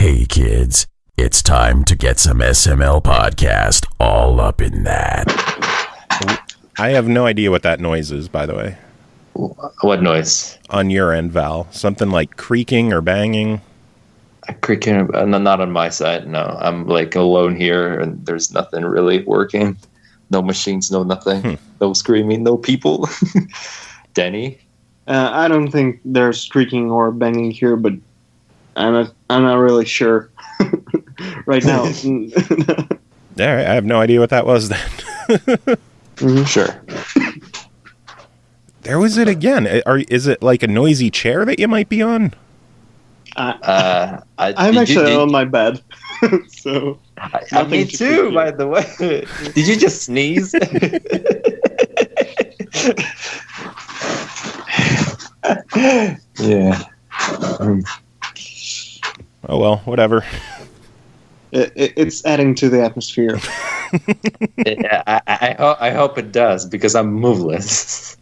Hey kids, it's time to get some SML podcast all up in that. I have no idea what that noise is, by the way. What noise? On your end, Val. Something like creaking or banging? Creaking? Not on my side, no. I'm like alone here and there's nothing really working. No machines, no nothing. No screaming, no people. Danny? I don't think there's creaking or banging here, but I'm not really sure right now. All right, I have no idea what that was then. Mm-hmm. Sure. There was it again. Is it like a noisy chair that you might be on? I'm actually on my bed. So me too, by the way. Did you just sneeze? Yeah. Oh well, whatever. It's adding to the atmosphere. I hope it does, because I'm moveless.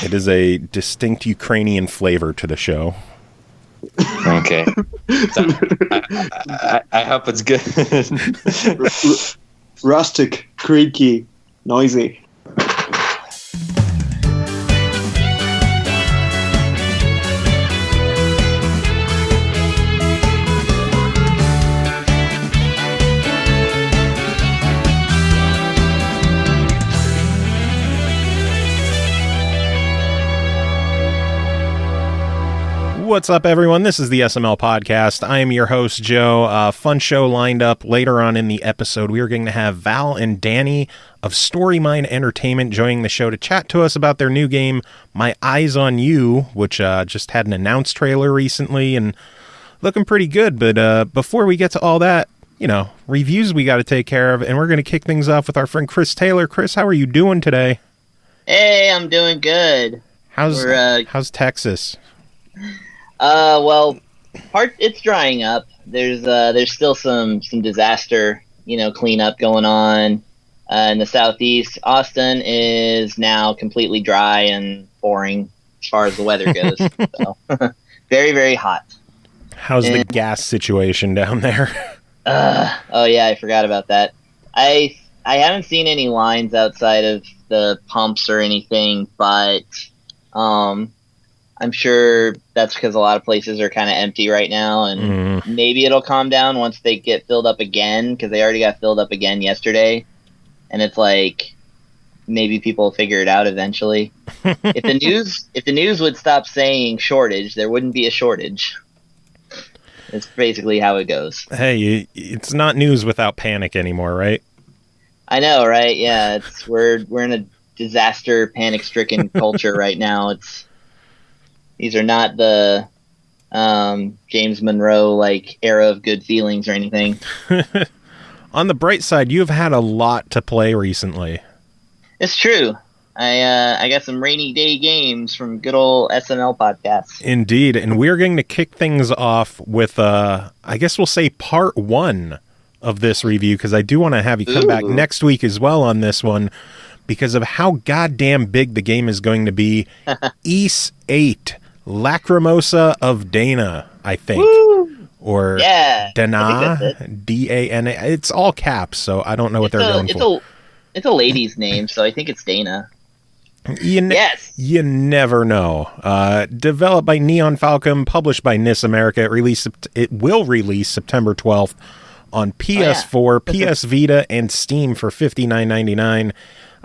It is a distinct Ukrainian flavor to the show. Okay. So, I hope it's good. Rustic, creaky, noisy. What's up, everyone? This is the SML Podcast. I am your host, Joe. Fun show lined up later on in the episode. We are going to have Val and Danny of Storymind Entertainment joining the show to chat to us about their new game, My Eyes on You, which just had an announced trailer recently and looking pretty good. But before we get to all that, reviews we got to take care of, and we're going to kick things off with our friend Chris Taylor. Chris, how are you doing today? Hey, I'm doing good. How's Texas? Well, it's drying up. There's still some disaster, cleanup going on in the southeast. Austin is now completely dry and boring as far as the weather goes. So, very, very hot. How's the gas situation down there? Oh yeah, I forgot about that. I haven't seen any lines outside of the pumps or anything, but I'm sure that's because a lot of places are kind of empty right now, and maybe it'll calm down once they get filled up again, because they already got filled up again yesterday, and it's like maybe people will figure it out eventually. If the news would stop saying shortage, there wouldn't be a shortage. It's basically how it goes. Hey, it's not news without panic anymore, right? I know, right? Yeah, we're in a disaster, panic-stricken culture right now. These are not the James Monroe era of good feelings or anything. On the bright side, you've had a lot to play recently. It's true. I got some rainy day games from good old SML podcasts. Indeed, and we're going to kick things off with I guess we'll say part one of this review, because I do want to have you come back next week as well on this one, because of how goddamn big the game is going to be. Ys VIII, Lacrimosa of DANA, I think. Woo! Or DANA, D-A-N-A. It's all caps, so I don't know what they're going for. It's a lady's name, so I think it's Dana. Yes! You never know. Developed by Nihon Falcom, published by Ys America. It will release September 12th on PS4, PS Vita, and Steam for $59.99.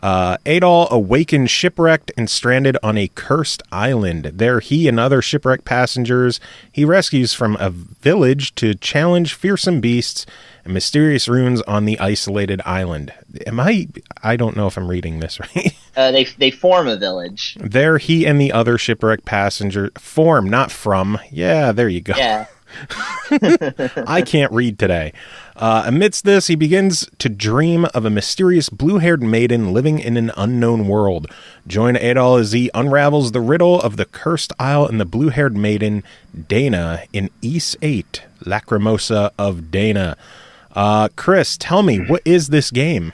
Adol awakens shipwrecked and stranded on a cursed island. There he and other shipwrecked passengers he rescues from a village to challenge fearsome beasts and mysterious ruins on the isolated island. I don't know if I'm reading this right. They form a village. There he and the other shipwrecked passenger form, not from. Yeah, there you go. Yeah. I can't read today. Amidst this, he begins to dream of a mysterious blue-haired maiden living in an unknown world. Join Adol as he unravels the riddle of the cursed isle and the blue-haired maiden, Dana, in Ys VIII, Lacrimosa of DANA. Chris, tell me, what is this game?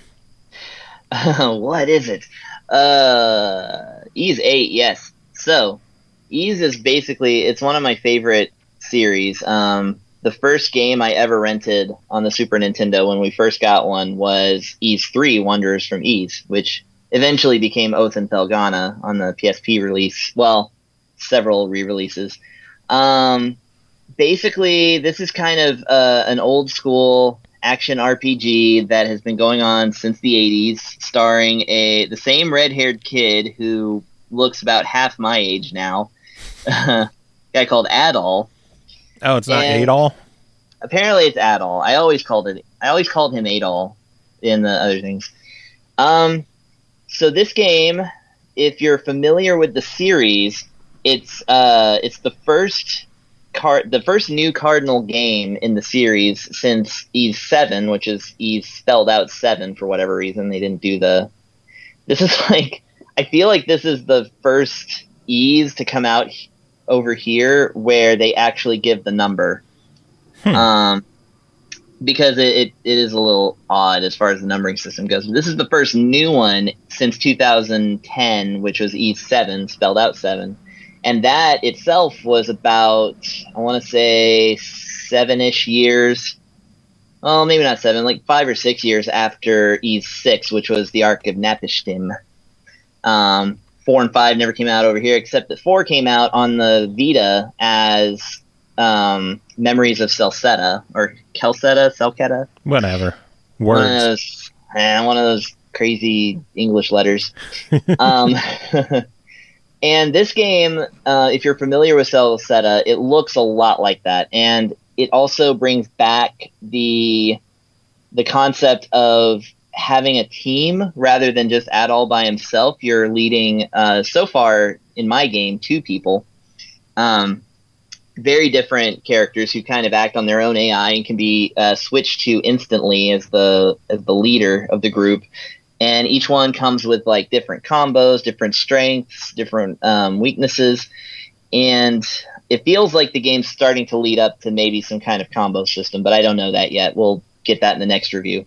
What is it? Ys VIII, yes. So, Ys is basically, it's one of my favorite series. the first game I ever rented on the Super Nintendo when we first got one was Ys III: Wanderers from Ys, which eventually became Oath and Felghana on the PSP release. Well, several re-releases. Basically, this is kind of an old school action RPG that has been going on since the 80s, starring the same red-haired kid who looks about half my age now, a guy called Adol. Oh, it's not Adol? Apparently it's Adol. I always called him Adol in the other things. So this game, if you're familiar with the series, it's the first new Cardinal game in the series since Ys VII, which is Ys spelled out 7 for whatever reason. They didn't do this is like, I feel like this is the first Ys to come out over here where they actually give the number. Because it is a little odd as far as the numbering system goes. This is the first new one since 2010, which was Ys VII, spelled out 7. And that itself was about, I want to say, 7-ish years. Well, maybe not 7, like 5 or 6 years after Ys VI, which was the Ark of Napishtim. 4 and 5 never came out over here, except that 4 came out on the Vita as Memories of Celceta, or Celceta? Whatever. Words. One of those crazy English letters. And this game, if you're familiar with Celceta, it looks a lot like that. And it also brings back the concept of having a team rather than just Adol by himself. You're leading, so far in my game, 2 people. Very different characters who kind of act on their own AI and can be switched to instantly as the leader of the group. And each one comes with like different combos, different strengths, different weaknesses. And it feels like the game's starting to lead up to maybe some kind of combo system, but I don't know that yet. We'll get that in the next review.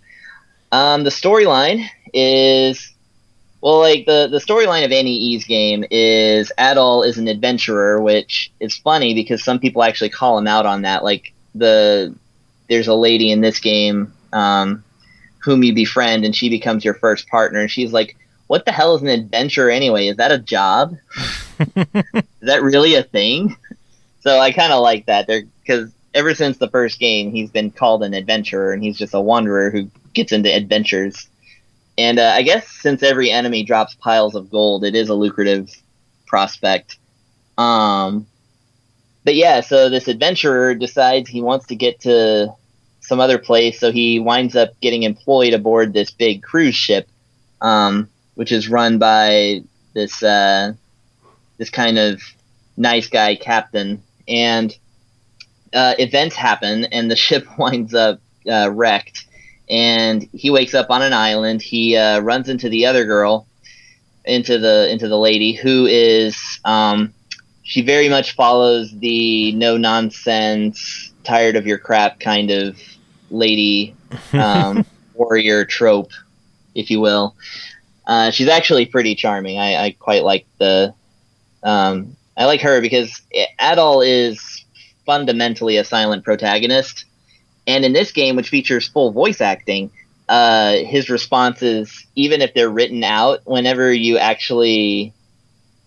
The storyline is, well, like the storyline of any Ys game is Adol is an adventurer, which is funny because some people actually call him out on that. Like there's a lady in this game whom you befriend, and she becomes your first partner, and she's like, "What the hell is an adventurer anyway? Is that a job? Is that really a thing?" So I kind of like that there because ever since the first game, he's been called an adventurer, and he's just a wanderer who gets into adventures. And I guess since every enemy drops piles of gold, it is a lucrative prospect. But yeah, so this adventurer decides he wants to get to some other place, so he winds up getting employed aboard this big cruise ship, which is run by this kind of nice guy captain. And events happen, and the ship winds up wrecked. And he wakes up on an island. He runs into the other girl, into the lady, who is she very much follows the no nonsense, tired of your crap kind of lady, warrior trope, if you will. She's actually pretty charming. I quite like I like her because Adol is fundamentally a silent protagonist. And in this game, which features full voice acting, his responses, even if they're written out, whenever you actually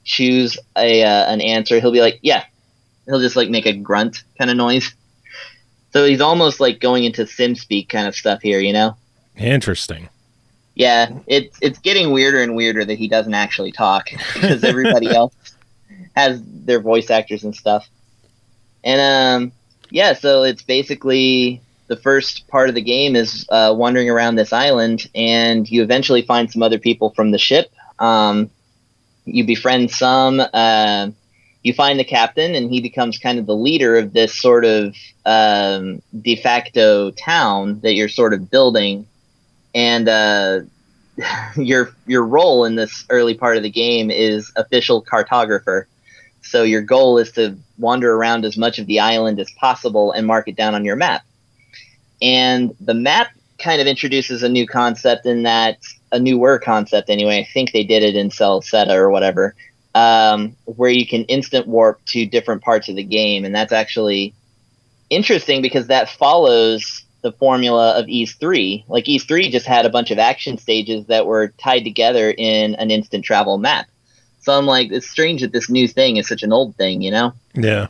choose an answer, he'll be like, yeah. He'll just like make a grunt kind of noise. So he's almost like going into SimSpeak kind of stuff here, you know? Interesting. Yeah, it's getting weirder and weirder that he doesn't actually talk because everybody else has their voice actors and stuff. And yeah, so it's basically the first part of the game is wandering around this island, and you eventually find some other people from the ship. You befriend some. You find the captain, and he becomes kind of the leader of this sort of de facto town that you're sort of building. And your role in this early part of the game is official cartographer. So your goal is to wander around as much of the island as possible and mark it down on your map. And the map kind of introduces a new concept in that, a newer concept anyway, I think they did it in Celceta or whatever, where you can instant warp to different parts of the game. And that's actually interesting because that follows the formula of Ys VIII. Like Ys VIII just had a bunch of action stages that were tied together in an instant travel map. So I'm like, it's strange that this new thing is such an old thing, you know? Yeah.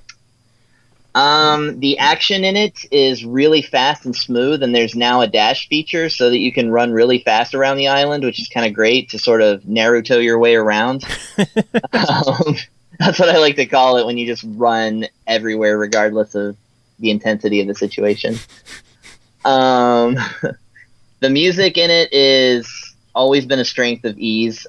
The action in it is really fast and smooth, and there's now a dash feature so that you can run really fast around the island, which is kind of great to sort of Naruto your way around. That's what I like to call it, when you just run everywhere regardless of the intensity of the situation. The music in it is always been a strength of Ys.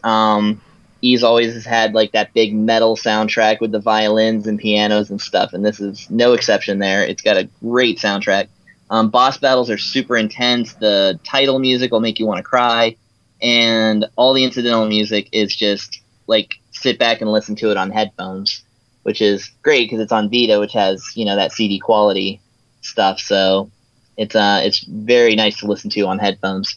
Ys always has had like that big metal soundtrack with the violins and pianos and stuff, and this is no exception there. It's got a great soundtrack. Boss battles are super intense. The title music will make you want to cry, and all the incidental music is just like sit back and listen to it on headphones, which is great because it's on Vita, which has, you know, that CD quality stuff. So it's very nice to listen to on headphones.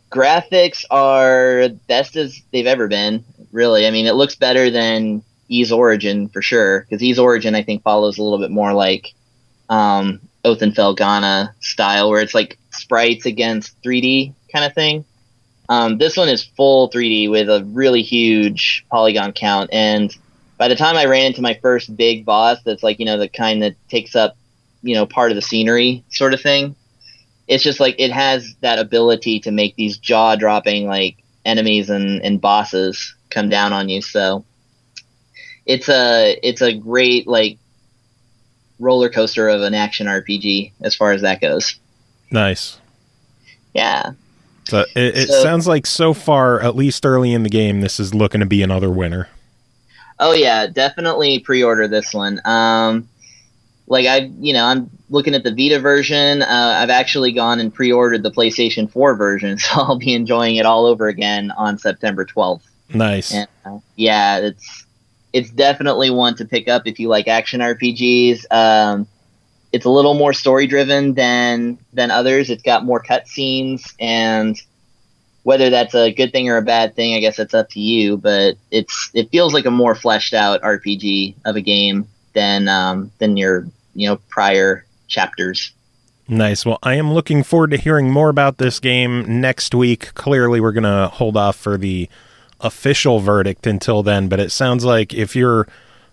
Graphics are best as they've ever been, really. I mean, it looks better than Ys Origin for sure, because Ys Origin I think follows a little bit more like Othenfeld Ghana style, where it's like sprites against 3D kind of thing. This one is full 3D with a really huge polygon count, and by the time I ran into my first big boss that's like, you know, the kind that takes up, you know, part of the scenery sort of thing, it's just like it has that ability to make these jaw-dropping like enemies and bosses come down on you. So it's a great like roller coaster of an action RPG as far as that goes. Nice. Yeah. So it sounds like so far, at least early in the game, this is looking to be another winner. Oh yeah, definitely pre-order this one. Like I'm looking at the Vita version. I've actually gone and pre-ordered the PlayStation 4 version, so I'll be enjoying it all over again on September 12th. Nice. And, yeah, it's definitely one to pick up if you like action RPGs. It's a little more story driven than others. It's got more cutscenes, and whether that's a good thing or a bad thing, I guess that's up to you. But it feels like a more fleshed out RPG of a game than your prior chapters. Nice. Well, I am looking forward to hearing more about this game next week. Clearly, we're going to hold off for the official verdict until then, but it sounds like if you're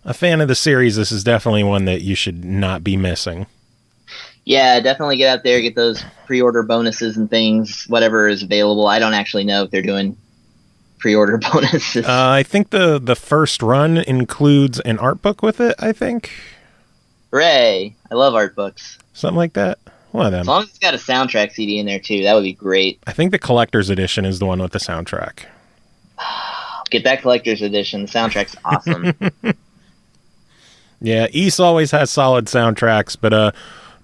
a fan of the series, this is definitely one that you should not be missing. Yeah, definitely get out there, get those pre-order bonuses and things, whatever is available. I don't actually know if they're doing pre-order bonuses. I think the first run includes an art book with it, I think. Hooray! I love art books. Something like that. One of them. As long as it's got a soundtrack CD in there, too, that would be great. I think the collector's edition is the one with the soundtrack. Get that collector's edition. The soundtrack's awesome. Yeah, Ys always has solid soundtracks, but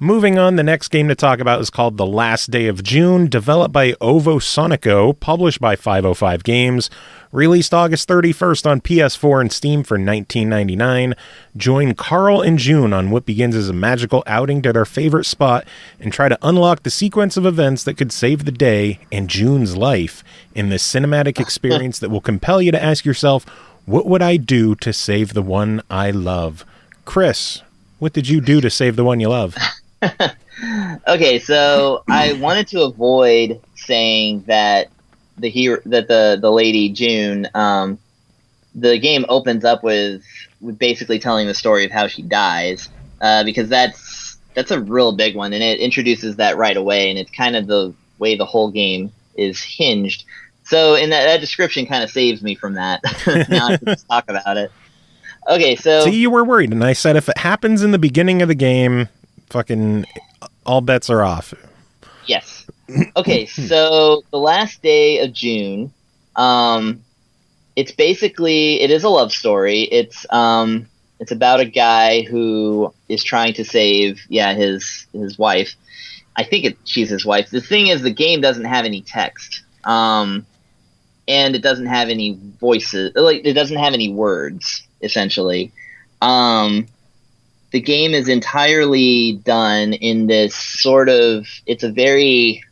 moving on, the next game to talk about is called The Last Day of June, developed by Ovosonico, published by 505 Games, released August 31st on PS4 and Steam for $19.99. Join Carl and June on what begins as a magical outing to their favorite spot and try to unlock the sequence of events that could save the day and June's life in this cinematic experience that will compel you to ask yourself, what would I do to save the one I love? Chris, what did you do to save the one you love? Okay, so I wanted to avoid saying that the lady June, the game opens up with basically telling the story of how she dies, because that's a real big one, and it introduces that right away, and it's kind of the way the whole game is hinged. So in that description kind of saves me from that. Now I can just talk about it. Okay, so... See, you were worried, and I said if it happens in the beginning of the game, fucking all bets are off. Yes. Okay, so The Last Day of June, it's basically... It is a love story. It's about a guy who is trying to save, his wife. I think she's his wife. The thing is, the game doesn't have any text. And it doesn't have any voices. Like, it doesn't have any words, essentially. The game is entirely done in this sort of... It's a very...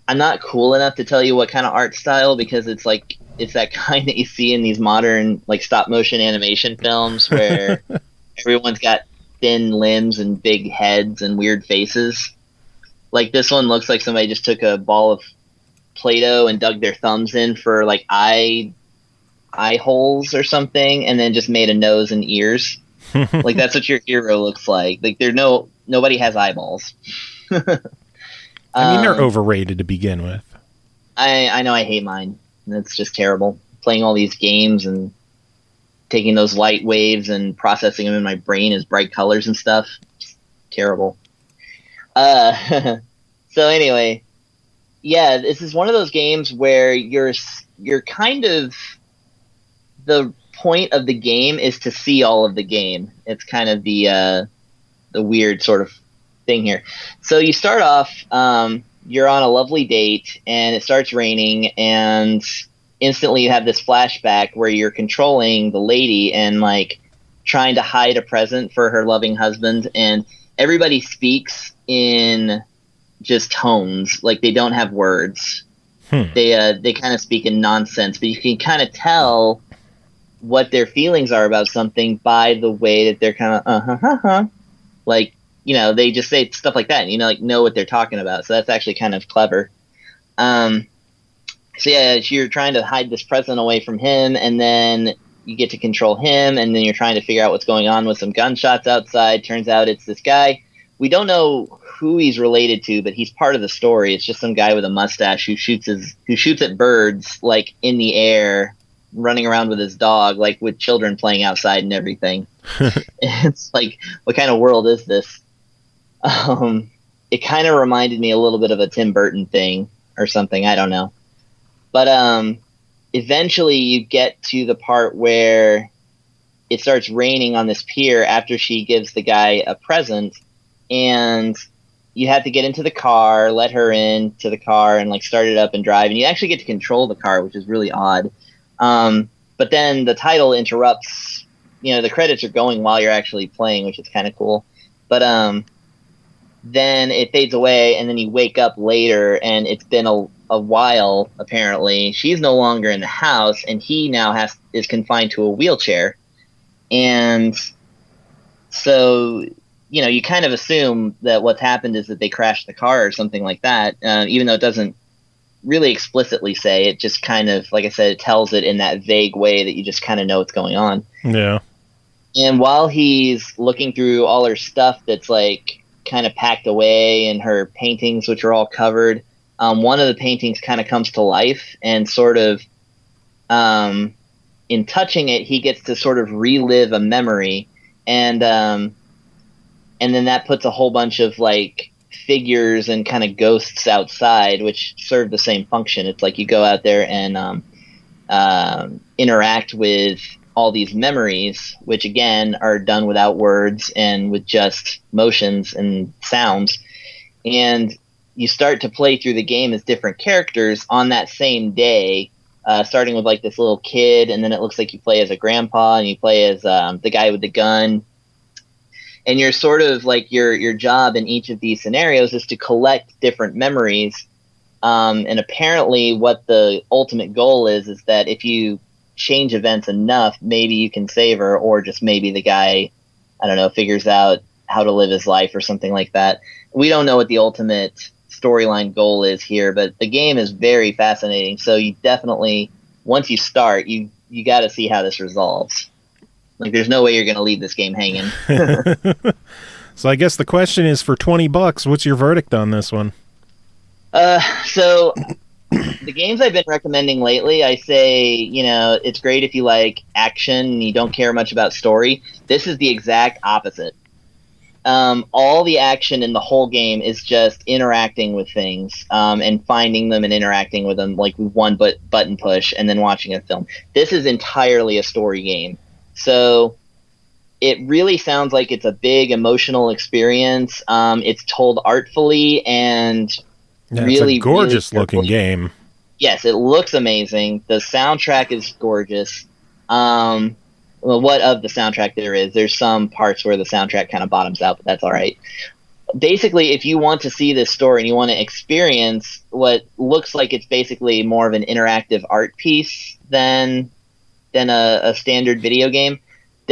I'm not cool enough to tell you what kind of art style, because it's like... It's that kind that you see in these modern, like, stop-motion animation films where everyone's got thin limbs and big heads and weird faces. Like this one looks like somebody just took a ball of Play-Doh and dug their thumbs in for like eye holes or something, and then just made a nose and ears. Like that's what your hero looks like. Like nobody has eyeballs. I mean, they're overrated to begin with. I know I hate mine. It's just terrible. Playing all these games and taking those light waves and processing them in my brain as bright colors and stuff. It's terrible. So anyway, yeah, this is one of those games where you're kind of, the point of the game is to see all of the game. It's kind of the weird sort of thing here. So you start off, you're on a lovely date, and it starts raining, and instantly you have this flashback where you're controlling the lady and like trying to hide a present for her loving husband, and everybody speaks in just tones, like they don't have words. They kind of speak in nonsense, but you can kind of tell what their feelings are about something by the way that they're kind of like, you know, they just say stuff like that, and you know what they're talking about. So that's actually kind of clever. So yeah, you're trying to hide this present away from him, and then you get to control him, and then you're trying to figure out what's going on with some gunshots outside. Turns out it's this guy. We don't know who he's related to, but he's part of the story. It's just some guy with a mustache who shoots at birds like in the air, running around with his dog, like with children playing outside and everything. It's like, what kind of world is this? It kind of reminded me a little bit of a Tim Burton thing or something. I don't know. But eventually you get to the part where it starts raining on this pier after she gives the guy a present, and you have to get into the car, let her into the car, and like start it up and drive. And you actually get to control the car, which is really odd. But then the title interrupts, the credits are going while you're actually playing, which is kind of cool. But then it fades away, and then you wake up later, and it's been a while, apparently. She's no longer in the house, and he now is confined to a wheelchair. And so, you kind of assume that what's happened is that they crashed the car or something like that, even though it doesn't really explicitly say. It just kind of, like I said, it tells it in that vague way that you just kind of know what's going on. Yeah. And while he's looking through all her stuff that's like kind of packed away, and her paintings, which are all covered, one of the paintings kind of comes to life, and sort of in touching it, he gets to sort of relive a memory, and then that puts a whole bunch of like figures and kind of ghosts outside, which serve the same function. It's like you go out there and interact with all these memories, which again are done without words and with just motions and sounds. And you start to play through the game as different characters on that same day, starting with like this little kid, and then it looks like you play as a grandpa, and you play as the guy with the gun. And you're sort of like your job in each of these scenarios is to collect different memories. And apparently what the ultimate goal is that if you change events enough, maybe you can save her, or just maybe the guy, I don't know, figures out how to live his life or something like that. We don't know what the ultimate storyline goal is here, but the game is very fascinating. So you definitely, once you start, you got to see how this resolves. Like, there's no way you're going to leave this game hanging. So I guess the question is, for $20, what's your verdict on this one? So the games I've been recommending lately, I say, it's great if you like action and you don't care much about story. This is the exact opposite. All the action in the whole game is just interacting with things, and finding them and interacting with them, like with one button push, and then watching a film. This is entirely a story game. So it really sounds like it's a big emotional experience. It's told artfully and really, it's a gorgeous really looking game. Yes, it looks amazing. The soundtrack is gorgeous. Well, what of the soundtrack there is. There's some parts where the soundtrack kind of bottoms out, but that's all right. Basically, if you want to see this story and you want to experience what looks like it's basically more of an interactive art piece than a standard video game,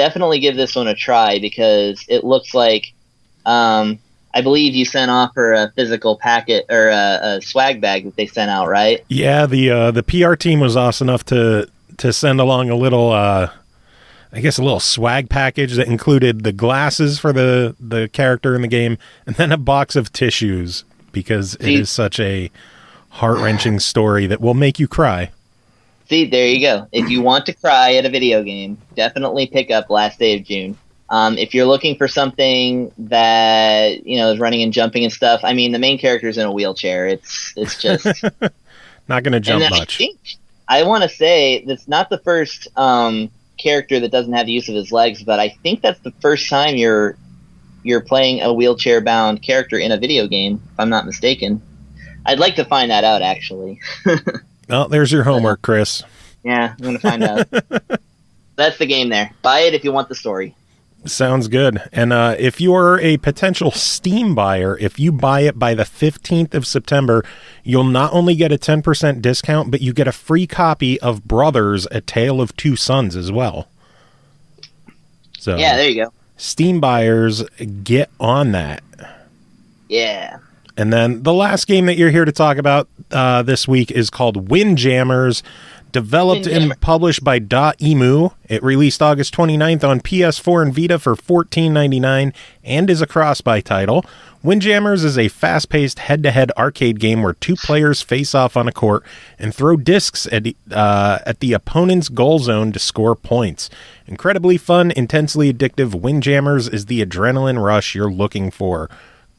definitely give this one a try because it looks like, I believe you sent off for a physical packet or a swag bag that they sent out, right? Yeah, the PR team was awesome enough to send along a little, I guess a little swag package that included the glasses for the character in the game, and then a box of tissues because it is such a heart-wrenching story that will make you cry. See, there you go. If you want to cry at a video game, definitely pick up Last Day of June. If you're looking for something that, is running and jumping and stuff, I mean, the main character's in a wheelchair. It's just... Not going to jump much. I want to say that's not the first character that doesn't have the use of his legs, but I think that's the first time you're playing a wheelchair-bound character in a video game, if I'm not mistaken. I'd like to find that out, actually. Well, there's your homework, Chris. Yeah, I'm going to find out. That's the game there. Buy it if you want the story. Sounds good. And if you're a potential Steam buyer, if you buy it by the 15th of September, you'll not only get a 10% discount, but you get a free copy of Brothers, A Tale of Two Sons as well. So yeah, there you go. Steam buyers, get on that. Yeah. And then the last game that you're here to talk about this week is called Windjammers, developed and published by DotEmu. It released August 29th on PS4 and Vita for $14.99 and is a cross-buy title. Windjammers is a fast-paced head-to-head arcade game where two players face off on a court and throw discs at the opponent's goal zone to score points. Incredibly fun, intensely addictive, Windjammers is the adrenaline rush you're looking for.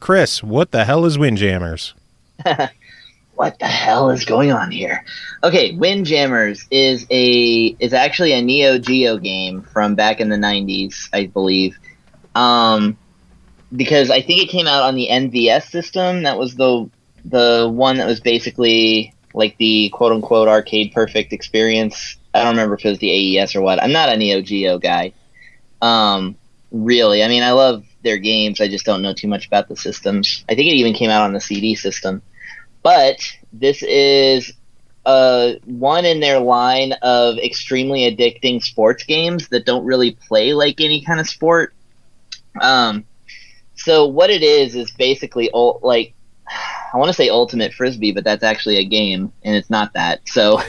Chris, what the hell is Windjammers? What the hell is going on here? Okay, Windjammers is actually a NEOGEO game from back in the 90s, I believe. Because I think it came out on the NVS system. That was the one that was basically like the quote-unquote arcade perfect experience. I don't remember if it was the AES or what. I'm not a NEOGEO guy. Really. I mean, I love their games. I just don't know too much about the systems. I think it even came out on the CD system. But this is one in their line of extremely addicting sports games that don't really play like any kind of sport. So what it is basically like, I want to say Ultimate Frisbee, but that's actually a game, and it's not that. So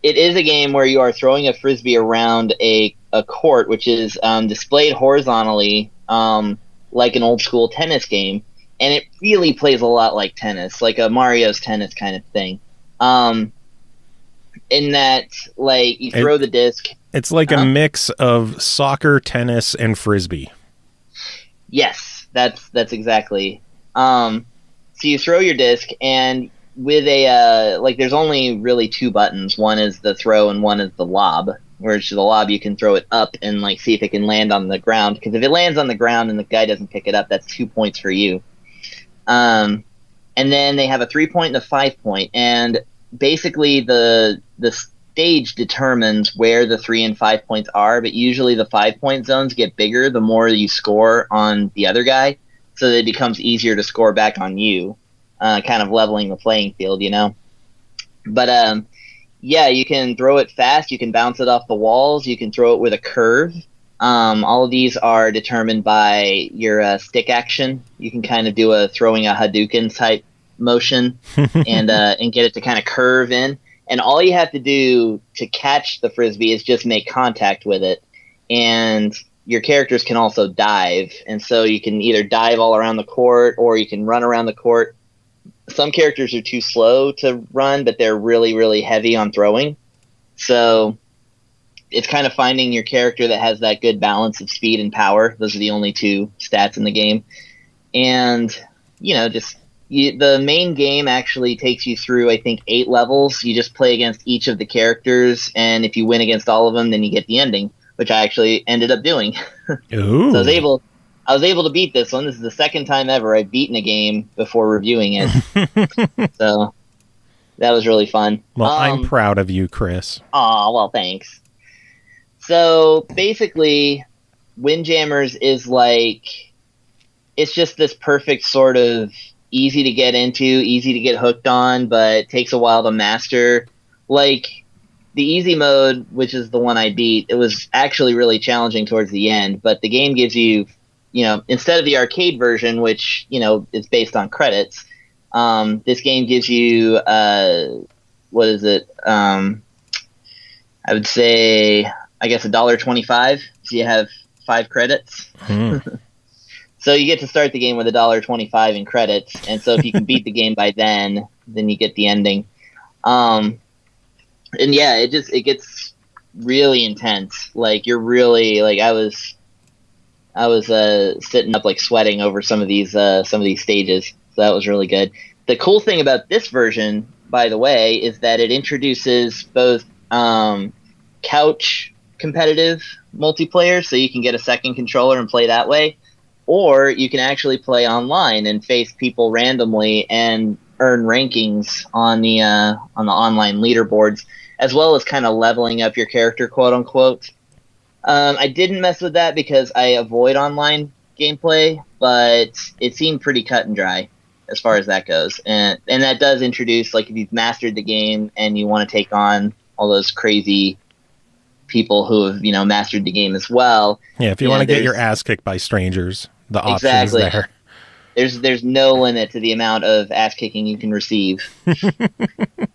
it is a game where you are throwing a Frisbee around a court, which is displayed horizontally like an old school tennis game. And it really plays a lot like tennis, like a Mario's Tennis kind of thing. In that, like, you throw the disc. It's like a mix of soccer, tennis, and Frisbee. Yes, that's exactly. So you throw your disc, and with a, there's only really two buttons. One is the throw, and one is the lob. Whereas the lob, you can throw it up and, see if it can land on the ground. Because if it lands on the ground and the guy doesn't pick it up, that's 2 points for you. And then they have a 3-point and a 5-point, and basically the stage determines where the 3 and 5 points are, but usually the 5-point zones get bigger the more you score on the other guy, so that it becomes easier to score back on you, kind of leveling the playing field, But yeah, you can throw it fast, you can bounce it off the walls, you can throw it with a curve. All of these are determined by your stick action. You can kind of do throwing a Hadouken type motion and get it to kind of curve in. And all you have to do to catch the Frisbee is just make contact with it. And your characters can also dive. And so you can either dive all around the court or you can run around the court. Some characters are too slow to run, but they're really, really heavy on throwing. So it's kind of finding your character that has that good balance of speed and power. Those are the only two stats in the game. And, the main game actually takes you through, I think, 8 levels. You just play against each of the characters, and if you win against all of them, then you get the ending, which I actually ended up doing. Ooh. So I was able to beat this one. This is the second time ever I've beaten a game before reviewing it. So that was really fun. Well, I'm proud of you, Chris. Aw, well, thanks. So basically, Windjammers is it's just this perfect sort of easy to get into, easy to get hooked on, but it takes a while to master. the easy mode, which is the one I beat, it was actually really challenging towards the end, but the game gives you, instead of the arcade version, which, is based on credits, this game gives you, what is it? I would say, I guess $1.25. So you have 5 credits. So you get to start the game with $1.25 in credits. And so if you can beat the game by then you get the ending. And yeah, it gets really intense. Like you're really like, I was sitting up like sweating over some of these stages. So that was really good. The cool thing about this version, by the way, is that it introduces both couch competitive multiplayer, so you can get a second controller and play that way, or you can actually play online and face people randomly and earn rankings on the online leaderboards, as well as kind of leveling up your character, quote unquote. I didn't mess with that because I avoid online gameplay, but it seemed pretty cut and dry as far as that goes. And that does introduce, like, if you've mastered the game and you want to take on all those crazy people who have, mastered the game as well. Yeah, if you want to get your ass kicked by strangers, the options there. There's no limit to the amount of ass kicking you can receive.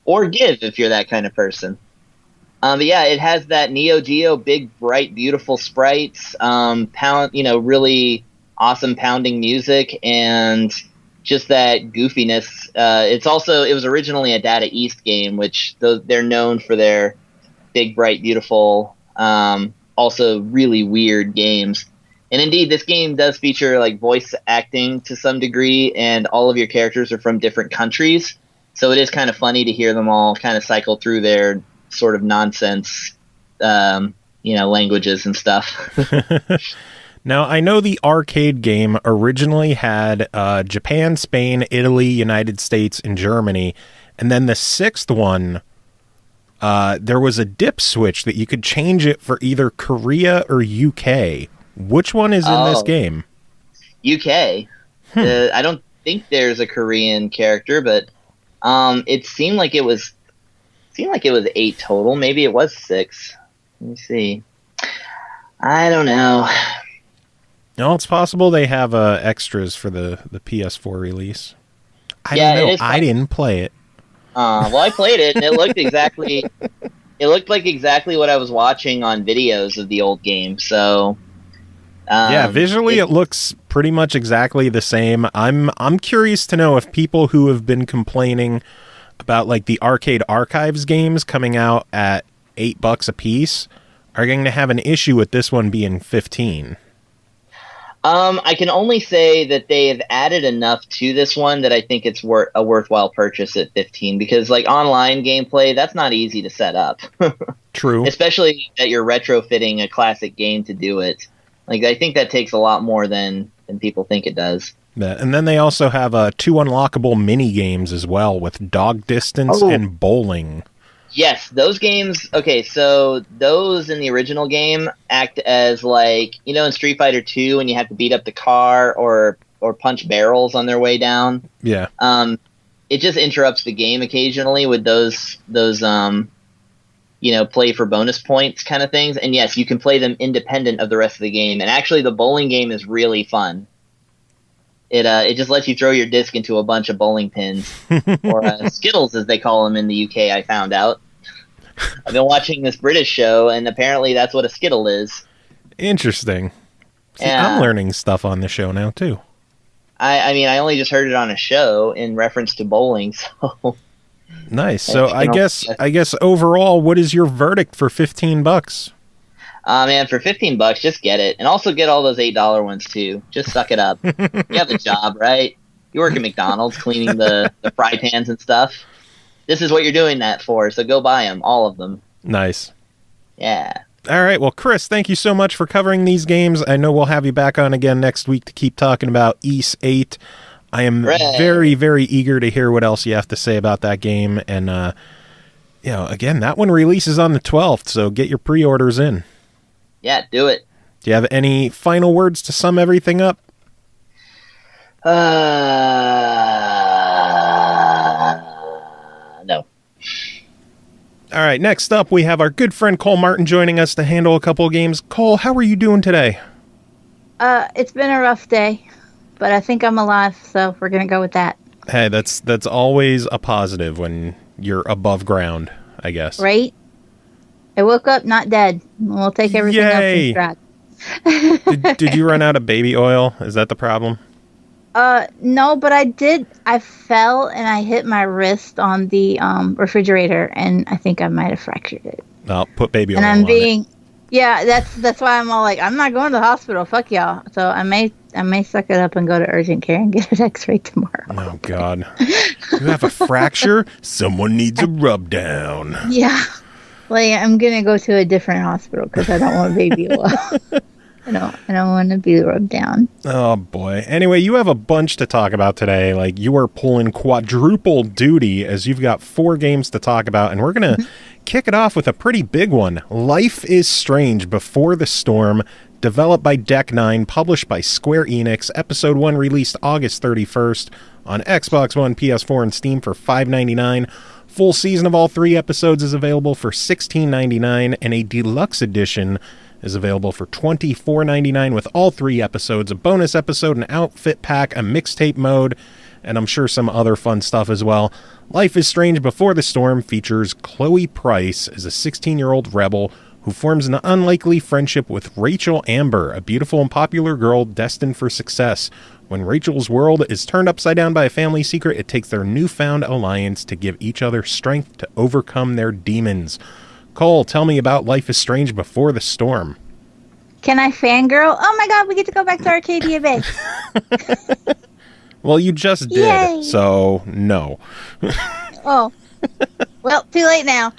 Or give if you're that kind of person. But yeah, it has that NEOGEO big, bright, beautiful sprites, really awesome pounding music, and just that goofiness. It was originally a Data East game, which they're known for their big, bright, beautiful, also really weird games. And indeed, this game does feature like voice acting to some degree, and all of your characters are from different countries. So it is kind of funny to hear them all kind of cycle through their sort of nonsense, languages and stuff. Now, I know the arcade game originally had Japan, Spain, Italy, United States, and Germany. And then the 6th one, there was a dip switch that you could change it for either Korea or UK. Which one is in this game? UK. I don't think there's a Korean character, but it seemed like it was 8 total. Maybe it was 6. Let me see. I don't know. No, it's possible they have extras for the PS4 release. I don't know. I didn't play it. Well, I played it, and it looked like exactly what I was watching on videos of the old game. So, yeah, visually it looks pretty much exactly the same. I'm curious to know if people who have been complaining about like the Arcade Archives games coming out at $8 a piece are going to have an issue with this one being 15. I can only say that they have added enough to this one that I think it's a worthwhile purchase at 15, because like online gameplay, that's not easy to set up. True. Especially that you're retrofitting a classic game to do it. Like, I think that takes a lot more than people think it does. Yeah, and then they also have 2 unlockable mini games as well with dog distance and bowling. Yes, those games. Okay, so those in the original game act as like, in Street Fighter 2 when you have to beat up the car or punch barrels on their way down. Yeah. It just interrupts the game occasionally with those play for bonus points kind of things. And yes, you can play them independent of the rest of the game. And actually, the bowling game is really fun. It just lets you throw your disc into a bunch of bowling pins, or Skittles as they call them in the UK. I found out. I've been watching this British show, and apparently that's what a Skittle is. Interesting. See, I'm learning stuff on the show now too. I mean, I only just heard it on a show in reference to bowling. So nice. So I guess overall, what is your verdict for $15? Man, for $15, just get it. And also get all those $8 ones, too. Just suck it up. You have a job, right? You work at McDonald's cleaning the fry pans and stuff. This is what you're doing that for, so go buy them, all of them. Nice. Yeah. All right, well, Chris, thank you so much for covering these games. I know we'll have you back on again next week to keep talking about Ys VIII. I am very, very eager to hear what else you have to say about that game. And, again, that one releases on the 12th, so get your pre-orders in. Yeah, do it. Do you have any final words to sum everything up? No. All right, next up, we have our good friend Cole Martin joining us to handle a couple of games. Cole, how are you doing today? It's been a rough day, but I think I'm alive, so we're going to go with that. Hey, that's always a positive when you're above ground, I guess. Right? I woke up not dead. We'll take everything Yay. else in stride. Did you run out of baby oil? Is that the problem? No, but I did. I fell and I hit my wrist on the refrigerator, and I think I might have fractured it. Well, put baby oil and I'm on being, it. Yeah, that's why I'm all like, I'm not going to the hospital. Fuck y'all. So I may suck it up and go to urgent care and get an X-ray tomorrow. Oh God, you have a fracture? Someone needs a rub down. Yeah, like I'm gonna go to a different hospital because I don't want baby oil. I don't want to be rubbed down. Oh boy. Anyway, you have a bunch to talk about today. Like, you are pulling quadruple duty as you've got 4 games to talk about, and we're gonna kick it off with a pretty big one. Life is Strange Before the Storm, developed by Deck 9, published by Square Enix. Episode 1 released August 31st on Xbox One, PS4, and Steam for $5.99. Full season of all 3 episodes is available for $16.99, and a deluxe edition is available for $24.99 with all 3 episodes, a bonus episode, an outfit pack, a mixtape mode, and I'm sure some other fun stuff as well. Life is Strange Before the Storm features Chloe Price as a 16-year-old rebel who forms an unlikely friendship with Rachel Amber, a beautiful and popular girl destined for success. When Rachel's world is turned upside down by a family secret, it takes their newfound alliance to give each other strength to overcome their demons. Cole, tell me about Life is Strange Before the Storm. Can I fangirl? Oh my god, we get to go back to Arcadia Bay. Well, you just did, Yay. so no. Oh, well, too late now.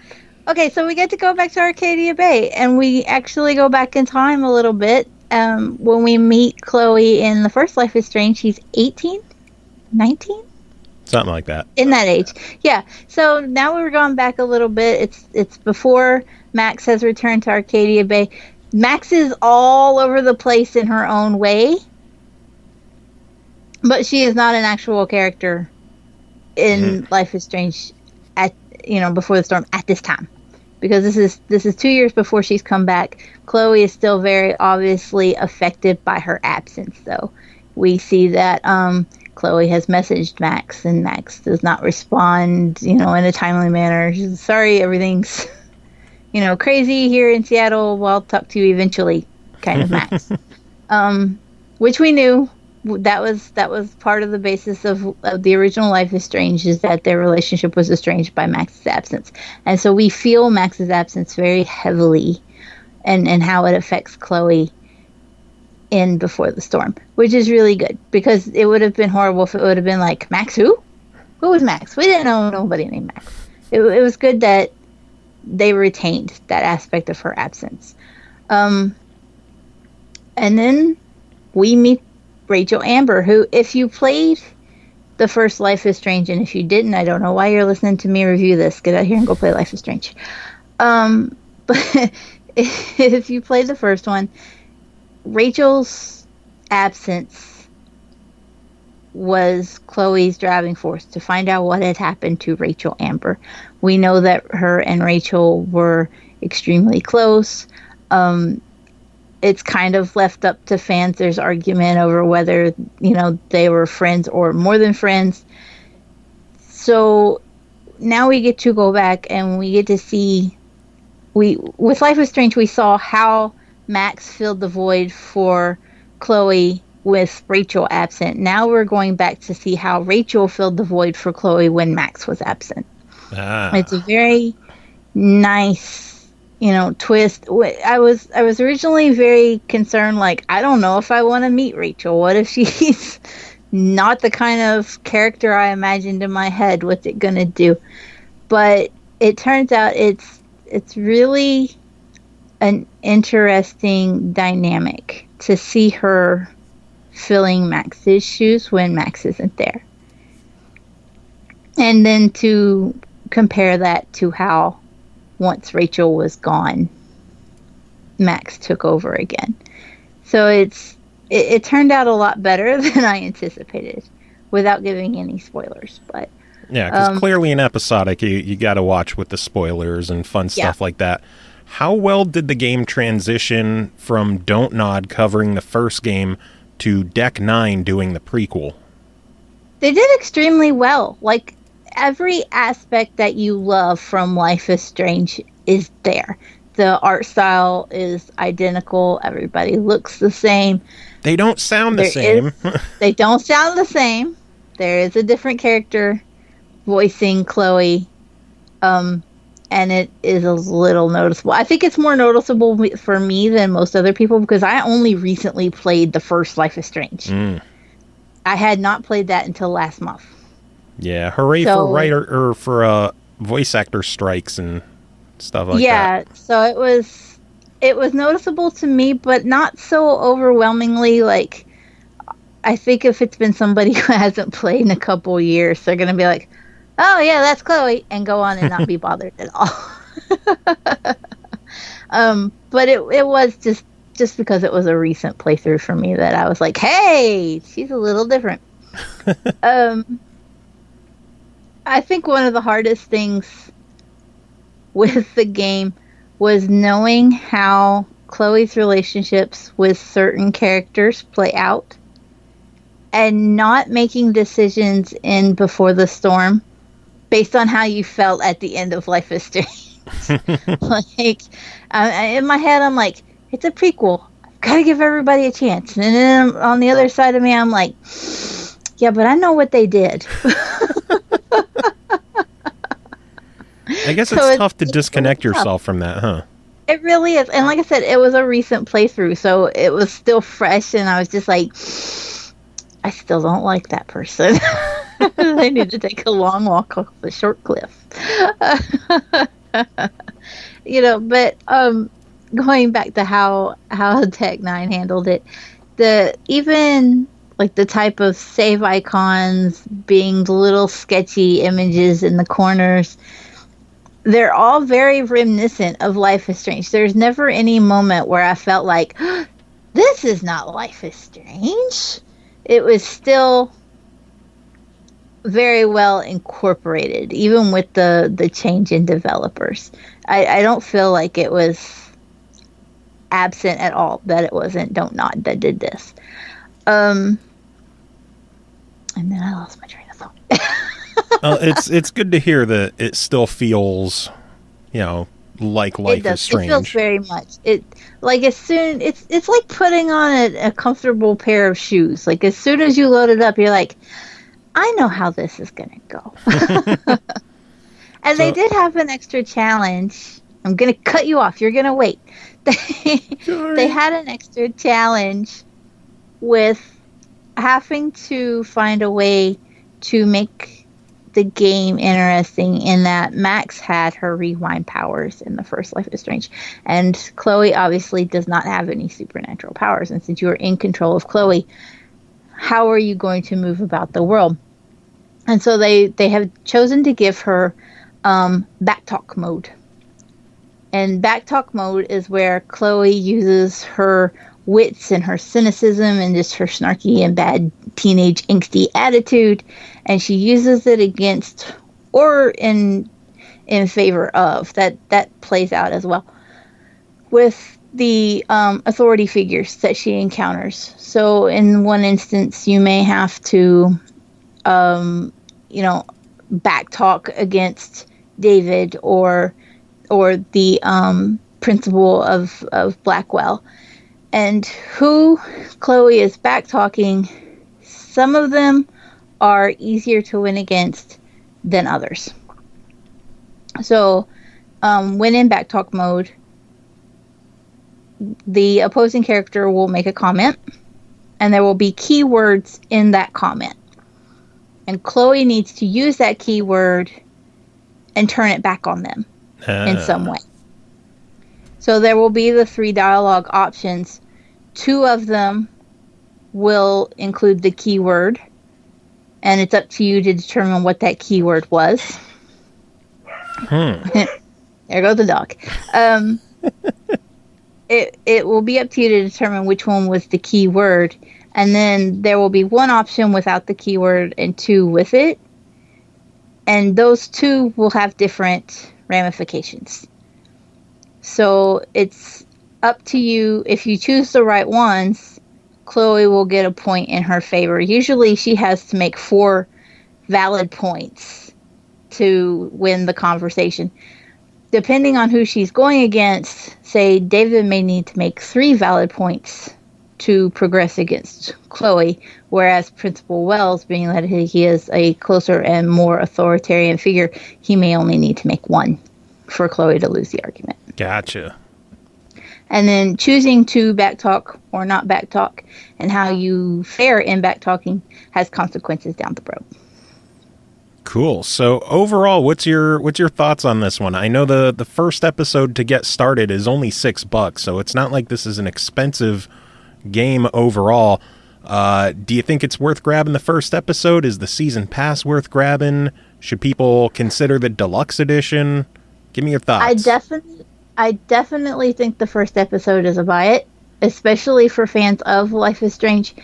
Okay, so we get to go back to Arcadia Bay, and we actually go back in time a little bit. When we meet Chloe in the first Life is Strange, she's 18? 19? Something like that. In that age. Yeah. So now we're going back a little bit. It's before Max has returned to Arcadia Bay. Max is all over the place in her own way, but she is not an actual character in Life is Strange Before the Storm at this time. Because this is 2 years before she's come back. Chloe is still very obviously affected by her absence, though. We see that Chloe has messaged Max, and Max does not respond, in a timely manner. She's sorry, everything's, crazy here in Seattle. Well, I'll talk to you eventually, kind of Max. Which we knew. That was part of the basis of the original Life is Strange, is that their relationship was estranged by Max's absence. And so we feel Max's absence very heavily and how it affects Chloe in Before the Storm, which is really good, because it would have been horrible if it would have been like, Max who? Who was Max? We didn't know nobody named Max. It was good that they retained that aspect of her absence. And then we meet Rachel Amber, who, if you played the first Life is Strange, and if you didn't, I don't know why you're listening to me review this. Get out here and go play Life is Strange. But if you played the first one, Rachel's absence was Chloe's driving force to find out what had happened to Rachel Amber. We know that her and Rachel were extremely close. It's kind of left up to fans. There's argument over whether, they were friends or more than friends. So now we get to go back and we get to see, with Life is Strange, we saw how Max filled the void for Chloe with Rachel absent. Now we're going back to see how Rachel filled the void for Chloe when Max was absent. It's a very nice, twist. I was originally very concerned, like, I don't know if I want to meet Rachel. What if she's not the kind of character I imagined in my head? What's it gonna do? But it turns out it's really an interesting dynamic to see her filling Max's shoes when Max isn't there. And then to compare that to how once Rachel was gone, Max took over again. So it turned out a lot better than I anticipated, without giving any spoilers. But Yeah, because clearly in episodic, you got to watch with the spoilers and fun stuff like that. How well did the game transition from Don't Nod covering the first game to Deck 9 doing the prequel? They did extremely well. Like, every aspect that you love from Life is Strange is there. The art style is identical. Everybody looks the same. They don't sound the same. They don't sound the same. There is a different character voicing Chloe. And it is a little noticeable. I think it's more noticeable for me than most other people because I only recently played the first Life is Strange. I had not played that until last month. Yeah, hooray for writer or for voice actor strikes and stuff like that. Yeah, so it was noticeable to me, but not so overwhelmingly. Like, I think if it's been somebody who hasn't played in a couple years, they're gonna be like, "Oh yeah, that's Chloe," and go on and not be bothered at all. But it was just because it was a recent playthrough for me that I was like, "Hey, she's a little different." I think one of the hardest things with the game was knowing how Chloe's relationships with certain characters play out and not making decisions in Before the Storm based on how you felt at the end of Life is Strange. Like, in my head, I'm like, it's a prequel. I've got to give everybody a chance. And then on the other side of me, I'm like, yeah, but I know what they did. I guess it's tough to disconnect yourself from that, huh? It really is. And like I said, it was a recent playthrough, so it was still fresh, and I was just like, I still don't like that person. They need to take a long walk off a short cliff. But going back to how Tech 9 handled it, even the type of save icons being the little sketchy images in the corners, they're all very reminiscent of Life is Strange. There's never any moment where I felt like, this is not Life is Strange. It was still very well incorporated, even with the change in developers. I don't feel like it was absent at all, that it wasn't Don't Nod that did this. And then I lost my train of thought. It's good to hear that it still feels, like Life is Strange. It feels very much. It's like putting on a comfortable pair of shoes. Like, as soon as you load it up, you're like, I know how this is gonna go. And they did have an extra challenge. I'm gonna cut you off. You're gonna wait. They had an extra challenge with having to find a way to make the game interesting, in that Max had her rewind powers in the first Life is Strange, and Chloe obviously does not have any supernatural powers. And since you are in control of Chloe, how are you going to move about the world? And so they have chosen to give her backtalk mode. And backtalk mode is where Chloe uses her wits and her cynicism and just her snarky and bad teenage angsty attitude, and she uses it against or in favor of. That plays out as well with the authority figures that she encounters. So in one instance, you may have to backtalk against David or the principal of Blackwell. And who Chloe is backtalking, some of them are easier to win against than others. So when in backtalk mode, the opposing character will make a comment, and there will be keywords in that comment. And Chloe needs to use that keyword and turn it back on them in some way. So there will be the 3 dialogue options. 2 of them will include the keyword, and it's up to you to determine what that keyword was. There goes the dog. It will be up to you to determine which one was the keyword, and then there will be 1 option without the keyword and 2 with it. And those two will have different ramifications. So it's up to you. If you choose the right ones, Chloe will get a point in her favor. Usually she has to make 4 valid points to win the conversation. Depending on who she's going against, say David may need to make 3 valid points to progress against Chloe, whereas Principal Wells, being that he is a closer and more authoritarian figure, he may only need to make 1 for Chloe to lose the argument. Gotcha. And then choosing to backtalk or not backtalk and how you fare in backtalking has consequences down the road. Cool. So overall, what's your thoughts on this one? I know the first episode to get started is only $6, so it's not like this is an expensive game overall. Do you think it's worth grabbing the first episode? Is the season pass worth grabbing? Should people consider the deluxe edition? Give me your thoughts. I definitely think the first episode is a buy it, especially for fans of Life is Strange.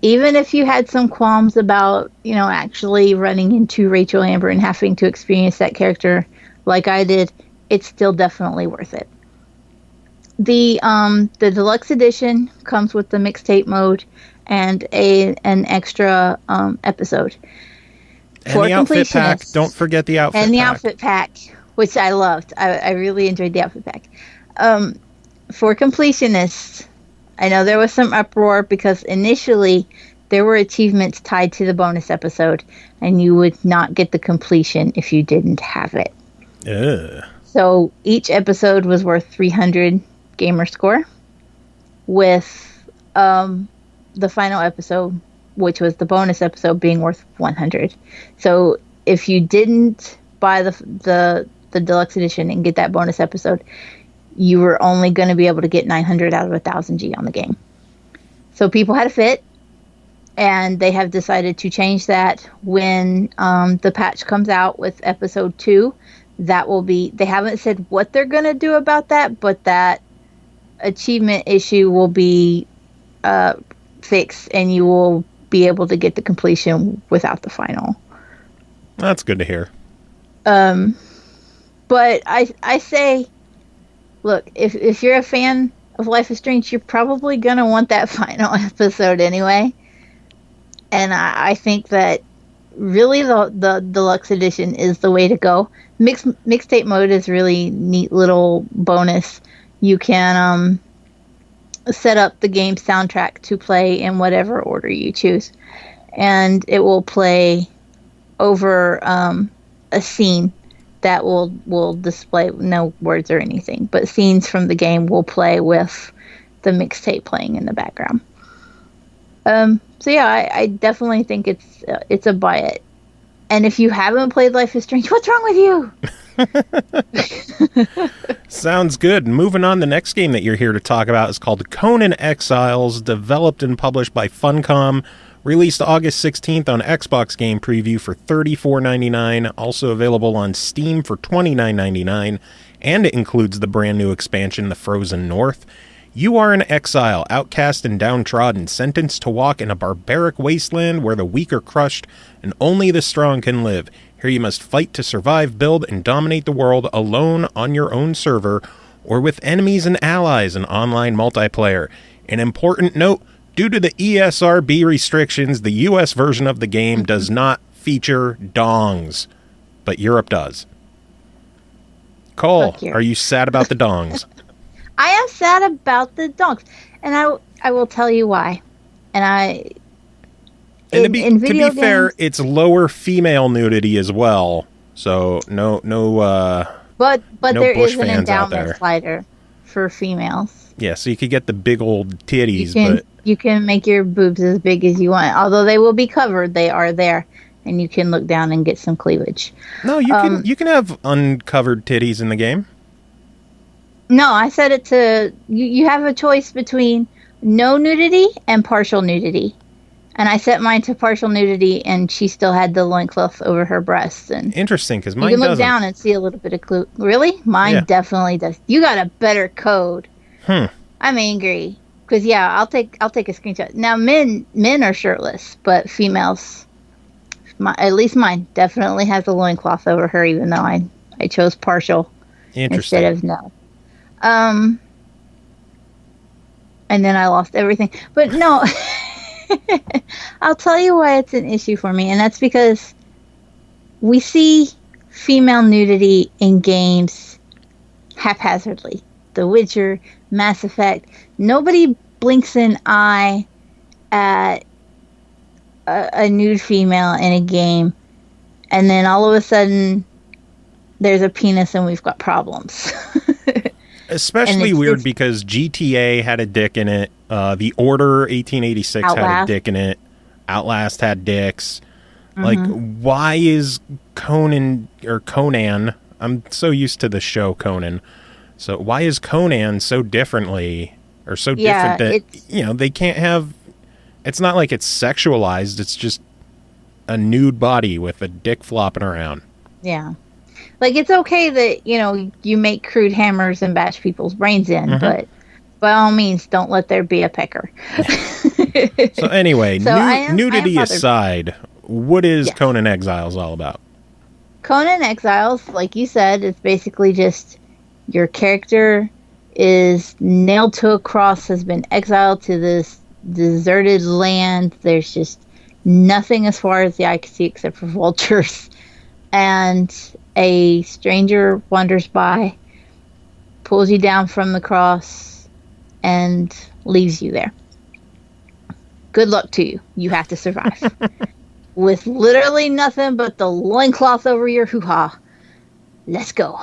Even if you had some qualms about, actually running into Rachel Amber and having to experience that character like I did, it's still definitely worth it. The deluxe edition comes with the mixtape mode and an extra episode. And the outfit pack. Don't forget the outfit pack. And the outfit pack, which I loved. I really enjoyed the outfit pack. For completionists, I know there was some uproar because initially there were achievements tied to the bonus episode, and you would not get the completion if you didn't have it. Ugh. So each episode was worth 300 gamer score, with the final episode, which was the bonus episode, being worth 100. So if you didn't buy the deluxe edition and get that bonus episode, you were only going to be able to get 900 out of 1,000 G on the game. So people had a fit, and they have decided to change that when the patch comes out with episode 2. That will be, they haven't said what they're going to do about that, but that achievement issue will be fixed, and you will be able to get the completion without the final. That's good to hear. But I say, look, if you're a fan of Life is Strange, you're probably going to want that final episode anyway. And I think that really the deluxe edition is the way to go. Mixtape mode is really neat little bonus. You can set up the game soundtrack to play in whatever order you choose. And it will play over a scene that will display, no words or anything, but scenes from the game will play with the mixtape playing in the background. So yeah, I definitely think it's a buy it. And if you haven't played Life is Strange, what's wrong with you? Sounds good. Moving on, the next game that you're here to talk about is called Conan Exiles, developed and published by Funcom. Released August 16th on Xbox Game Preview for $34.99, also available on Steam for $29.99, and it includes the brand new expansion, The Frozen North. You are an exile, outcast and downtrodden, sentenced to walk in a barbaric wasteland where the weak are crushed and only the strong can live. Here you must fight to survive, build, and dominate the world alone on your own server, or with enemies and allies in online multiplayer. An important note, due to the ESRB restrictions, the US version of the game does not feature dongs, but Europe does. Cole, are you sad about the dongs? I am sad about the dongs, and I will tell you why. And to be fair, it's lower female nudity as well, so no. But no there Bush is an fans out endowment there. slider for females. Yeah, so you could get the big old titties, but you can make your boobs as big as you want. Although they will be covered, they are there, and you can look down and get some cleavage. No, you can have uncovered titties in the game. No, I said it to you. have a choice between no nudity and partial nudity, and I set mine to partial nudity, and she still had the loincloth over her breasts. And interesting, because mine you can look doesn't. down and see a little bit of clue. Really, mine definitely does. You got a better code. I'm angry because I'll take a screenshot. Now men are shirtless, but females at least mine definitely has a loincloth over her, even though I chose partial instead of no. And then I lost everything. But no, I'll tell you why it's an issue for me, and that's because we see female nudity in games haphazardly. The Witcher, Mass Effect. Nobody blinks an eye at a nude female in a game, and then all of a sudden there's a penis and we've got problems. Especially weird because GTA had a dick in it. The Order 1886 had a dick in it. Outlast had dicks. Mm-hmm. Like, why is Conan... I'm so used to the show Conan. So why is Conan so differently... Or so different that, they can't have... It's not like it's sexualized. It's just a nude body with a dick flopping around. Yeah. Like, it's okay that, you make crude hammers and bash people's brains in, but by all means, don't let there be a pecker. So anyway, nudity aside, what is Conan Exiles all about? Conan Exiles, like you said, is basically just your character is nailed to a cross, has been exiled to this deserted land. There's just nothing as far as the eye can see except for vultures. And a stranger wanders by, pulls you down from the cross, and leaves you there. Good luck to you. You have to survive. With literally nothing but the loincloth over your hoo-ha. Let's go.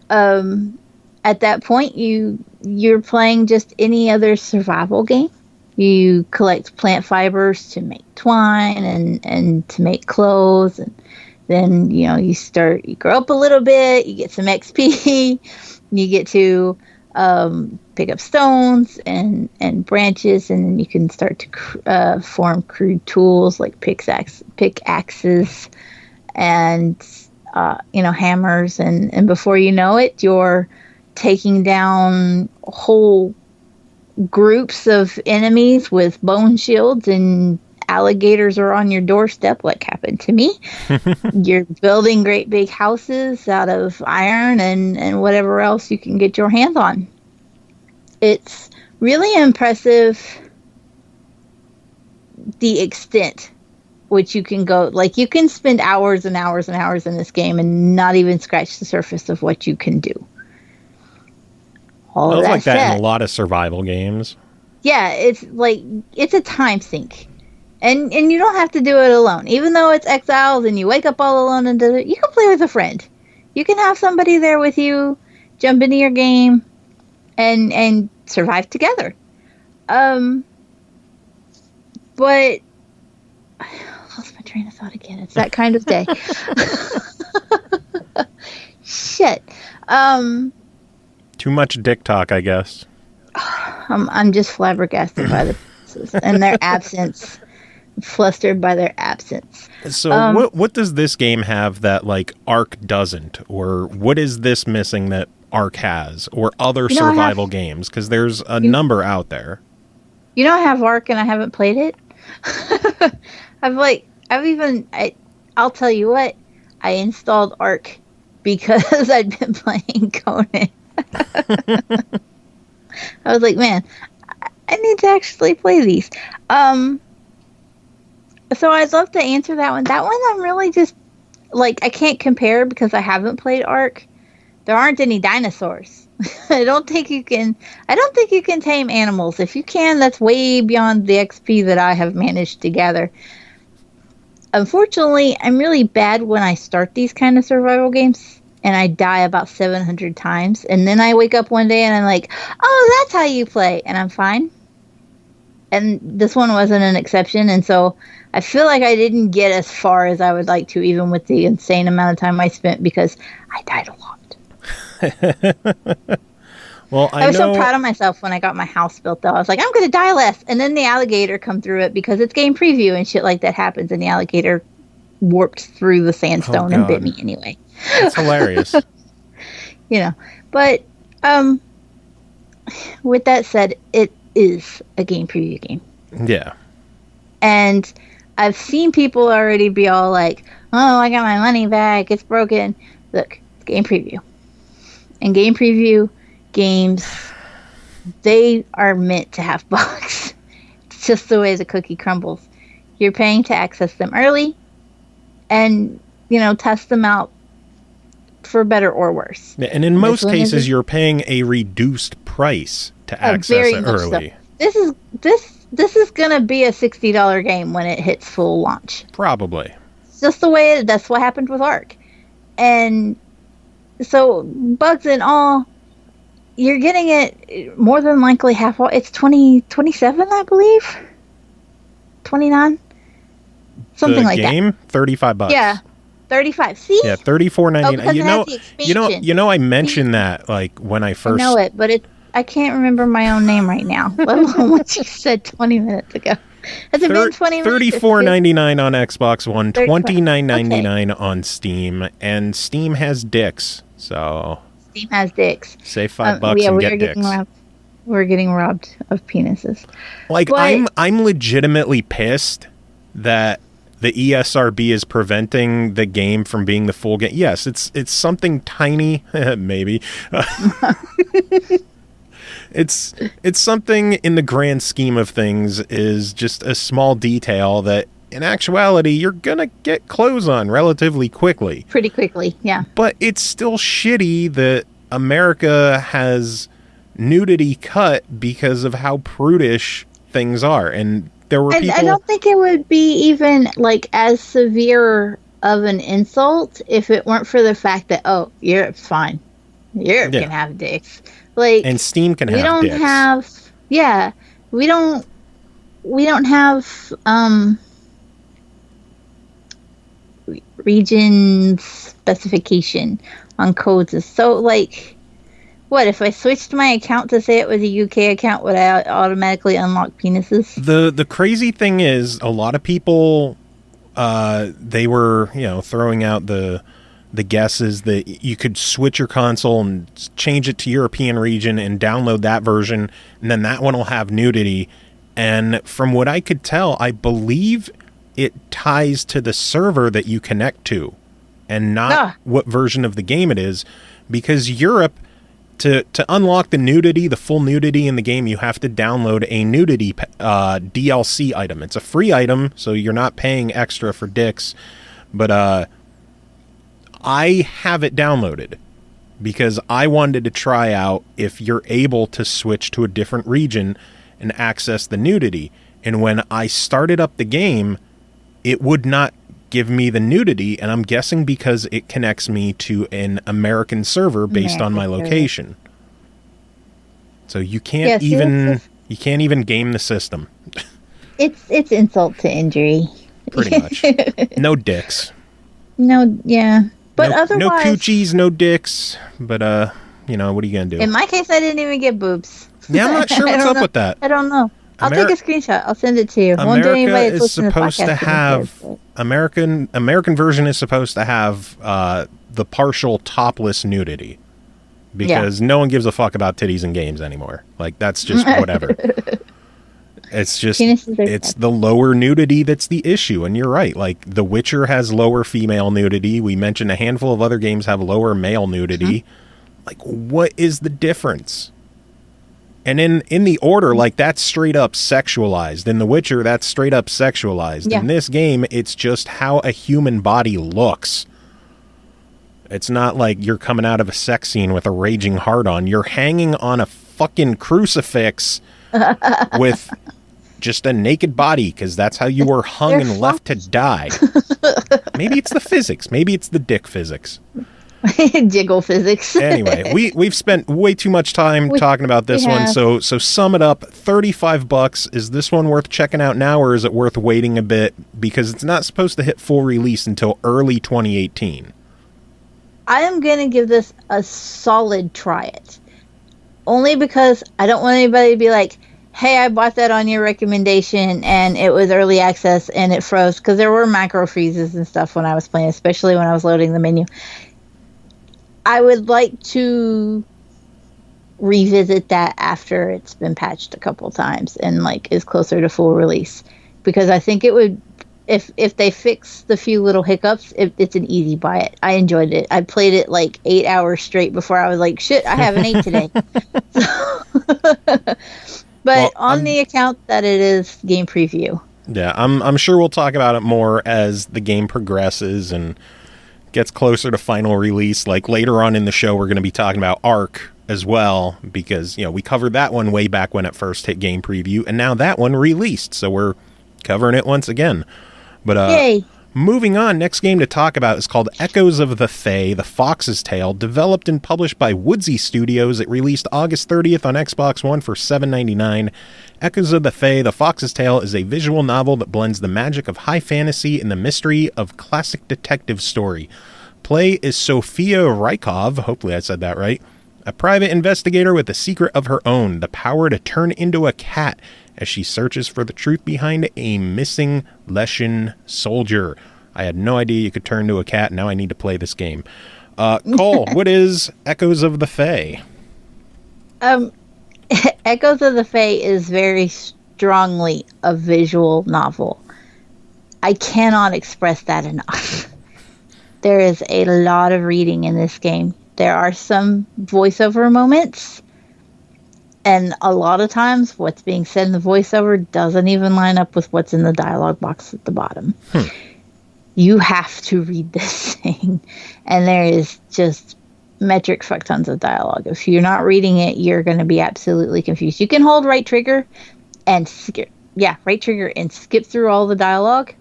At that point, you're playing just any other survival game. You collect plant fibers to make twine and to make clothes, and then you grow up a little bit, you get some XP, you get to pick up stones and branches, and then you can start to form crude tools like pickaxes and hammers, and before you know it, you're taking down whole groups of enemies with bone shields, and alligators are on your doorstep, like happened to me. You're building great big houses out of iron and whatever else you can get your hands on. It's really impressive the extent which you can go. Like, you can spend hours and hours and hours in this game and not even scratch the surface of what you can do. I was like that in a lot of survival games. Yeah, it's a time sink. And you don't have to do it alone. Even though it's Exiles and you wake up all alone in the desert, you can play with a friend. You can have somebody there with you, jump into your game, and survive together. But I lost my train of thought again. It's that kind of day. Shit. Too much dick talk, I guess. I'm just flabbergasted by the pieces and their absence. Flustered by their absence. So what does this game have that like Ark doesn't, or what is this missing that Ark has, or other survival games? Because there's a number out there. I have Ark and I haven't played it. I'll tell you what, I installed Ark because I'd been playing Conan. I was like, man, I need to actually play these. So I'd love to answer that one. That one I'm really just, like, I can't compare because I haven't played Ark. There aren't any dinosaurs. I don't think you can tame animals. If you can, that's way beyond the XP that I have managed to gather. Unfortunately, I'm really bad when I start these kind of survival games, and I die about 700 times. And then I wake up one day and I'm like, oh, that's how you play. And I'm fine. And this one wasn't an exception, and so I feel like I didn't get as far as I would like to, even with the insane amount of time I spent, because I died a lot. Well, I was so proud of myself when I got my house built, though. I was like, I'm going to die less. And then the alligator come through it because it's game preview and shit like that happens, and the alligator warped through the sandstone and bit me anyway. That's hilarious. But with that said, it is a game preview game. Yeah. And I've seen people already be all like, "Oh, I got my money back. It's broken." Look, game preview. And game preview games, they are meant to have bugs. It's just the way the cookie crumbles. You're paying to access them early and, test them out for better or worse. Yeah, and in most cases, you're paying a reduced price to access it early. So. This is going to be a $60 game when it hits full launch. Probably. It's just the way that's what happened with Ark. And so bugs and all, you're getting it more than likely half off. It's 27, I believe. 29. Something like that. Game $35. Yeah. 35. See? Yeah, $34.99. You know, I mentioned that like when I first I know it, but I can't remember my own name right now. Let alone what you said 20 minutes ago. Has it been 20 minutes? $34.99 on Xbox One, $29.99 on Steam, and Steam has dicks. So Steam has dicks. Save $5 and get dicks. We're getting robbed of penises. Like, I'm legitimately pissed that the ESRB is preventing the game from being the full game. Yes, it's something tiny, maybe. It's something in the grand scheme of things is just a small detail that in actuality you're gonna get clothes on relatively quickly. Pretty quickly, yeah. But it's still shitty that America has nudity cut because of how prudish things are. And there were people... I don't think it would be even like as severe of an insult if it weren't for the fact that, oh, Europe's fine. Europe can have dicks. Like, and Steam can have dicks. We don't have region specification on codes. So, like, what if I switched my account to say it was a UK account? Would I automatically unlock penises? The crazy thing is, a lot of people, they were throwing out the guesses that you could switch your console and change it to European region and download that version, and then that one will have nudity. And from what I could tell, I believe it ties to the server that you connect to and not what version of the game it is, because Europe, to unlock the nudity, the full nudity in the game, you have to download a nudity DLC item. It's a free item, so you're not paying extra for dicks, but I have it downloaded because I wanted to try out if you're able to switch to a different region and access the nudity. And when I started up the game, it would not give me the nudity, and I'm guessing because it connects me to an American server based on my location. So you can't even game the system. It's insult to injury. Pretty much. No dicks. No, yeah. But otherwise, no coochies, no dicks. But what are you gonna do? In my case, I didn't even get boobs. Yeah, I'm not sure what's up with that. I don't know. I'll take a screenshot. I'll send it to you. America is supposed to have American version is supposed to have the partial topless nudity because no one gives a fuck about titties in games anymore. Like, that's just whatever. It's just it's the lower nudity that's the issue. And you're right. Like, The Witcher has lower female nudity. We mentioned a handful of other games have lower male nudity. Like, what is the difference? And in the Order, like, that's straight up sexualized. In The Witcher, that's straight up sexualized. In this game, it's just how a human body looks. It's not like you're coming out of a sex scene with a raging hard-on. You're hanging on a fucking crucifix with just a naked body, because that's how you were hung and left to die. Maybe it's the physics. Maybe it's the dick physics. Jiggle physics. Anyway, we've spent way too much time talking about this one, so sum it up. $35. Is this one worth checking out now, or is it worth waiting a bit, because it's not supposed to hit full release until early 2018? I am going to give this a solid try it. Only because I don't want anybody to be like, hey, I bought that on your recommendation and it was early access and it froze, because there were macro freezes and stuff when I was playing, especially when I was loading the menu. I would like to revisit that after it's been patched a couple times and like is closer to full release, because I think it would if they fix the few little hiccups, it's an easy buy it. I enjoyed it. I played it like 8 hours straight before I was like, shit, I haven't ate today. But on the account that it is game preview. Yeah, I'm sure we'll talk about it more as the game progresses and gets closer to final release. Like later on in the show, we're going to be talking about Ark as well, because, you know, we covered that one way back when it first hit game preview, and now that one released, so we're covering it once again. But Yay. Moving on, next game to talk about is called Echoes of the Fae, The Fox's Tale, developed and published by Woodsy Studios. It released August 30th on Xbox One for $7.99. Echoes of the Fae, The Fox's Tale is a visual novel that blends the magic of high fantasy and the mystery of classic detective story. Play is Sophia Rykov, hopefully I said that right, a private investigator with a secret of her own, the power to turn into a cat, as she searches for the truth behind a missing Leshan soldier. I had no idea you could turn to a cat. Now I need to play this game. Cole, what is Echoes of the Fae? Echoes of the Fae is very strongly a visual novel. I cannot express that enough. There is a lot of reading in this game. There are some voiceover moments, and a lot of times what's being said in the voiceover doesn't even line up with what's in the dialogue box at the bottom. You have to read this thing, and there is just metric fuck tons of dialogue. If you're not reading it, you're going to be absolutely confused. You can hold right trigger and skip through all the dialogue.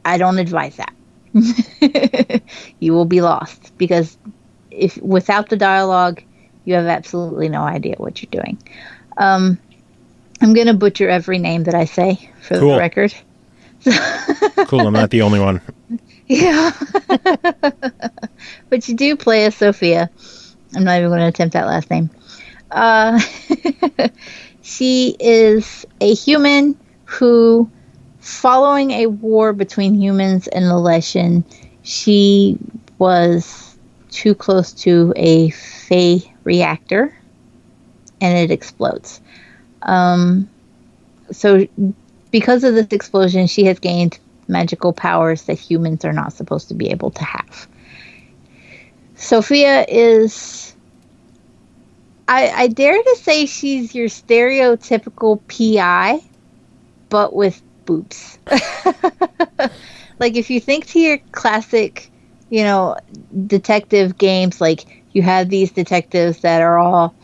I don't advise that. You will be lost, because if without the dialogue, you have absolutely no idea what you're doing. I'm going to butcher every name that I say for the record. Cool, I'm not the only one. Yeah. But you do play as Sophia. I'm not even going to attempt that last name. She is a human who, following a war between humans and the Leshan, she was too close to a Fae reactor, and it explodes. So because of this explosion, she has gained magical powers that humans are not supposed to be able to have. Sophia is, I dare to say, she's your stereotypical PI, but with boobs. Like, if you think to your classic, you know, detective games, like, you have these detectives that are all,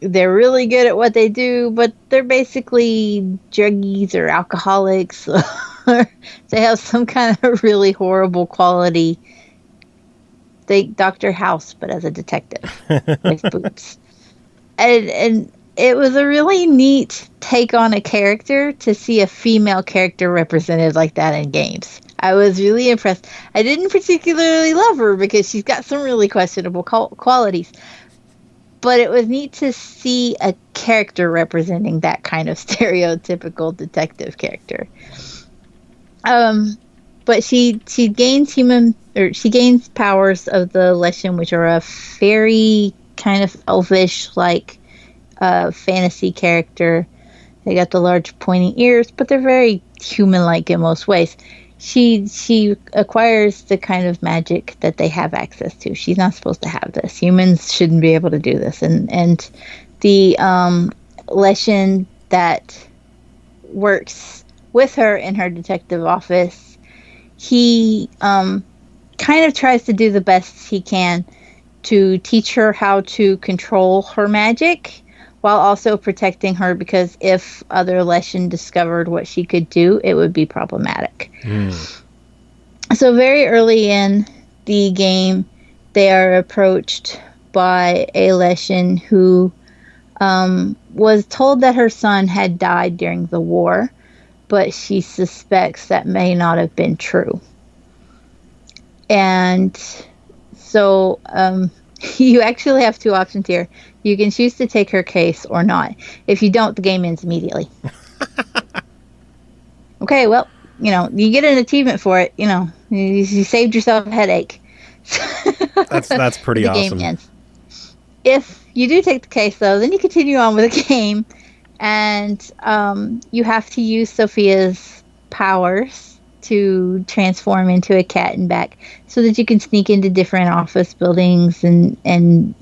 they're really good at what they do, but they're basically druggies or alcoholics, or they have some kind of really horrible quality. Dr. House, but as a detective with boobs. And it was a really neat take on a character to see a female character represented like that in games. I was really impressed. I didn't particularly love her because she's got some really questionable qualities. But it was neat to see a character representing that kind of stereotypical detective character. But she gains powers of the Leshan, which are a fairy kind of elvish like fantasy character. They got the large pointy ears, but they're very human-like in most ways. She acquires the kind of magic that they have access to. She's not supposed to have this. Humans shouldn't be able to do this. And the Leshan that works with her in her detective office, he kind of tries to do the best he can to teach her how to control her magic while also protecting her, because if other Leshan discovered what she could do, it would be problematic. So very early in the game, they are approached by a Leshan who was told that her son had died during the war, but she suspects that may not have been true. And so you actually have two options here. You can choose to take her case or not. If you don't, the game ends immediately. Okay, well, you know, you get an achievement for it. You know, you saved yourself a headache. That's pretty the awesome. Game ends. If you do take the case, though, then you continue on with the game, and you have to use Sophia's powers to transform into a cat and back, so that you can sneak into different office buildings and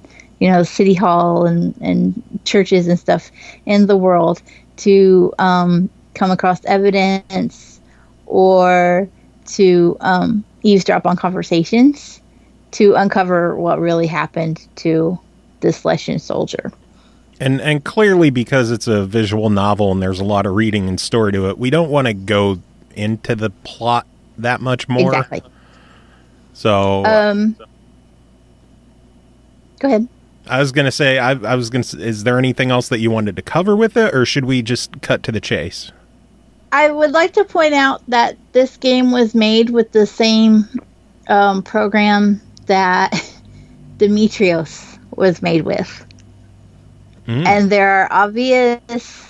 city hall and churches and stuff in the world to come across evidence or to eavesdrop on conversations to uncover what really happened to this Leshen soldier. And clearly, because it's a visual novel and there's a lot of reading and story to it, we don't want to go into the plot that much more. Exactly. So, go ahead. I was going to say, is there anything else that you wanted to cover with it, or should we just cut to the chase? I would like to point out that this game was made with the same program that Demetrios was made with. And there are obvious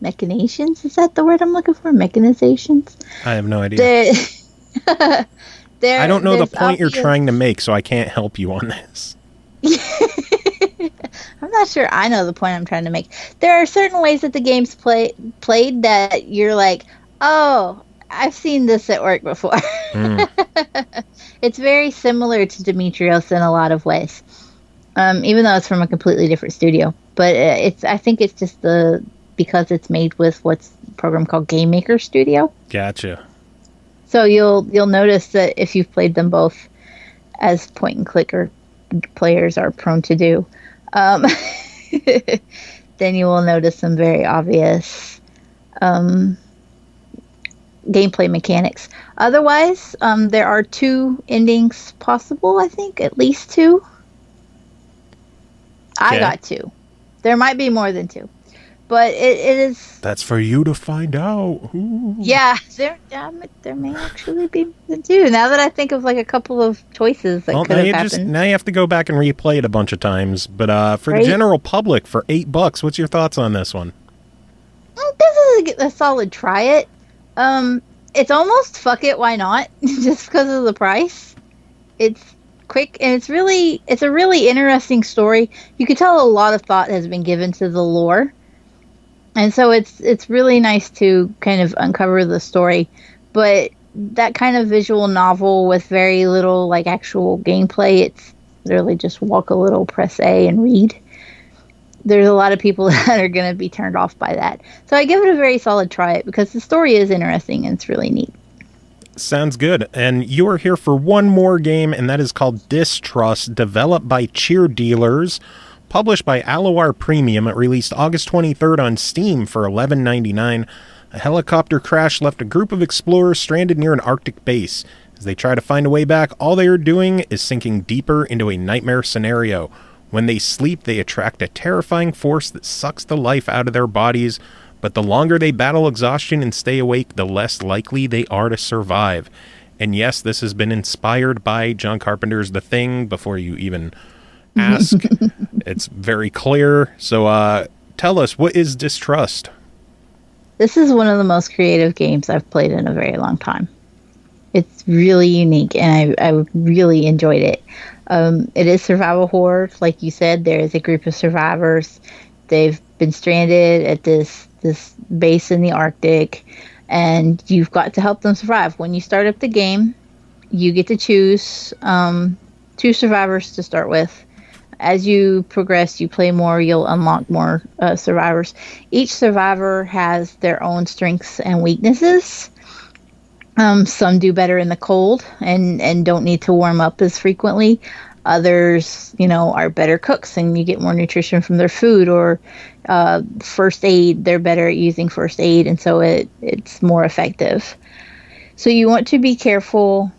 machinations. Is that the word I'm looking for? Mechanizations? I have no idea. I don't know the point you're trying to make, so I can't help you on this. I'm not sure I know the point I'm trying to make. There are certain ways that the game's played that you're like, oh, I've seen this at work before. It's very similar to Demetrios in a lot of ways, even though it's from a completely different studio. But I think it's just because it's made with what's a program called Game Maker Studio. Gotcha. So you'll notice that if you've played them both, as point and clicker players are prone to do, then you will notice some very obvious gameplay mechanics. Otherwise, there are 2 endings possible, I think. At least 2. Okay. I got 2. There might be more than 2. But it is... That's for you to find out. Ooh. Yeah, there may actually be more than 2. Now that I think of like a couple of choices that could have happened. Now you have to go back and replay it a bunch of times. But for the general public, for $8, what's your thoughts on this one? This is a solid try it. It's almost fuck it, why not? Just because of the price. It's quick and it's a really interesting story. You can tell a lot of thought has been given to the lore. And so it's really nice to kind of uncover the story. But that kind of visual novel with very little like actual gameplay, it's literally just walk a little, press A and read. There's a lot of people that are going to be turned off by that. So I give it a very solid try it because the story is interesting and it's really neat. Sounds good. And you are here for one more game, and that is called Distrust, developed by Cheerdealers, published by Alawar Premium. It released August 23rd on Steam for $11.99. A helicopter crash left a group of explorers stranded near an Arctic base. As they try to find a way back, all they are doing is sinking deeper into a nightmare scenario. When they sleep, they attract a terrifying force that sucks the life out of their bodies, but the longer they battle exhaustion and stay awake, the less likely they are to survive. And yes, this has been inspired by John Carpenter's The Thing, before you even ask. It's very clear. So tell us, what is Distrust? This is one of the most creative games I've played in a very long time. It's really unique, and I really enjoyed it. It is survival horror. Like you said, there is a group of survivors. They've been stranded at this base in the Arctic, and you've got to help them survive. When you start up the game, you get to choose 2 survivors to start with. As you progress, you play more, you'll unlock more survivors. Each survivor has their own strengths and weaknesses. Some do better in the cold and don't need to warm up as frequently. Others, are better cooks and you get more nutrition from their food. Or first aid, they're better at using first aid, and so it's more effective. So you want to be careful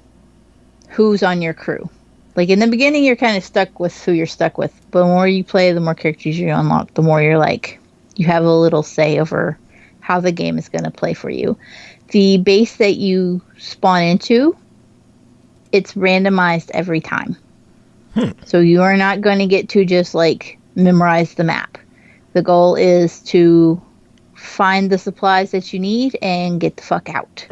who's on your crew. Like in the beginning, you're kind of stuck with who you're stuck with. But the more you play, the more characters you unlock, the more you're like, you have a little say over how the game is going to play for you. The base that you spawn into, it's randomized every time. So you are not going to get to just like memorize the map. The goal is to find the supplies that you need and get the fuck out.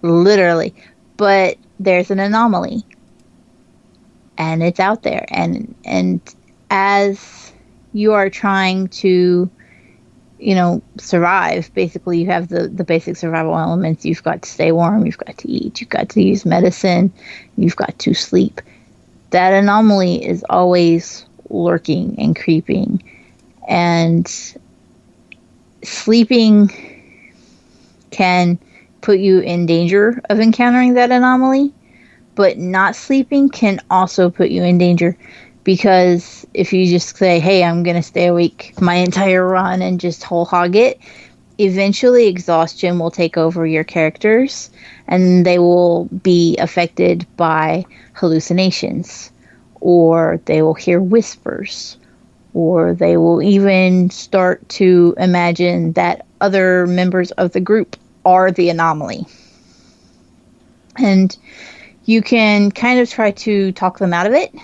Literally. But there's an anomaly. And it's out there. And as you are trying to survive. Basically, you have the basic survival elements. You've got to stay warm, you've got to eat, you've got to use medicine, you've got to sleep. That anomaly is always lurking and creeping. And sleeping can put you in danger of encountering that anomaly, but not sleeping can also put you in danger, because if you just say, hey, I'm going to stay awake my entire run and just whole hog it, eventually exhaustion will take over your characters and they will be affected by hallucinations, or they will hear whispers, or they will even start to imagine that other members of the group are the anomaly. And you can kind of try to talk them out of it.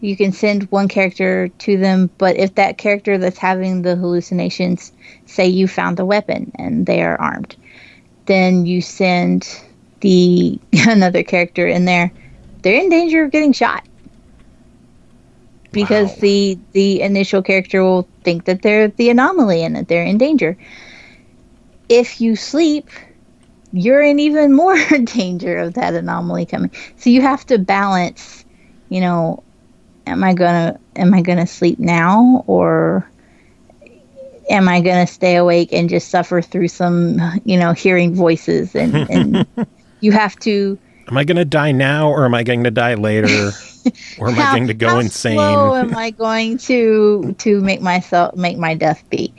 You can send one character to them, but if that character that's having the hallucinations, say you found a weapon and they are armed, then you send another character in there, they're in danger of getting shot. Because wow. the initial character will think that they're the anomaly and that they're in danger. If you sleep, you're in even more danger of that anomaly coming. So you have to balance, am I gonna sleep now, or am I gonna stay awake and just suffer through some, hearing voices and you have to. Am I gonna die now, or am I going to die later, or am I going to go insane? How slow am I going to make my death be?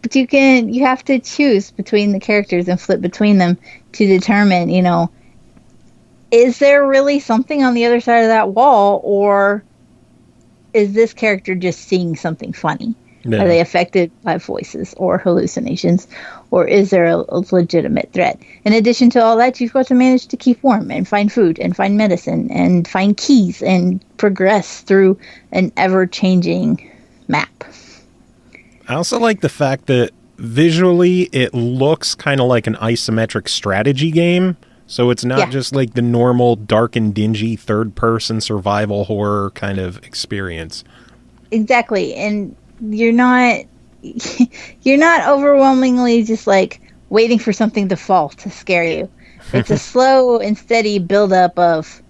But you have to choose between the characters and flip between them to determine, is there really something on the other side of that wall, or is this character just seeing something funny? Yeah. Are they affected by voices or hallucinations, or is there a legitimate threat? In addition to all that, you've got to manage to keep warm and find food and find medicine and find keys and progress through an ever-changing map. I also like the fact that visually it looks kind of like an isometric strategy game. So it's not just like the normal dark and dingy third-person survival horror kind of experience. Exactly. And you're not overwhelmingly just like waiting for something to fall to scare you. It's a slow and steady build-up of,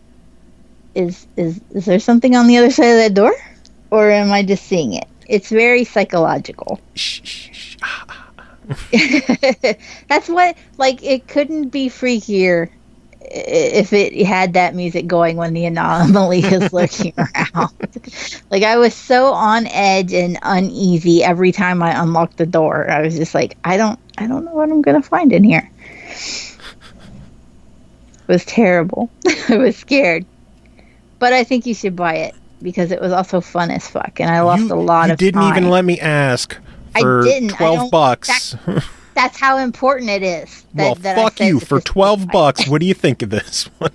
is there something on the other side of that door? Or am I just seeing it? It's very psychological. That's what, it couldn't be freakier if it had that music going when the anomaly is lurking around. I was so on edge and uneasy every time I unlocked the door. I was just like, I don't know what I'm going to find in here. It was terrible. I was scared. But I think you should buy it, because it was also fun as fuck, and I lost a lot of time. You didn't even let me ask for $12. That's how important it is. Fuck you. For $12, what do you think of this one?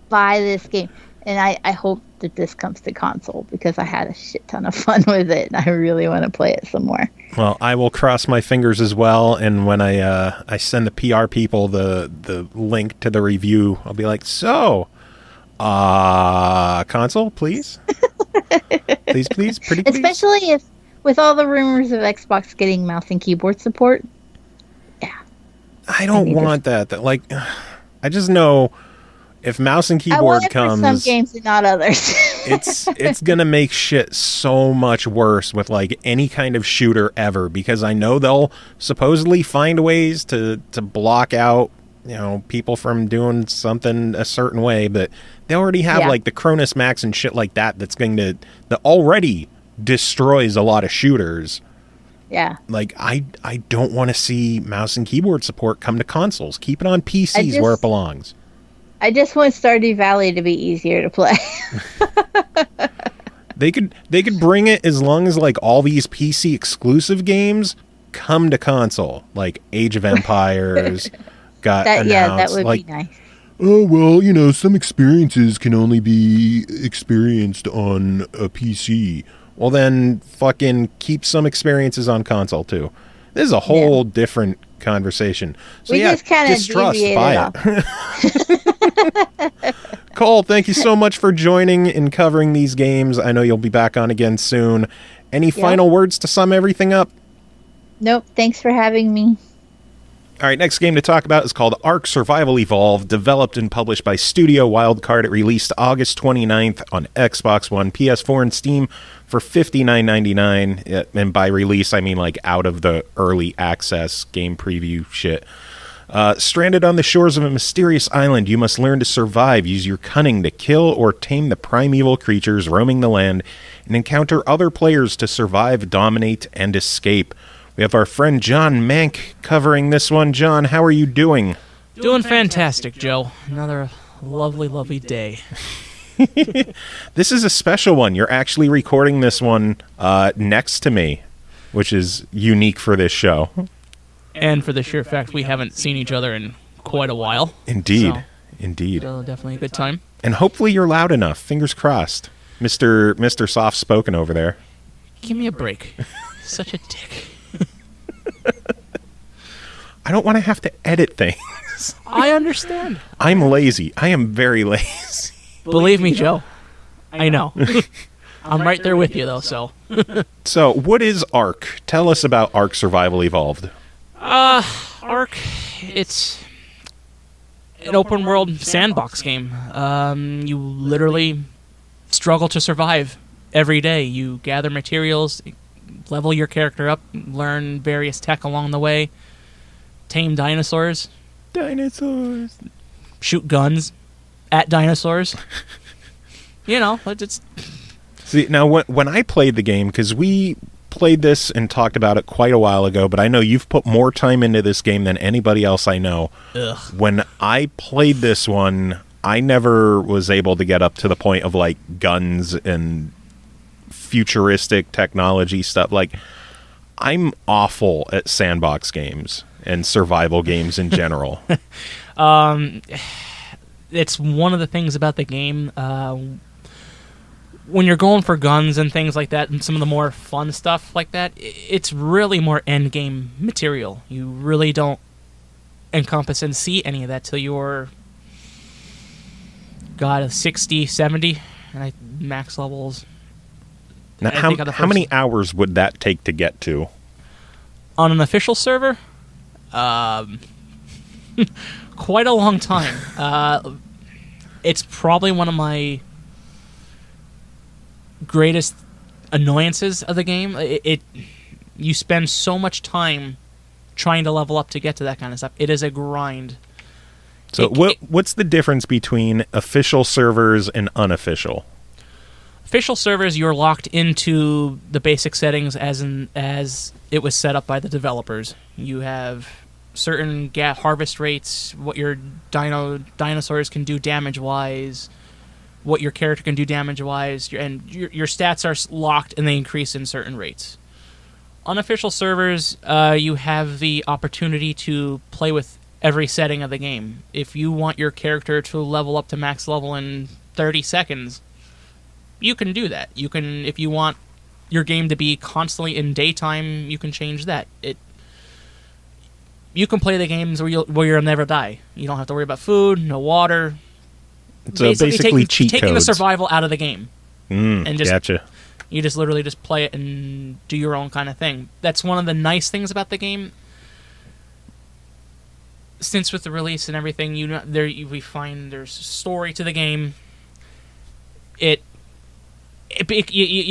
Buy this game. And I hope that this comes to console, because I had a shit ton of fun with it, and I really want to play it some more. Well, I will cross my fingers as well, and when I send the PR people the link to the review, I'll be like, console, please? please, pretty please. Especially if, with all the rumors of Xbox getting mouse and keyboard support. Yeah. I don't want that. I just know if mouse and keyboard comes, for some games and not others. it's gonna make shit so much worse with any kind of shooter ever, because I know they'll supposedly find ways to block out people from doing something a certain way, but they already have the Cronus Max and shit like that that already destroys a lot of shooters. Yeah. I don't want to see mouse and keyboard support come to consoles. Keep it on PCs where it belongs. I just want Stardew Valley to be easier to play. They could bring it as long as all these PC exclusive games come to console, like Age of Empires got announced. Yeah, that would be nice. Oh, well, some experiences can only be experienced on a PC. Well, then fucking keep some experiences on console, too. This is a whole different conversation. So, just kind of Distrust, buy it. Cole, thank you so much for joining and covering these games. I know you'll be back on again soon. Any final words to sum everything up? Nope. Thanks for having me. All right, next game to talk about is called Ark Survival Evolved, developed and published by Studio Wildcard. It released August 29th on Xbox One, PS4, and Steam for $59.99. And by release, I mean like out of the early access game preview shit. Stranded on the shores of a mysterious island, you must learn to survive, use your cunning to kill or tame the primeval creatures roaming the land, and encounter other players to survive, dominate, and escape. We have our friend John Mank covering this one. John, how are you doing? Doing fantastic, Joe. Another lovely, lovely day. This is a special one. You're actually recording this one next to me, which is unique for this show. And for the sheer fact we haven't seen each other in quite a while. Indeed. So, Indeed. So definitely a good time. And hopefully you're loud enough. Fingers crossed. Mr. Soft-spoken over there. Give me a break. Such a dick. I don't want to have to edit things. I understand. I'm lazy. I am very lazy. Believe me, Joe. I know. I'm right there with you, though, so. So, what is Ark? Tell us about Ark Survival Evolved. Ark, it's an open-world sandbox game. You literally struggle to survive every day. You gather materials, level your character up, learn various tech along the way, tame dinosaurs. Dinosaurs. Shoot guns at dinosaurs. You know, it's... See, now, when I played the game, because we played this and talked about it quite a while ago, but I know you've put more time into this game than anybody else I know. Ugh. When I played this one, I never was able to get up to the point of, like, guns and futuristic technology stuff. Like, I'm awful at sandbox games and survival games in general. It's one of the things about the game. When you're going for guns and things like that, and some of the more fun stuff like that, it's really more end-game material. You really don't encompass and see any of that till you're, God, 60, 70, and max levels. Now, how many hours would that take to get to? On an official server? Quite a long time. It's probably one of my greatest annoyances of the game. You spend so much time trying to level up to get to that kind of stuff. It is a grind. So what's the difference between official servers and unofficial? Official servers, you're locked into the basic settings as it was set up by the developers. You have certain harvest rates, what your dinosaurs can do damage-wise, what your character can do damage-wise, and your stats are locked and they increase in certain rates. Unofficial servers, you have the opportunity to play with every setting of the game. If you want your character to level up to max level in 30 seconds, you can do that. You can, if you want your game to be constantly in daytime, you can change that. You can play the games where you'll never die. You don't have to worry about food, no water. So basically cheat taking codes. the survival out of the game. And just, gotcha. You just literally just play it and do your own kind of thing. That's one of the nice things about the game. Since with the release and everything, we find there's a story to the game. You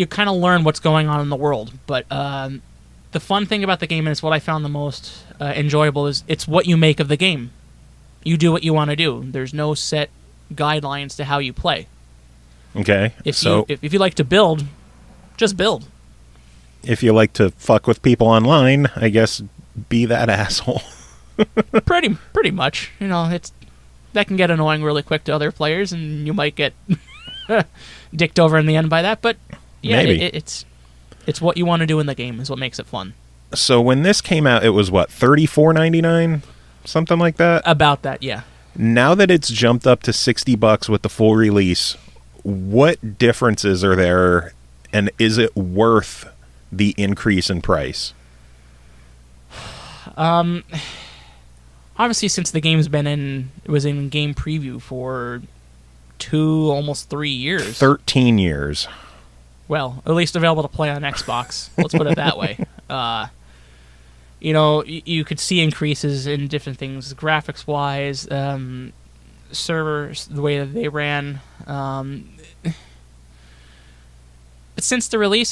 kind of learn what's going on in the world, but the fun thing about the game, and it's what I found the most enjoyable, is it's what you make of the game. You do what you want to do. There's no set guidelines to how you play. Okay. If you like to build, just build. If you like to fuck with people online, I guess be that asshole. pretty much. You know, that can get annoying really quick to other players, and you might get dicked over in the end by that. But yeah, it's what you want to do in the game is what makes it fun. So when this came out, it was what, $34.99, something like that. About that, yeah. Now that it's jumped up to $60 with the full release, what differences are there, and is it worth the increase in price? Obviously, since the game's was in game preview for 2, almost 3 years. 13 years. Well, at least available to play on Xbox. Let's put it that way. you could see increases in different things, graphics-wise, servers, the way that they ran. But since the release,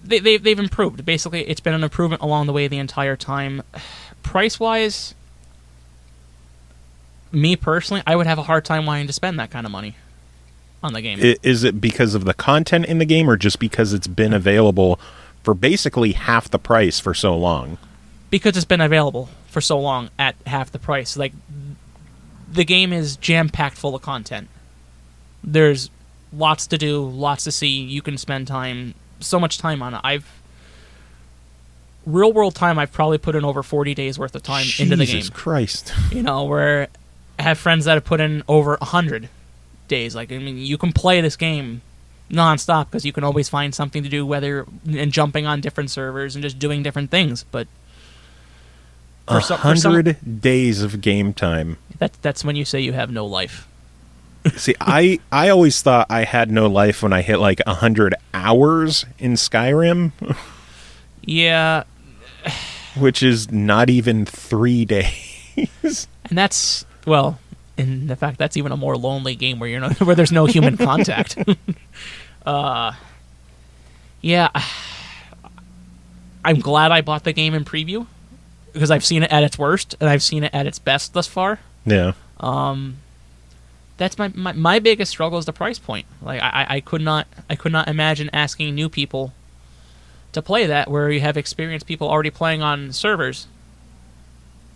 they've improved. Basically, it's been an improvement along the way the entire time. Price-wise, me personally, I would have a hard time wanting to spend that kind of money on the game. Is it because of the content in the game, or just because it's been available for basically half the price for so long? Because it's been available for so long at half the price. Like, the game is jam-packed full of content. There's lots to do, lots to see. You can spend so much time on it. Real world time, I've probably put in over 40 days worth of time into the game. Jesus Christ. Where I have friends that have put in over 100 days. Like, I mean, you can play this game nonstop because you can always find something to do, and jumping on different servers and just doing different things. But 100 days of game time. That's when you say you have no life. See, I always thought I had no life when I hit like 100 hours in Skyrim. Yeah. Which is not even 3 days. And that's, well, in the fact that's even a more lonely game where where there's no human contact. Yeah. I'm glad I bought the game in preview because I've seen it at its worst and I've seen it at its best thus far. Yeah. That's my biggest struggle is the price point. Like I could not imagine asking new people to play that where you have experienced people already playing on servers,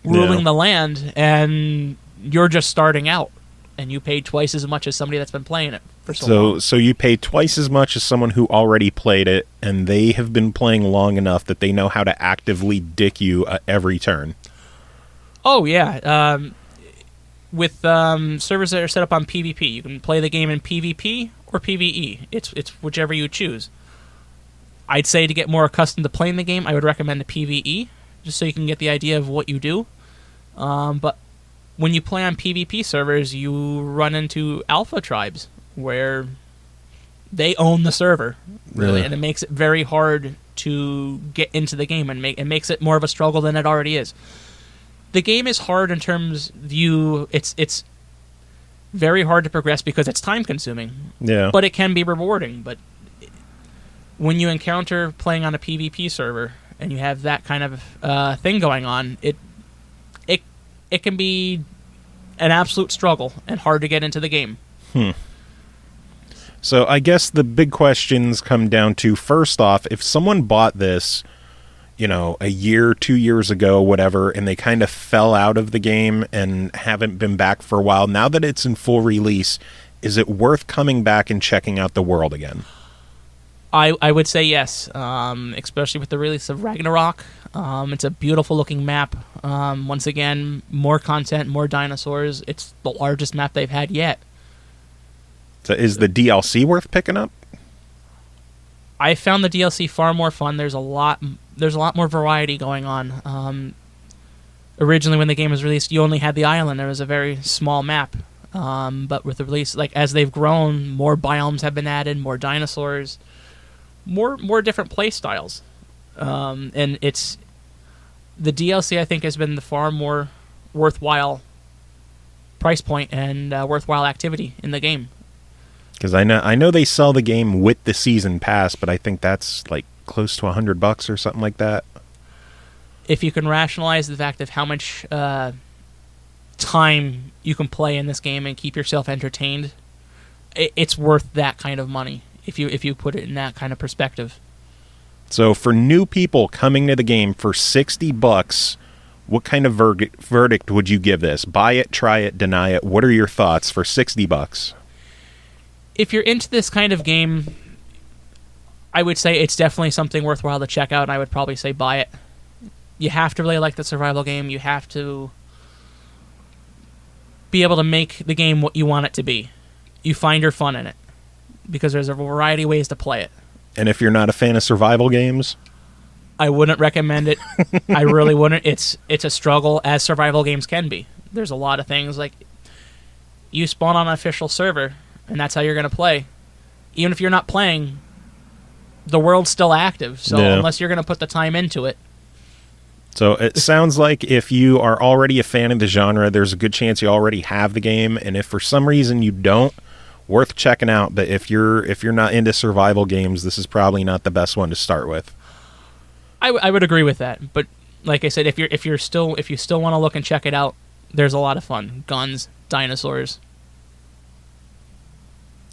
ruling the land, and you're just starting out, and you paid twice as much as somebody that's been playing it for so long. So you pay twice as much as someone who already played it, and they have been playing long enough that they know how to actively dick you at every turn. Oh yeah, with servers that are set up on PvP, you can play the game in PvP or PvE. It's whichever you choose. I'd say to get more accustomed to playing the game, I would recommend the PvE, just so you can get the idea of what you do. But when you play on PvP servers, you run into alpha tribes, where they own the server, really, and it makes it very hard to get into the game, and it makes it more of a struggle than it already is. The game is hard in terms it's very hard to progress because it's time consuming. Yeah. But it can be rewarding. But when you encounter playing on a PvP server and you have that kind of thing going on, it can be an absolute struggle and hard to get into the game. So I guess the big questions come down to, first off, if someone bought this, a year, 2 years ago, whatever, and they kind of fell out of the game and haven't been back for a while, now that it's in full release, is it worth coming back and checking out the world again? I would say yes, especially with the release of Ragnarok. It's a beautiful looking map. Once again, more content, more dinosaurs. It's the largest map they've had yet. So is the DLC worth picking up? I found the DLC far more fun. There's a lot more variety going on. Originally, when the game was released, you only had the island. There was a very small map. But with the release, as they've grown, more biomes have been added, more dinosaurs, more different play styles. And it's the DLC, I think, has been the far more worthwhile price point and worthwhile activity in the game. Because I know they sell the game with the season pass, but I think that's like close to $100 or something like that. If you can rationalize the fact of how much time you can play in this game and keep yourself entertained, it's worth that kind of money. If you put it in that kind of perspective. So for new people coming to the game for $60, what kind of verdict would you give this? Buy it, try it, deny it. What are your thoughts for $60? If you're into this kind of game, I would say it's definitely something worthwhile to check out, and I would probably say buy it. You have to really like the survival game. You have to be able to make the game what you want it to be. You find your fun in it, because there's a variety of ways to play it. And if you're not a fan of survival games? I wouldn't recommend it. I really wouldn't. It's a struggle, as survival games can be. There's a lot of things, like you spawn on an official server, and that's how you're going to play. Even if you're not playing, the world's still active. So unless you're going to put the time into it, So it sounds like if you are already a fan of the genre, there's a good chance you already have the game, and if for some reason you don't, worth checking out. But if you're not into survival games, this is probably not the best one to start with. I would agree with that, but like I said, if you still want to look and check it out, there's a lot of fun. Guns, dinosaurs.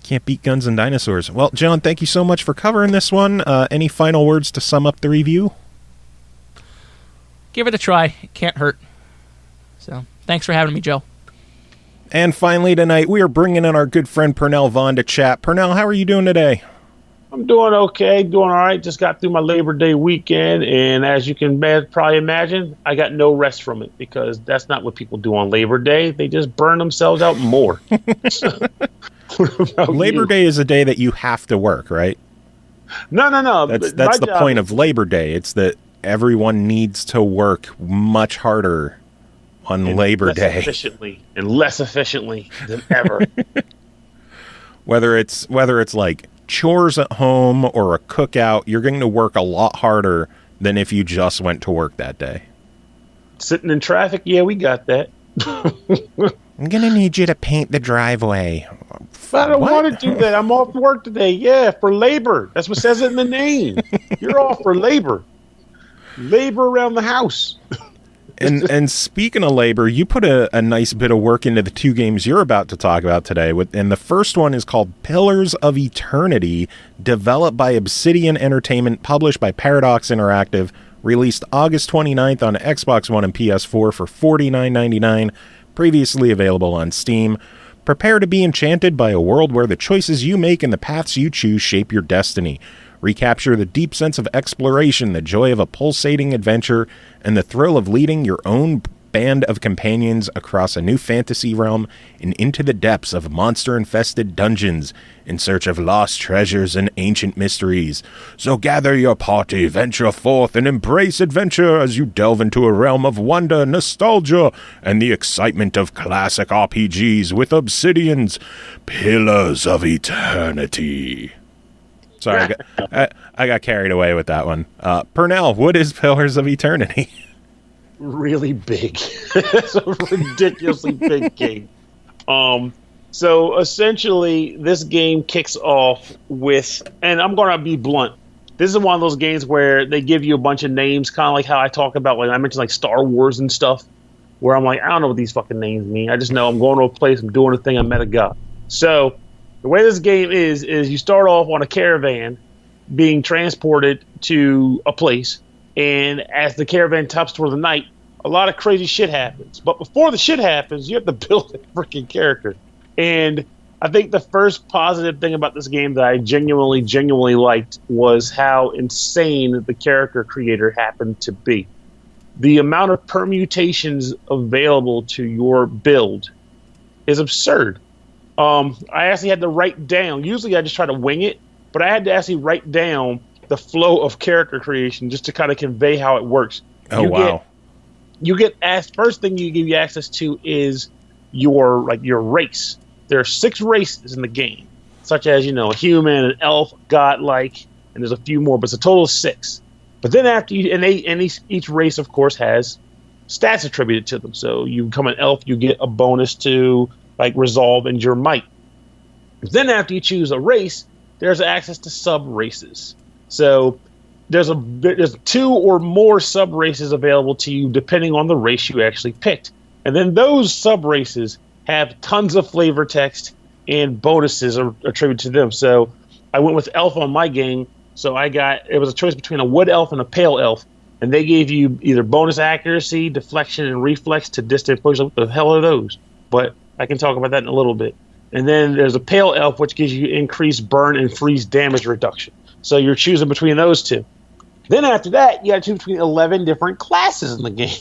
Can't beat guns and dinosaurs. Well, John, thank you so much for covering this one. Any final words to sum up the review? Give it a try. It can't hurt. So, thanks for having me, Joe. And finally tonight, we are bringing in our good friend Pernell Vaughn to chat. Pernell, how are you doing today? I'm doing okay, doing all right. Just got through my Labor Day weekend, and as you can probably imagine, I got no rest from it because that's not what people do on Labor Day. They just burn themselves out more. Labor Day is a day that you have to work, right? No. That's the point of Labor Day. It's that everyone needs to work much harder on Labor Day. Less efficiently than ever. Whether it's like chores at home or a cookout, you're going to work a lot harder than if you just went to work that day. Sitting in traffic, yeah, we got that. I'm going to need you to paint the driveway. I don't want to do that. I'm off work today. Yeah, for labor. That's what says it in the name. You're off for labor. Labor around the house. And speaking of labor, you put a nice bit of work into the two games you're about to talk about today. And the first one is called Pillars of Eternity, developed by Obsidian Entertainment, published by Paradox Interactive, released August 29th on Xbox One and PS4 for $49.99, previously available on Steam. Prepare to be enchanted by a world where the choices you make and the paths you choose shape your destiny. Recapture the deep sense of exploration, the joy of a pulsating adventure, and the thrill of leading your own band of companions across a new fantasy realm and into the depths of monster-infested dungeons in search of lost treasures and ancient mysteries. So gather your party, venture forth, and embrace adventure as you delve into a realm of wonder, nostalgia, and the excitement of classic RPGs with Obsidian's Pillars of Eternity. Sorry, I got carried away with that one. Pernell, what is Pillars of Eternity? Really big. It's a ridiculously big game. So essentially, this game kicks off with, and I'm going to be blunt, this is one of those games where they give you a bunch of names, kind of like how I talk about, like I mentioned, like Star Wars and stuff, where I'm like, I don't know what these fucking names mean. I just know I'm going to a place, I'm doing a thing, I met a god. So the way this game is you start off on a caravan being transported to a place, and as the caravan tops toward the night, a lot of crazy shit happens. But before the shit happens, you have to build a freaking character. And I think the first positive thing about this game that I genuinely liked was how insane the character creator happened to be. The amount of permutations available to your build is absurd. I actually had to write down, usually I just try to wing it, but I had to actually write down the flow of character creation just to kind of convey how it works. Oh, wow. You get asked, first thing you give you access to is your race. There are 6 races in the game, such as, a human, an elf, godlike, and there's a few more, but it's a total of 6. But then after you, each race, of course, has stats attributed to them. So you become an elf, you get a bonus to resolve and your might. Then after you choose a race, there's access to sub races. So there's 2 or more sub races available to you depending on the race you actually picked. And then those sub races have tons of flavor text and bonuses are attributed to them. So I went with elf on my game. So it was a choice between a wood elf and a pale elf. And they gave you either bonus accuracy, deflection, and reflex to distant push. What the hell are those? But I can talk about that in a little bit. And then there's a pale elf, which gives you increased burn and freeze damage reduction. So you're choosing between those 2. Then after that, you got to choose between 11 different classes in the game.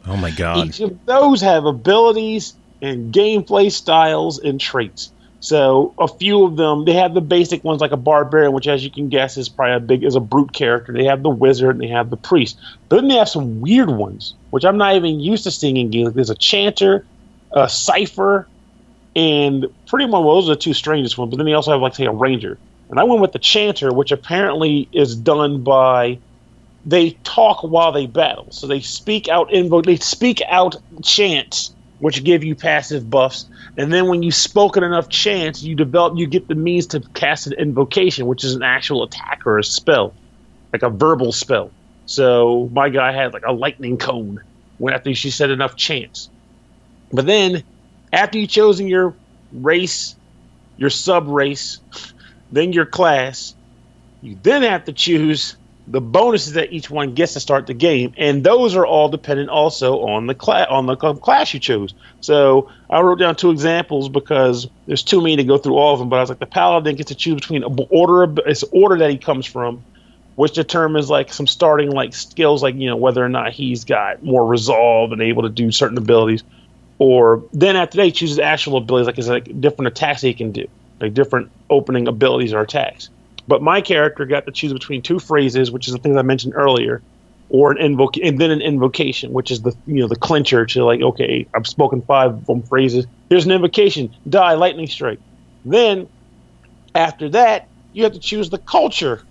Oh my god. Each of those have abilities and gameplay styles and traits. So a few of them, they have the basic ones like a barbarian, which as you can guess is probably is a brute character. They have the wizard and they have the priest. But then they have some weird ones, which I'm not even used to seeing in games. Like there's a chanter, a cipher, and pretty much those are the 2 strangest ones. But then they also have say a ranger. And I went with the chanter, which apparently is done by they talk while they battle. So they speak out chants, which give you passive buffs. And then when you spoken enough chants, you get the means to cast an invocation, which is an actual attack or a spell, like a verbal spell. So my guy had like a lightning cone when after she said enough chants. But then after you've chosen your race, your sub-race, then your class, you then have to choose the bonuses that each one gets to start the game, and those are all dependent also on the class you chose. So I wrote down 2 examples because there's too many to go through all of them. But I was like, the paladin gets to choose between order that he comes from, which determines like some starting like skills, like whether or not he's got more resolve and able to do certain abilities. Or then after that, he chooses actual abilities, like it's like different attacks he can do, like different opening abilities or attacks. But my character got to choose between 2 phrases, which is the things I mentioned earlier, or an invocation, which is the the clincher to like, okay, I've spoken 5 phrases. Here's an invocation: die, lightning strike. Then after that, you have to choose the culture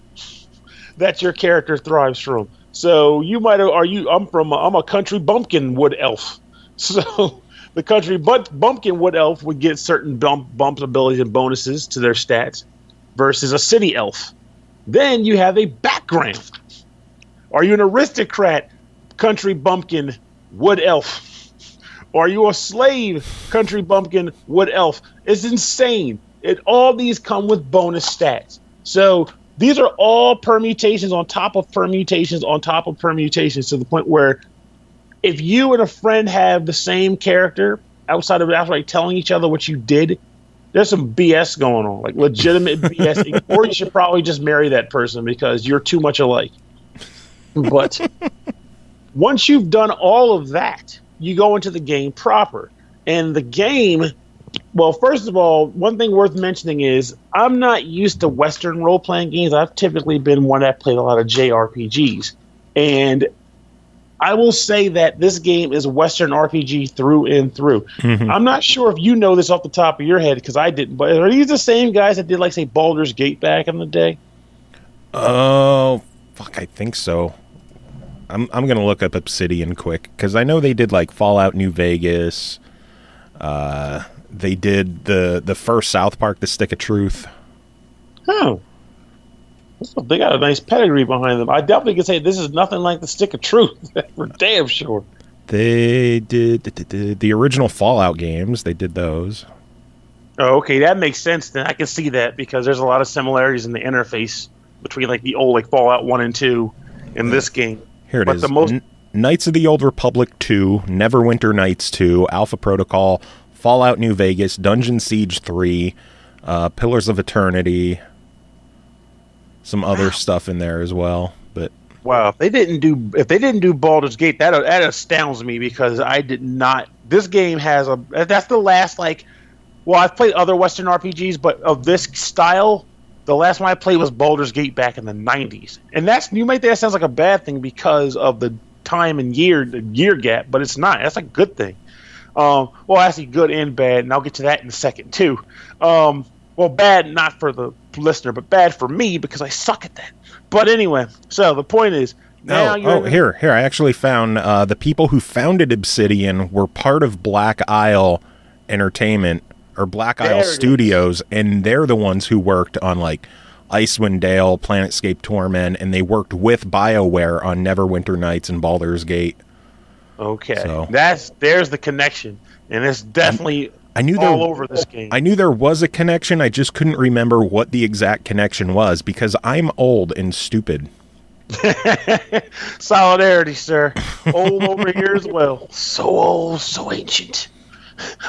that your character thrives from. So you might I'm a country bumpkin wood elf. So the country bumpkin wood elf would get certain bumps, abilities, and bonuses to their stats, versus a city elf. Then you have a background. Are you an aristocrat, country bumpkin, wood elf? Or are you a slave, country bumpkin, wood elf? It's insane. All these come with bonus stats. So these are all permutations on top of permutations on top of permutations, to the point where if you and a friend have the same character outside telling each other what you did, there's some BS going on, like legitimate BS, or you should probably just marry that person because you're too much alike. But once you've done all of that, you go into the game proper. And the game, well, first of all, one thing worth mentioning is I'm not used to Western role-playing games. I've typically been one that played a lot of JRPGs. And I will say that this game is Western RPG through and through. Mm-hmm. I'm not sure if you know this off the top of your head, because I didn't, but are these the same guys that did, like, say, Baldur's Gate back in the day? Oh, fuck, I think so. I'm going to look up Obsidian quick, because I know they did, like, Fallout New Vegas. They did the first South Park, The Stick of Truth. Oh. They got a nice pedigree behind them. I definitely can say this is nothing like The Stick of Truth. For damn sure. They did the original Fallout games. They did those. Oh, okay. That makes sense then. I can see that because there's a lot of similarities in the interface between like the old like Fallout 1 and 2 in this game. Here it is. Knights of the Old Republic 2, Neverwinter Nights 2, Alpha Protocol, Fallout New Vegas, Dungeon Siege 3, Pillars of Eternity, some other stuff in there as well. But wow, if they didn't do Baldur's Gate, that astounds me, because I did not. This game has that's the last I've played other Western RPGs, but of this style, the last one I played was Baldur's Gate back in the 90s. And you might think that sounds like a bad thing because of the time and year gap, but it's not. That's a good thing. Well, actually good and bad, and I'll get to that in a second too. Well, bad not for the listener, but bad for me because I suck at that. But anyway, so the point is, here I actually found the people who founded Obsidian were part of Black Isle Entertainment, or Black Isle Studios, and they're the ones who worked on like Icewind Dale, Planetscape Torment, and they worked with BioWare on Neverwinter Nights and Baldur's Gate. Okay, so there's the connection, and it's definitely all over this game. I knew there was a connection. I just couldn't remember what the exact connection was because I'm old and stupid. Solidarity, sir. Old over here as well. So old, so ancient.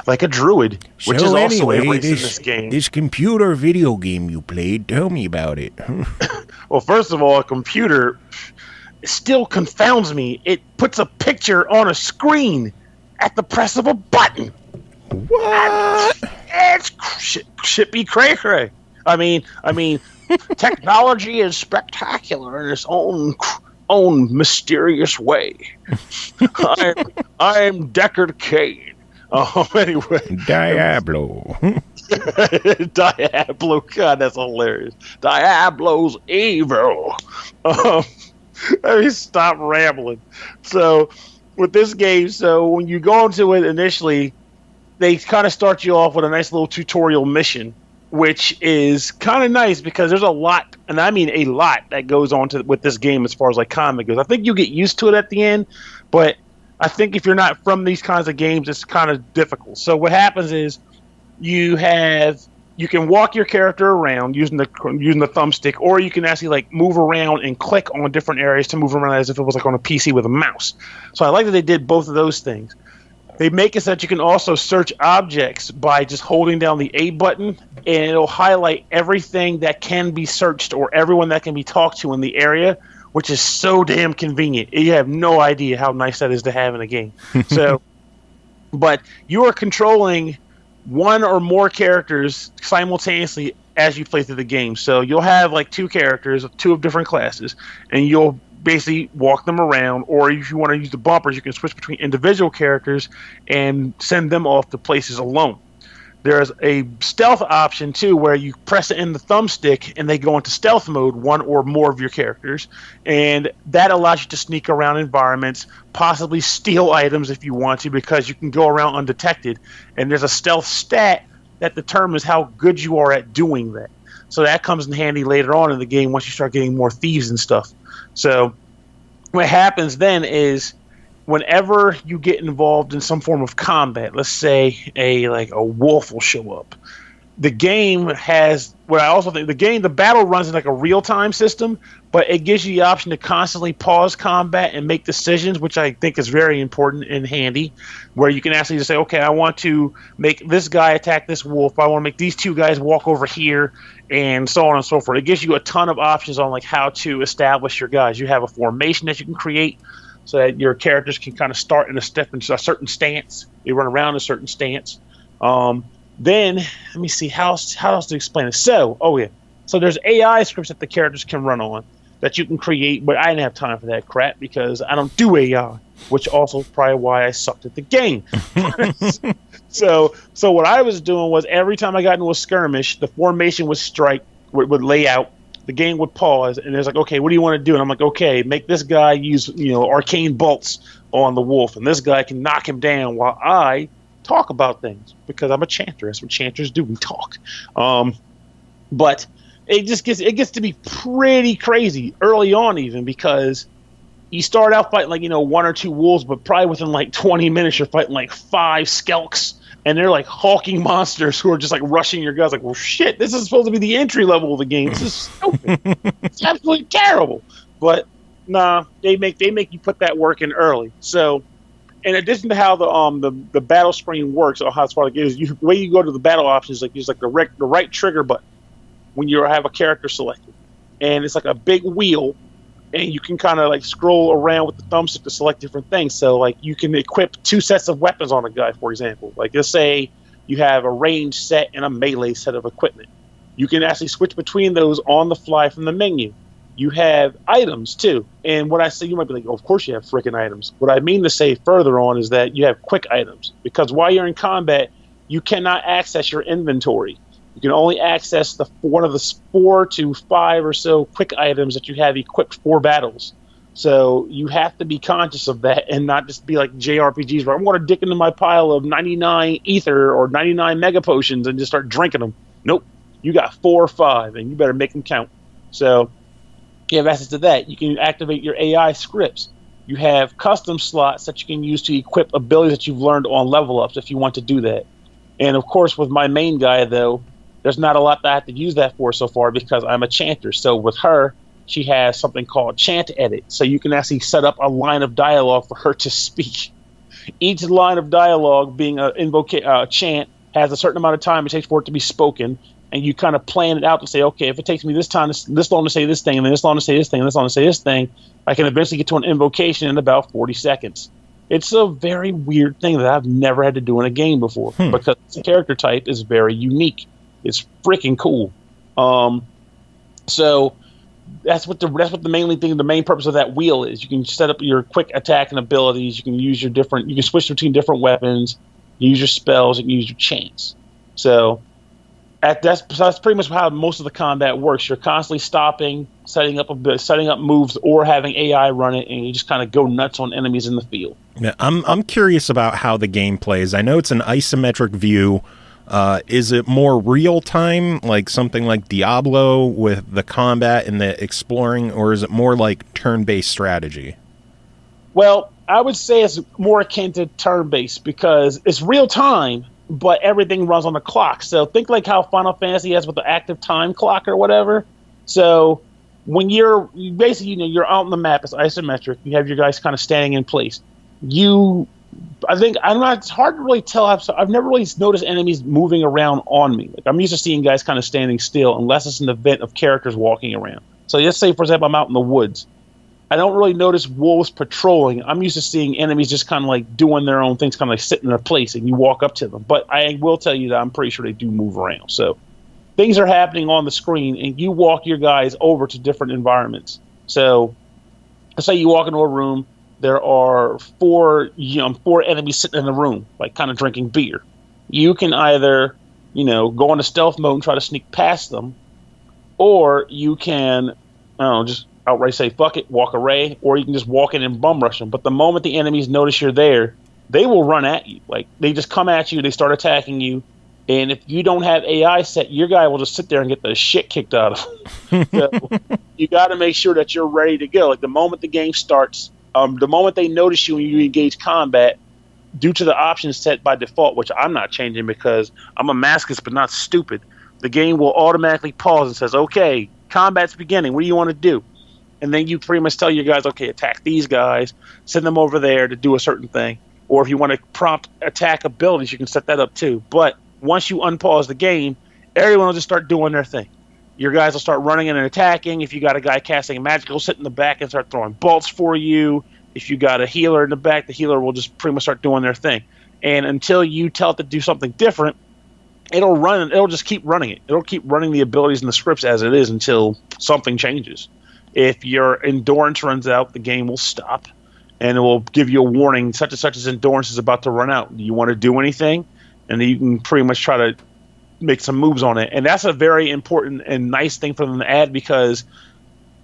Like a druid, which is also a race in this game. This computer video game you played, tell me about it. Well, first of all, a computer still confounds me. It puts a picture on a screen at the press of a button. What? It's shit be cray-cray. I mean, technology is spectacular in its own mysterious way. I'm Deckard Cain. Anyway. Diablo. Diablo. God, that's hilarious. Diablo's evil. Let me stop rambling. So, with this game, so when you go into it initially, they kind of start you off with a nice little tutorial mission, which is kind of nice because there's a lot, and I mean a lot, that goes on with this game as far as like combat goes. I think you get used to it at the end, but I think if you're not from these kinds of games, it's kind of difficult. So what happens is you can walk your character around using the thumbstick, or you can actually like move around and click on different areas to move around as if it was like on a PC with a mouse. So I like that they did both of those things. They make it so that you can also search objects by just holding down the A button, and it'll highlight everything that can be searched or everyone that can be talked to in the area, which is so damn convenient. You have no idea how nice that is to have in a game. So, but you are controlling one or more characters simultaneously as you play through the game. So you'll have like two characters, two of different classes, and you'll basically walk them around, or if you want to use the bumpers, you can switch between individual characters and send them off to places alone. There's a stealth option too, where you press it in the thumbstick and they go into stealth mode, one or more of your characters, and that allows you to sneak around environments, possibly steal items if you want to, because you can go around undetected, and there's a stealth stat that determines how good you are at doing that. So that comes in handy later on in the game once you start getting more thieves and stuff. So what happens then is whenever you get involved in some form of combat, let's say a wolf will show up. The game has what I also think the battle runs in like a real-time system, but it gives you the option to constantly pause combat and make decisions, which I think is very important and handy, where you can actually just say, okay, I want to make this guy attack this wolf. I want to make these two guys walk over here, and so on and so forth. It gives you a ton of options on like how to establish your guys. You have a formation that you can create so that your characters can kind of start in a certain stance. They run around a certain stance. Then, let me see, how else to explain it? So there's AI scripts that the characters can run on that you can create, but I didn't have time for that crap because I don't do AI, which also is probably why I sucked at the game. So what I was doing was every time I got into a skirmish, the formation would lay out, the game would pause, and it's like, okay, what do you want to do? And I'm like, okay, make this guy use arcane bolts on the wolf, and this guy can knock him down while I talk about things, because I'm a chanter. That's what chanters do. We talk. But it gets to be pretty crazy early on, even because you start out fighting like one or two wolves, but probably within like 20 minutes you're fighting like 5 skelks, and they're like hulking monsters who are just like rushing your guys. Like, well, shit, this is supposed to be the entry level of the game. This is stupid. It's absolutely terrible. But nah, they make you put that work in early. So, in addition to how the battle screen works, or how it's probably is, the way you go to the battle options, like use like the right trigger button when you have a character selected, and it's like a big wheel, and you can kind of like scroll around with the thumbstick to select different things. So like you can equip 2 sets of weapons on a guy, for example. Like let's say you have a ranged set and a melee set of equipment. You can actually switch between those on the fly from the menu. You have items too, and what I say, you might be like, oh, of course you have freaking items. What I mean to say further on is that you have quick items, because while you're in combat, you cannot access your inventory. You can only access one of the 4 to 5 or so quick items that you have equipped for battles. So you have to be conscious of that and not just be like JRPGs where I'm going to dig into my pile of 99 ether or 99 mega potions and just start drinking them. Nope. You got 4 or 5, and you better make them count. So you have access to that. You can activate your AI scripts. You have custom slots that you can use to equip abilities that you've learned on level ups if you want to do that. And of course, with my main guy, though, there's not a lot that I have to use that for so far because I'm a chanter. So with her, she has something called chant edit. So you can actually set up a line of dialogue for her to speak. Each line of dialogue, being a chant, has a certain amount of time it takes for it to be spoken. And you kind of plan it out to say, okay, if it takes me this long to say this thing, and then this long to say this thing, and this long to say this thing, I can eventually get to an invocation in about 40 seconds. It's a very weird thing that I've never had to do in a game before because the character type is very unique. It's freaking cool. So that's what the main purpose of that wheel is. You can set up your quick attack and abilities. You can use you can switch between different weapons. You use your spells. You can use your chants. So That's pretty much how most of the combat works. You're constantly stopping, setting up moves, or having AI run it, and you just kind of go nuts on enemies in the field. Yeah, I'm curious about how the game plays. I know it's an isometric view. Is it more real time, like something like Diablo with the combat and the exploring, or is it more like turn-based strategy? Well, I would say it's more akin to turn-based because it's real time, but everything runs on the clock. So think like how Final Fantasy has with the active time clock or whatever. So when you're basically, you're out on the map, it's isometric. You have your guys kind of standing in place. It's hard to really tell. I've never really noticed enemies moving around on me. Like, I'm used to seeing guys kind of standing still unless it's an event of characters walking around. So let's say, for example, I'm out in the woods. I don't really notice wolves patrolling. I'm used to seeing enemies just kind of like doing their own things, kind of like sitting in their place, and you walk up to them. But I will tell you that I'm pretty sure they do move around. So things are happening on the screen, and you walk your guys over to different environments. So let's say you walk into a room. There are four enemies sitting in the room, like kind of drinking beer. You can either, go into stealth mode and try to sneak past them, or you can, just outright say, fuck it, walk away, or you can just walk in and bum rush them. But the moment the enemies notice you're there, they will run at you. Like, they just come at you, they start attacking you, and if you don't have AI set, your guy will just sit there and get the shit kicked out of him. So you got to make sure that you're ready to go. Like, the moment the game starts, the moment they notice you and you engage combat, due to the options set by default, which I'm not changing because I'm a masochist but not stupid, the game will automatically pause and says, okay, combat's beginning, what do you want to do? And then you pretty much tell your guys, okay, attack these guys, send them over there to do a certain thing. Or if you want to prompt attack abilities, you can set that up too. But once you unpause the game, everyone will just start doing their thing. Your guys will start running in and attacking. If you got a guy casting a magic, he'll sit in the back and start throwing bolts for you. If you got a healer in the back, the healer will just pretty much start doing their thing. And until you tell it to do something different, it'll just keep running it. It'll keep running the abilities and the scripts as it is until something changes. If your endurance runs out, the game will stop, and it will give you a warning, such and such as endurance is about to run out. Do you want to do anything? And then you can pretty much try to make some moves on it. And that's a very important and nice thing for them to add, because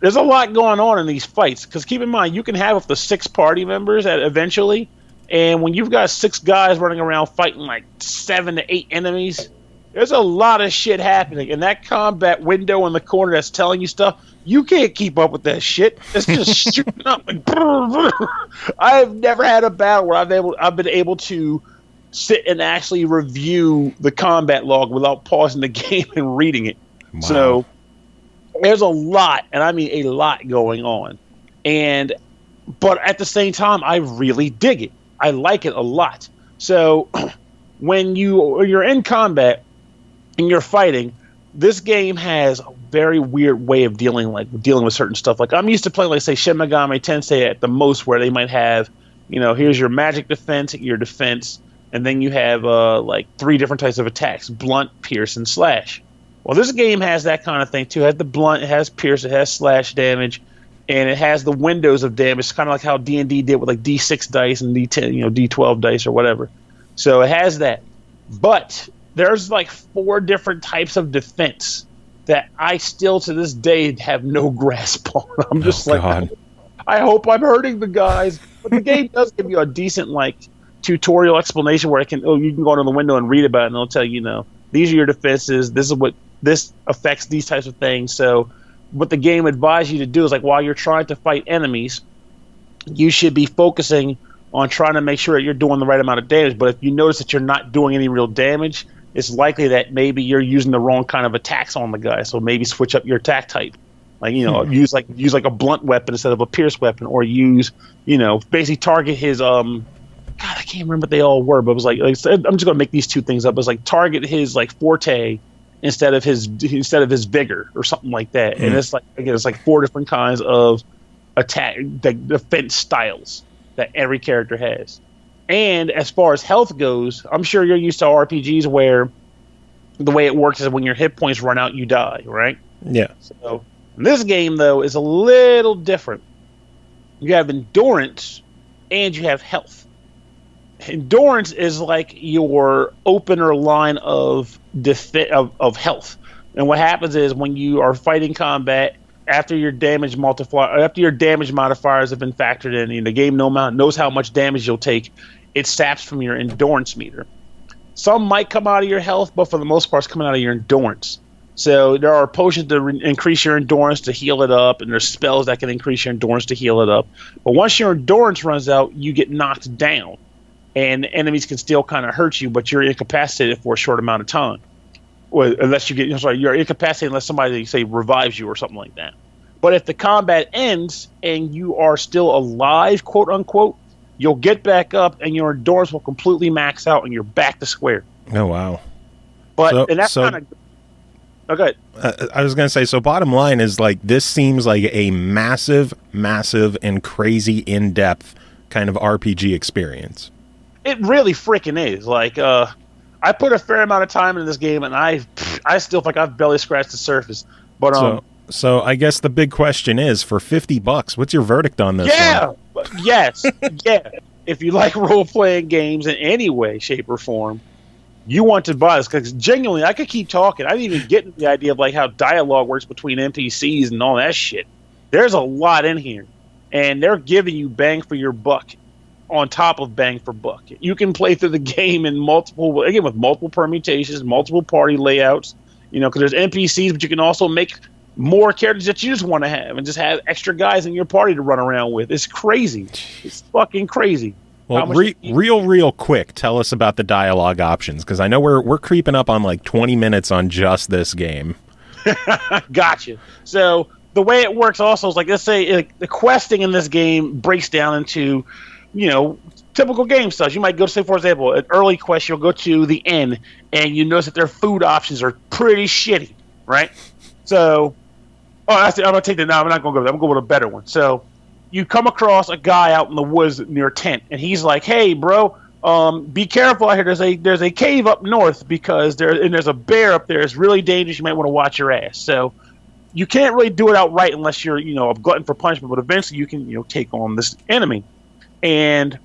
there's a lot going on in these fights. Because keep in mind, you can have up to 6 party members eventually, and when you've got 6 guys running around fighting like 7 to 8 enemies, there's a lot of shit happening. And that combat window in the corner that's telling you stuff, you can't keep up with that shit. It's just shooting up. Like, I've never had a battle where I've been able to sit and actually review the combat log without pausing the game and reading it. Wow. So there's a lot, and I mean a lot going on. But at the same time, I really dig it. I like it a lot. So when you're in combat and you're fighting, this game has a very weird way of dealing with certain stuff. Like, I'm used to playing, like, say, Shin Megami Tensei at the most, where they might have, here's your magic defense, your defense, and then you have like 3 different types of attacks: blunt, pierce, and slash. Well, this game has that kind of thing too. It has the blunt, it has pierce, it has slash damage, and it has the windows of damage. It's kind of like how D&D did with like D6 dice and D10, D12 dice or whatever. So it has that. But there's like 4 different types of defense that I still to this day have no grasp on. I'm just I hope I'm hurting the guys. But the game does give you a decent tutorial explanation where you can go into the window and read about it, and they'll tell you, these are your defenses, this affects these types of things. So what the game advises you to do is, like, while you're trying to fight enemies, you should be focusing on trying to make sure that you're doing the right amount of damage. But if you notice that you're not doing any real damage, it's likely that maybe you're using the wrong kind of attacks on the guy. So maybe switch up your attack type. Like, use like a blunt weapon instead of a pierce weapon, or use, basically target his God, I can't remember what they all were, but it was like I'm just gonna make these 2 things up. It was like target his forte instead of his vigor or something like that. And it's like, again, it's like 4 different kinds of attack, defense styles that every character has. And as far as health goes, I'm sure you're used to RPGs where the way it works is when your hit points run out, you die, right? Yeah. So this game, though, is a little different. You have endurance and you have health. endurance is like your opener line of health. And what happens is when you are fighting combat, after your damage modifiers have been factored in, and the game knows how much damage you'll take, it saps from your endurance meter. Some might come out of your health, but for the most part, it's coming out of your endurance. So there are potions to increase your endurance to heal it up, and there's spells that can increase your endurance to heal it up. But once your endurance runs out, you get knocked down, and enemies can still kind of hurt you, but you're incapacitated for a short amount of time. Well, you're incapacitated unless somebody, say, revives you or something like that. But if the combat ends and you are still alive, quote unquote, you'll get back up and your endurance will completely max out and you're back to square. Oh wow! And that's kind of okay. I was going to say, so bottom line is like this seems like a massive, and crazy in-depth kind of RPG experience. It really freaking is. Like, I put a fair amount of time into this game, and I still think I've barely scratched the surface. But so I guess the big question is, for $50, what's your verdict on this? Yes, yeah. If you like role-playing games in any way, shape, or form, you want to buy this, because genuinely, I could keep talking. I didn't even get into the idea of like how dialogue works between NPCs and all that shit. There's a lot in here, and they're giving you bang for your buck on top of bang for buck. You can play through the game in with multiple permutations, multiple party layouts, because there's NPCs, but you can also make more characters that you just want to have and just have extra guys in your party to run around with. It's crazy. It's fucking crazy. Well, real quick, tell us about the dialogue options, because I know we're creeping up on like 20 minutes on just this game. Gotcha. So the way it works also is like, let's say the questing in this game breaks down into, typical game stuff. You might go to, say, for example, an early quest, you'll go to the inn, and you notice that their food options are pretty shitty, right? So, I'm going to take that now. I'm not going to go there. I'm going to go with a better one. So, you come across a guy out in the woods near a tent, and he's like, "Hey, bro, be careful out here. There's a cave up north because there's a bear up there. It's really dangerous. You might want to watch your ass." So, you can't really do it outright unless you're, a glutton for punishment. But eventually, you can, take on this enemy. And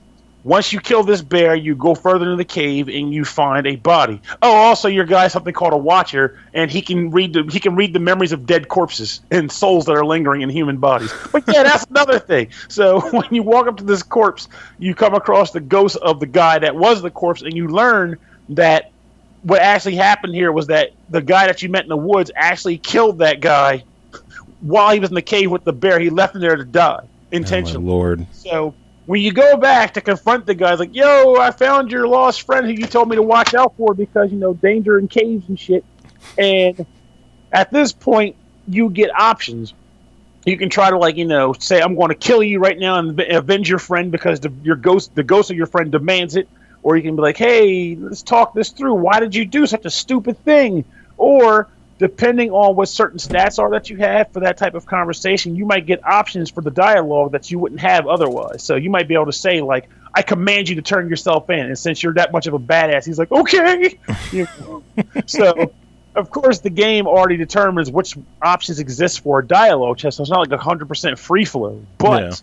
once you kill this bear, you go further into the cave and you find a body. Oh, also your guy's something called a Watcher, and he can read the memories of dead corpses and souls that are lingering in human bodies. But yeah, that's another thing. So when you walk up to this corpse, you come across the ghost of the guy that was the corpse, and you learn that what actually happened here was that the guy that you met in the woods actually killed that guy while he was in the cave with the bear. He left him there to die intentionally. Oh, my Lord. So when you go back to confront the guys, like, "Yo, I found your lost friend who you told me to watch out for because, danger in caves and shit." And at this point, you get options. You can try to, say, "I'm going to kill you right now and avenge your friend because the ghost of your friend demands it." Or you can be like, "Hey, let's talk this through. Why did you do such a stupid thing?" Or, depending on what certain stats are that you have for that type of conversation, you might get options for the dialogue that you wouldn't have otherwise. So you might be able to say, like, "I command you to turn yourself in." And since you're that much of a badass, he's like, "Okay." So, of course, the game already determines which options exist for a dialogue chest. So it's not like 100% free flow. But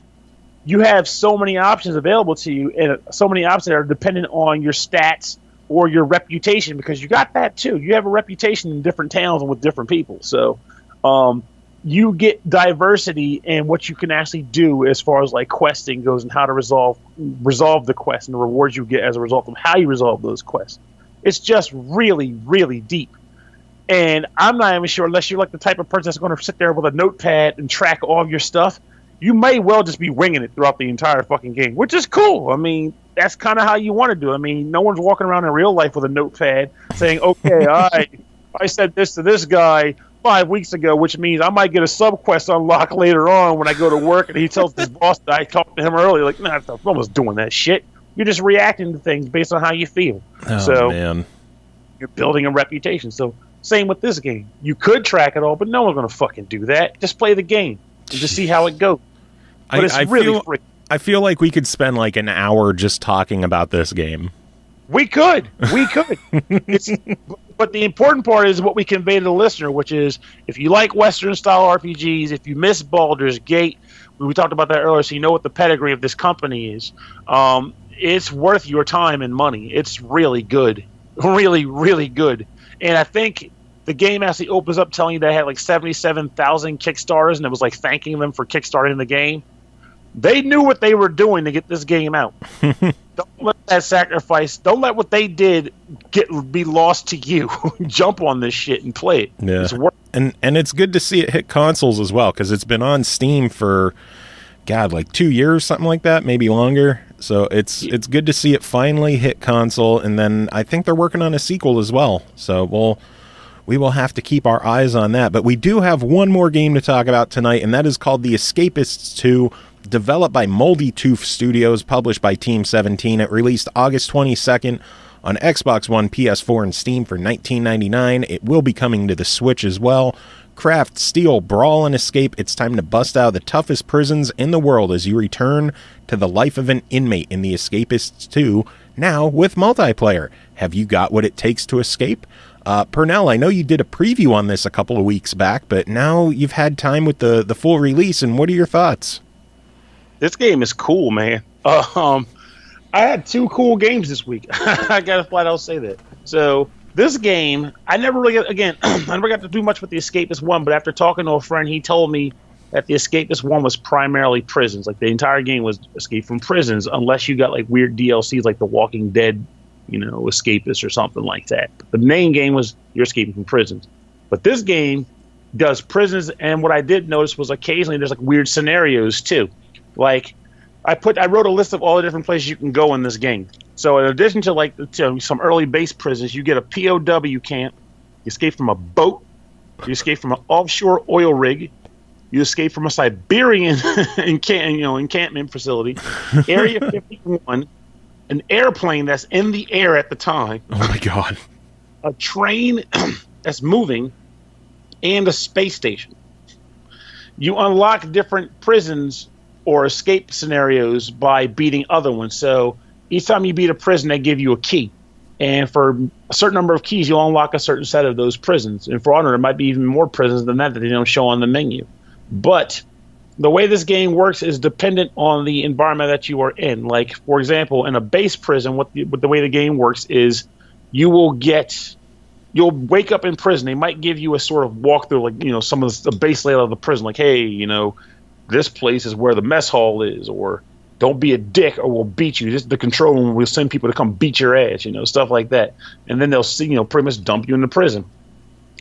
you have so many options available to you, and so many options that are dependent on your stats or your reputation, because you got that too. You have a reputation in different towns and with different people. So you get diversity in what you can actually do as far as like questing goes and how to resolve the quest and the rewards you get as a result of how you resolve those quests. It's just really, really deep. And I'm not even sure, unless you're like the type of person that's going to sit there with a notepad and track all of your stuff, you may well just be winging it throughout the entire fucking game, which is cool. I mean, that's kind of how you want to do it. I mean, no one's walking around in real life with a notepad saying, "Okay, I said this to this guy 5 weeks ago," which means I might get a sub-quest unlocked later on when I go to work, and he tells his boss that I talked to him earlier. Like, nah, no one's doing that shit. You're just reacting to things based on how you feel. Oh, man. You're building a reputation. So, same with this game. You could track it all, but no one's going to fucking do that. Just play the game and just see how it goes. But it's really freaking. I feel like we could spend like an hour just talking about this game. We could. But the important part is what we convey to the listener, which is, if you like Western-style RPGs, if you miss Baldur's Gate, we talked about that earlier, so you know what the pedigree of this company is. it's worth your time and money. It's really good. Really, really good. And I think the game actually opens up telling you they had like 77,000 Kickstarters, and it was like thanking them for kickstarting the game. They knew what they were doing to get this game out. Don't let that sacrifice, don't let what they did be lost to you. Jump on this shit and play it. Yeah. It's worth and it's good to see it hit consoles as well, because it's been on Steam for, God, like 2 years, something like that, maybe longer. So it's good to see it finally hit console, and then I think they're working on a sequel as well. So we will have to keep our eyes on that. But we do have one more game to talk about tonight, and that is called The Escapists 2, developed by Moldy Tooth Studios, published by Team 17. It released August 22nd on Xbox One, PS4, and Steam for $19.99. It will be coming to the Switch as well. Craft, steal, brawl, and escape. It's time to bust out of the toughest prisons in the world as you return to the life of an inmate in The Escapists 2, now with multiplayer. Have you got what it takes to escape? Pernell, I know you did a preview on this a couple of weeks back, but now you've had time with the full release, and what are your thoughts? This game is cool, man. I had 2 cool games this week. I gotta flat out say that. So this game, I never got to do much with the Escapist 1, but after talking to a friend, he told me that the Escapist 1 was primarily prisons. Like the entire game was escape from prisons, unless you got like weird DLCs like The Walking Dead, Escapist or something like that. But the main game was you're escaping from prisons. But this game does prisons, and what I did notice was occasionally there's like weird scenarios too. Like I wrote a list of all the different places you can go in this game. So in addition to some early base prisons, you get a POW camp, you escape from a boat, you escape from an offshore oil rig, you escape from a Siberian encampment facility, Area 51, an airplane that's in the air at the time. Oh my God. A train that's moving, and a space station. You unlock different prisons or escape scenarios by beating other ones. So each time you beat a prison, they give you a key. And for a certain number of keys, you'll unlock a certain set of those prisons. And for Honor, there might be even more prisons than that they don't show on the menu. But the way this game works is dependent on the environment that you are in. Like, for example, in a base prison, the way the game works is you'll wake up in prison. They might give you a sort of walkthrough, like, some of the base layout of the prison. Like, hey, this place is where the mess hall is, or don't be a dick or we'll beat you. This is the control room. We'll send people to come beat your ass, stuff like that. And then they'll see, pretty much dump you into prison.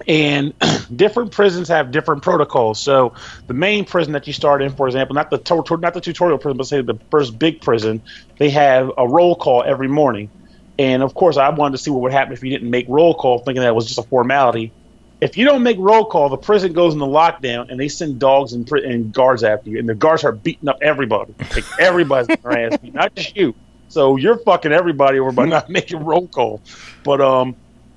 And different prisons have different protocols. So the main prison that you start in, for example, not the tutorial prison, but say the first big prison, they have a roll call every morning. And of course, I wanted to see what would happen if you didn't make roll call, thinking that it was just a formality. If you don't make roll call, the prison goes into lockdown, and they send dogs and guards after you. And the guards are beating up everybody. Like, everybody's getting their ass beat, not just you. So you're fucking everybody over by not making roll call. But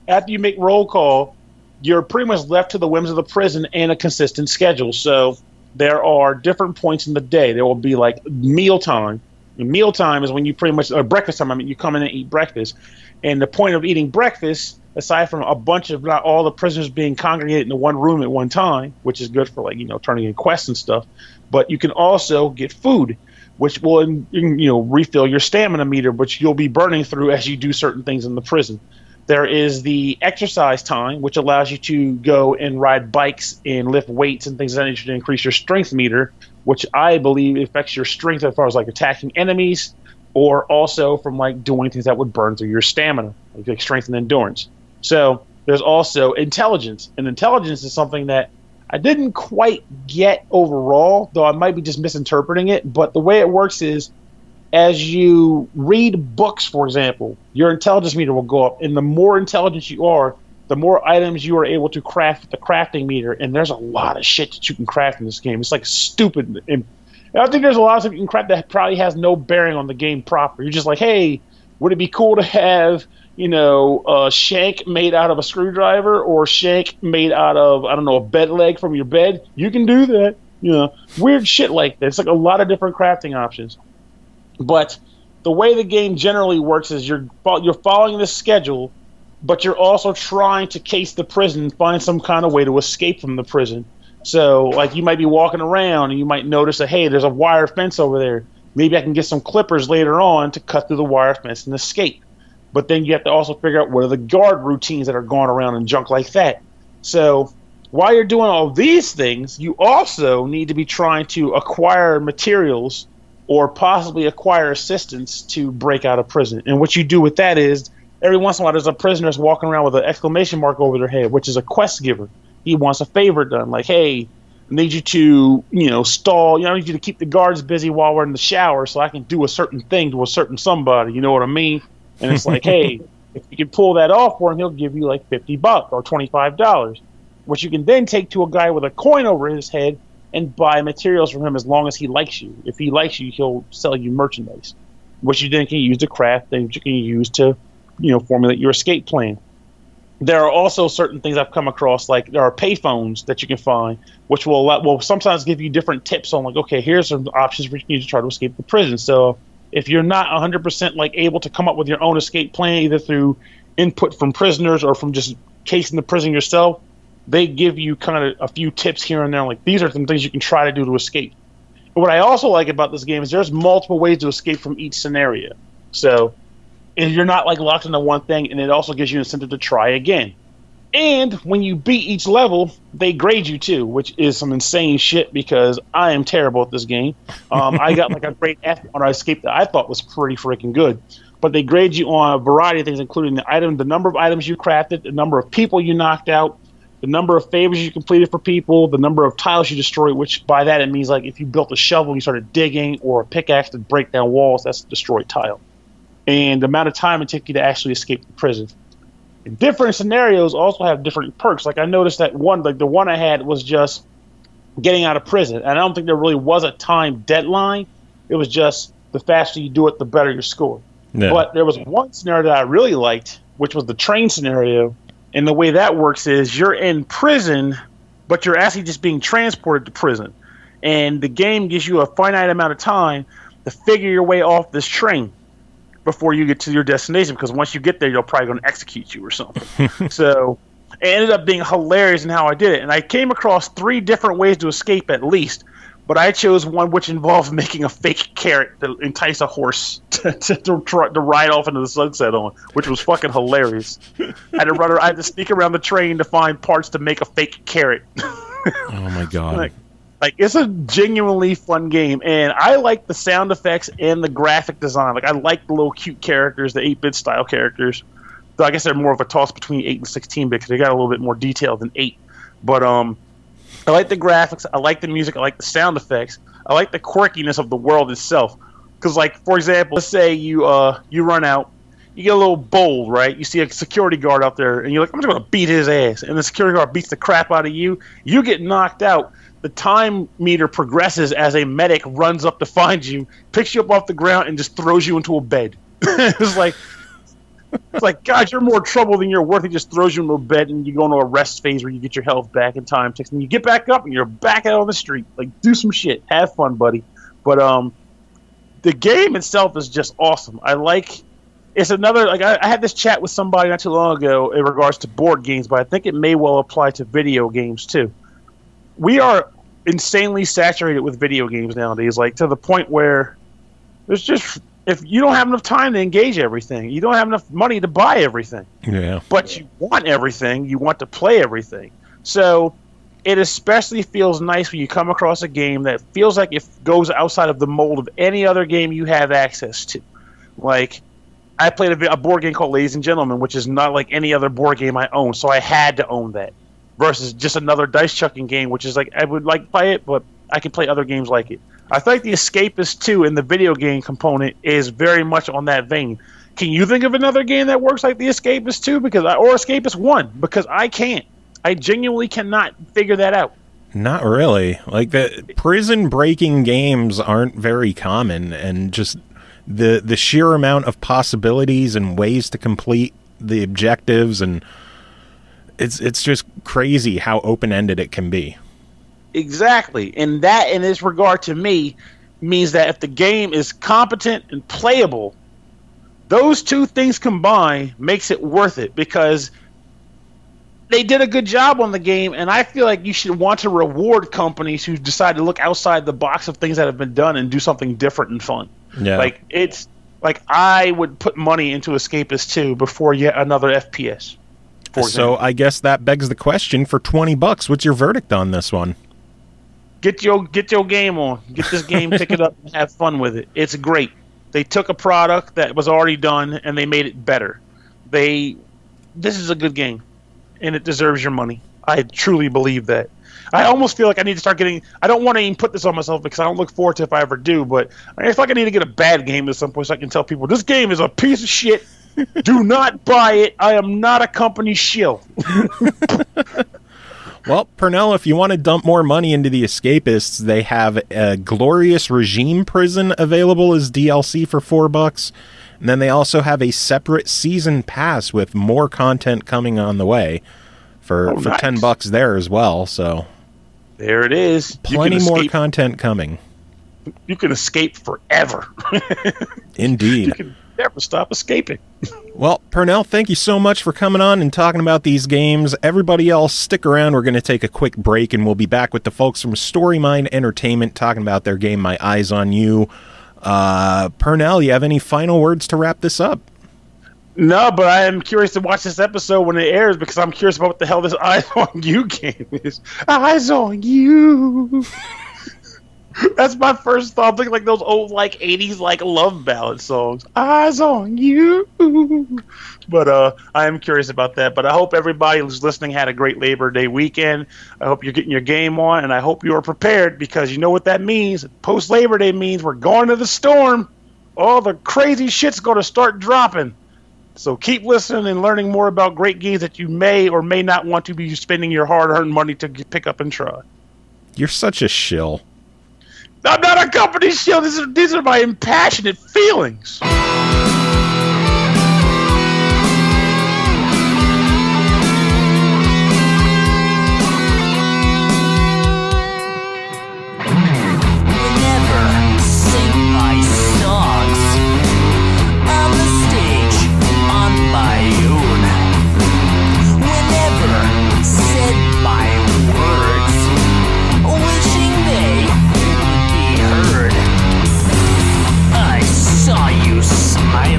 after you make roll call, you're pretty much left to the whims of the prison and a consistent schedule. So there are different points in the day. There will be like mealtime. And mealtime is when you pretty much, or breakfast time, you come in and eat breakfast. And the point of eating breakfast, aside from a bunch of not all the prisoners being congregated in one room at one time, which is good for turning in quests and stuff, but you can also get food, which will refill your stamina meter, which you'll be burning through as you do certain things in the prison. There is the exercise time, which allows you to go and ride bikes and lift weights and things of that nature to increase your strength meter, which I believe affects your strength as far as attacking enemies, or also from doing things that would burn through your stamina, like strength and endurance. So there's also intelligence, and intelligence is something that I didn't quite get overall, though I might be just misinterpreting it. But the way it works is, as you read books, for example, your intelligence meter will go up, and the more intelligent you are, the more items you are able to craft with the crafting meter. And there's a lot of shit that you can craft in this game. It's stupid. And I think there's a lot of stuff you can craft that probably has no bearing on the game proper. You're just like, hey, would it be cool to have a shank made out of a screwdriver, or shank made out of, a bed leg from your bed? You can do that. Weird shit like that. It's a lot of different crafting options. But the way the game generally works is you're following this schedule, but you're also trying to case the prison and find some kind of way to escape from the prison. So, you might be walking around and you might notice that, hey, there's a wire fence over there. Maybe I can get some clippers later on to cut through the wire fence and escape. But then you have to also figure out what are the guard routines that are going around and junk like that. So while you're doing all these things, you also need to be trying to acquire materials or possibly acquire assistance to break out of prison. And what you do with that is, every once in a while, there's a prisoner that's walking around with an exclamation mark over their head, which is a quest giver. He wants a favor done, like, hey, I need you to, stall. I need you to keep the guards busy while we're in the shower so I can do a certain thing to a certain somebody. You know what I mean? And it's like, hey, if you can pull that off for him, he'll give you like $50 or $25, which you can then take to a guy with a coin over his head and buy materials from him as long as he likes you. If he likes you, he'll sell you merchandise, which you then can use to craft, and you can use to, formulate your escape plan. There are also certain things I've come across, like there are payphones that you can find, which will sometimes give you different tips on, like, okay, here's some options for you to try to escape the prison. So if you're not 100% like able to come up with your own escape plan, either through input from prisoners or from just casing the prison yourself, they give you kind of a few tips here and there, like these are some things you can try to do to escape. But what I also like about this game is there's multiple ways to escape from each scenario. So if you're not like locked into one thing, and it also gives you an incentive to try again. And when you beat each level, they grade you too, which is some insane shit because I am terrible at this game. I got like a grade F on our escape that I thought was pretty freaking good. But they grade you on a variety of things, including the number of items you crafted, the number of people you knocked out, the number of favors you completed for people, the number of tiles you destroyed, which by that it means like if you built a shovel, you started digging, or a pickaxe to break down walls, that's a destroyed tile. And the amount of time it took you to actually escape the prison. And different scenarios also have different perks. Like I noticed that one, like the one I had was just getting out of prison. And I don't think there really was a time deadline. It was just the faster you do it, the better your score. Yeah. But there was one scenario that I really liked, which was the train scenario. And the way that works is you're in prison, but you're actually just being transported to prison. And the game gives you a finite amount of time to figure your way off this train before you get to your destination, because once you get there, you're probably going to execute you or something. So it ended up being hilarious in how I did it. And I came across 3 different ways to escape at least, but I chose one which involved making a fake carrot to entice a horse to ride off into the sunset on, which was fucking hilarious. I had to sneak around the train to find parts to make a fake carrot. Oh my god. Like, it's a genuinely fun game, and I like the sound effects and the graphic design. Like, I like the little cute characters, the 8-bit style characters. Though I guess they're more of a toss between 8 and 16-bit, because they got a little bit more detail than 8. But I like the graphics, I like the music, I like the sound effects, I like the quirkiness of the world itself. Because, like, for example, let's say you run out, you get a little bold, right? You see a security guard out there, and you're like, I'm just going to beat his ass. And the security guard beats the crap out of you. You get knocked out. The time meter progresses as a medic runs up to find you, picks you up off the ground, and just throws you into a bed. It's like, God, you're more trouble than you're worth. He just throws you into a bed, and you go into a rest phase where you get your health back in time. And you get back up, and you're back out on the street. Like, do some shit. Have fun, buddy. But the game itself is just awesome. It's another, like, I had this chat with somebody not too long ago in regards to board games, but I think it may well apply to video games, too. We are insanely saturated with video games nowadays, like to the point where there's just, if you don't have enough time to engage everything, you don't have enough money to buy everything. Yeah. But you want everything, you want to play everything. So it especially feels nice when you come across a game that feels like it goes outside of the mold of any other game you have access to. Like, I played a board game called Ladies and Gentlemen, which is not like any other board game I own, so I had to own that. Versus just another dice chucking game, which is like, I would like to play it, but I can play other games like it. I think the Escapist 2 in the video game component is very much on that vein. Can you think of another game that works like the Escapist 2 or Escapist 1? Because I can't. I genuinely cannot figure that out. Not really. Like, the prison breaking games aren't very common, and just the sheer amount of possibilities and ways to complete the objectives, and it's just crazy how open-ended it can be. Exactly. And that, in this regard to me, means that if the game is competent and playable, those two things combined makes it worth it, because they did a good job on the game, and I feel like you should want to reward companies who decide to look outside the box of things that have been done and do something different and fun. Yeah. Like, it's like I would put money into Escapist 2 before yet another FPS. So I guess that begs the question, for $20, what's your verdict on this one? Get your game on. Get this game, pick it up, and have fun with it. It's great. They took a product that was already done and they made it better. This is a good game, and it deserves your money. I truly believe that. I almost feel like I need to start getting... I don't want to even put this on myself because I don't look forward to it if I ever do, but I feel like I need to get a bad game at some point so I can tell people, this game is a piece of shit. Do not buy it. I am not a company shill. Well, Pernell, if you want to dump more money into the Escapists, they have a Glorious Regime Prison available as DLC for $4. And then they also have a separate season pass with more content coming on the way for nice. $10 there as well. So there it is. Plenty more content coming. You can escape forever. Indeed. You can never stop escaping. Well, Pernell, thank you so much for coming on and talking about these games. Everybody else, stick around. We're going to take a quick break, and we'll be back with the folks from Storymind Entertainment talking about their game, My Eyes on You. Pernell, you have any final words to wrap this up? No, but I am curious to watch this episode when it airs because I'm curious about what the hell this Eyes on You game is. Eyes on You. That's my first thought. I'm thinking like those old 80s love ballad songs. Eyes on You. But I am curious about that. But I hope everybody who's listening had a great Labor Day weekend. I hope you're getting your game on, and I hope you are prepared because you know what that means. Post Labor Day means we're going to the storm. All the crazy shit's going to start dropping. So keep listening and learning more about great games that you may or may not want to be spending your hard-earned money to pick up and try. You're such a shill. I'm not a company shield. These are my impassionate feelings. Saw you smile.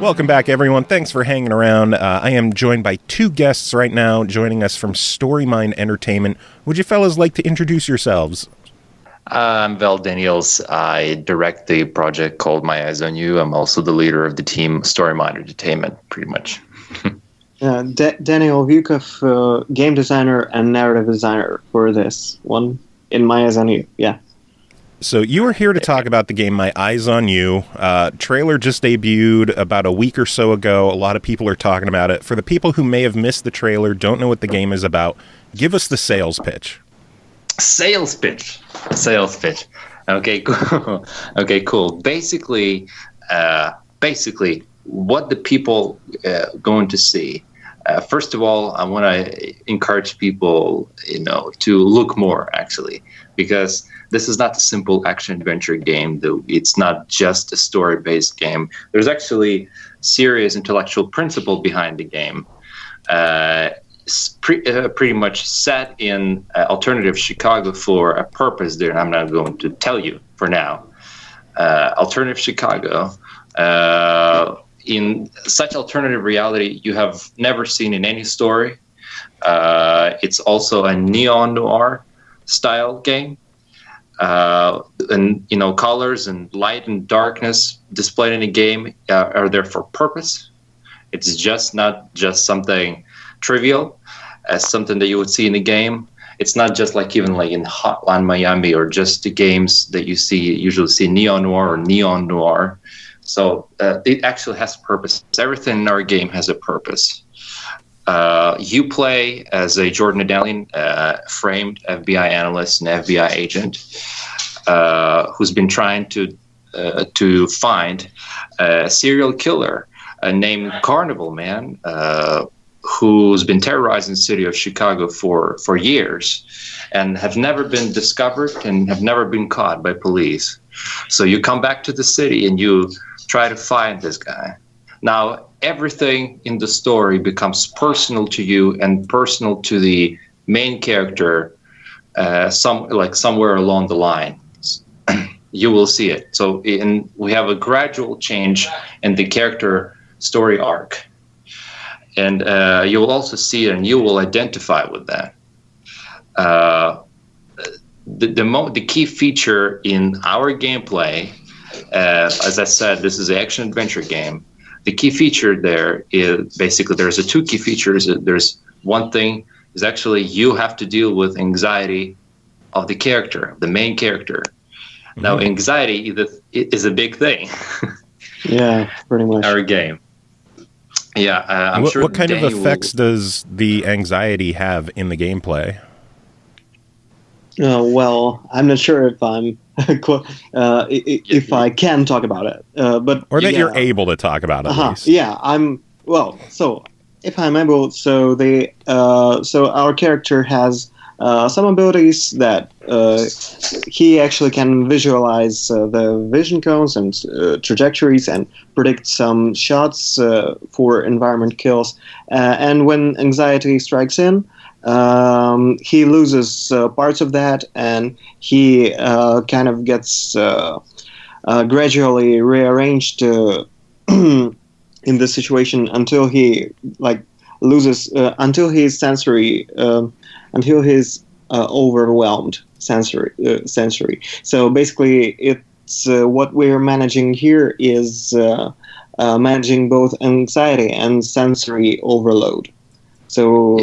Welcome back, everyone. Thanks for hanging around. I am joined by two guests right now, joining us from Storymind Entertainment. Would you fellas like to introduce yourselves? I'm Val Daniels. I direct the project called My Eyes on You. I'm also the leader of the team Storymind Entertainment, pretty much. Daniel Vyukov, game designer and narrative designer for this one in My Eyes on You. Yeah. So you are here to talk about the game My Eyes on You. Trailer just debuted about a week or so ago. A lot of people are talking about it. For the people who may have missed the trailer, don't know what the game is about, give us the sales pitch. Sales pitch. Okay, cool. Okay, cool. Basically, what the people going to see. First of all, I want to encourage people, to look more, actually, because this is not a simple action-adventure game. Though it's not just a story-based game. There's actually serious intellectual principle behind the game. Pretty much set in alternative Chicago for a purpose there. I'm not going to tell you for now. Alternative Chicago. In such alternative reality you have never seen in any story. It's also a neo-noir style game. And colors and light and darkness displayed in the game are there for purpose. It's just not just something trivial as something that you would see in the game. It's not just like even like in Hotline Miami or just the games that you usually see neo-noir or neon noir. So it actually has a purpose. Everything in our game has a purpose. You play as a Jordan Medallion, framed FBI analyst and FBI agent who's been trying to find a serial killer named Carnival Man, who's been terrorizing the city of Chicago for years and have never been discovered and have never been caught by police. So you come back to the city and you try to find this guy. Now, everything in the story becomes personal to you and personal to the main character somewhere along the line. You will see it. So we have a gradual change in the character story arc. And you will also see it and you will identify with that. The key feature in our gameplay, as I said, this is an action-adventure game. The key feature there is basically there's two key features. There's one thing is actually you have to deal with anxiety of the character, the main character. Mm-hmm. Now, anxiety is a big thing. Yeah, pretty much. Our game. Yeah, I'm sure. What kind of effects does the anxiety have in the gameplay? Well, I'm not sure if I'm if I can talk about it, but you're able to talk about it. At least. Yeah, So if I'm able, so our character has some abilities that he actually can visualize the vision cones and trajectories and predict some shots for environment kills. And when anxiety strikes in, he loses parts of that, and he kind of gets gradually rearranged in the situation until he loses until he's overwhelmed sensory. So basically, it's what we're managing here is managing both anxiety and sensory overload. So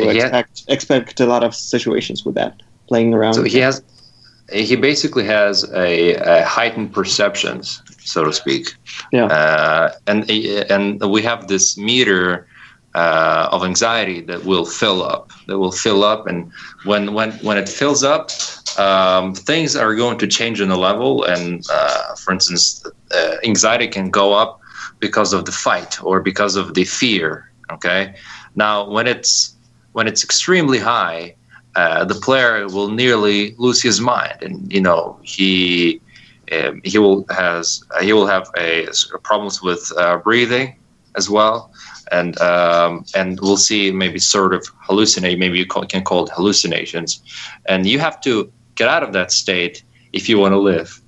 expect a lot of situations with that playing around. So he basically has a heightened perceptions, so to speak. Yeah. And we have this meter of anxiety that will fill up. And when it fills up, things are going to change in the level. And for instance, anxiety can go up because of the fight or because of the fear. Okay. Now, when it's extremely high, the player will nearly lose his mind, and he will have problems with breathing as well, and we'll see maybe sort of hallucinate. Maybe you can call it hallucinations, and you have to get out of that state if you want to live.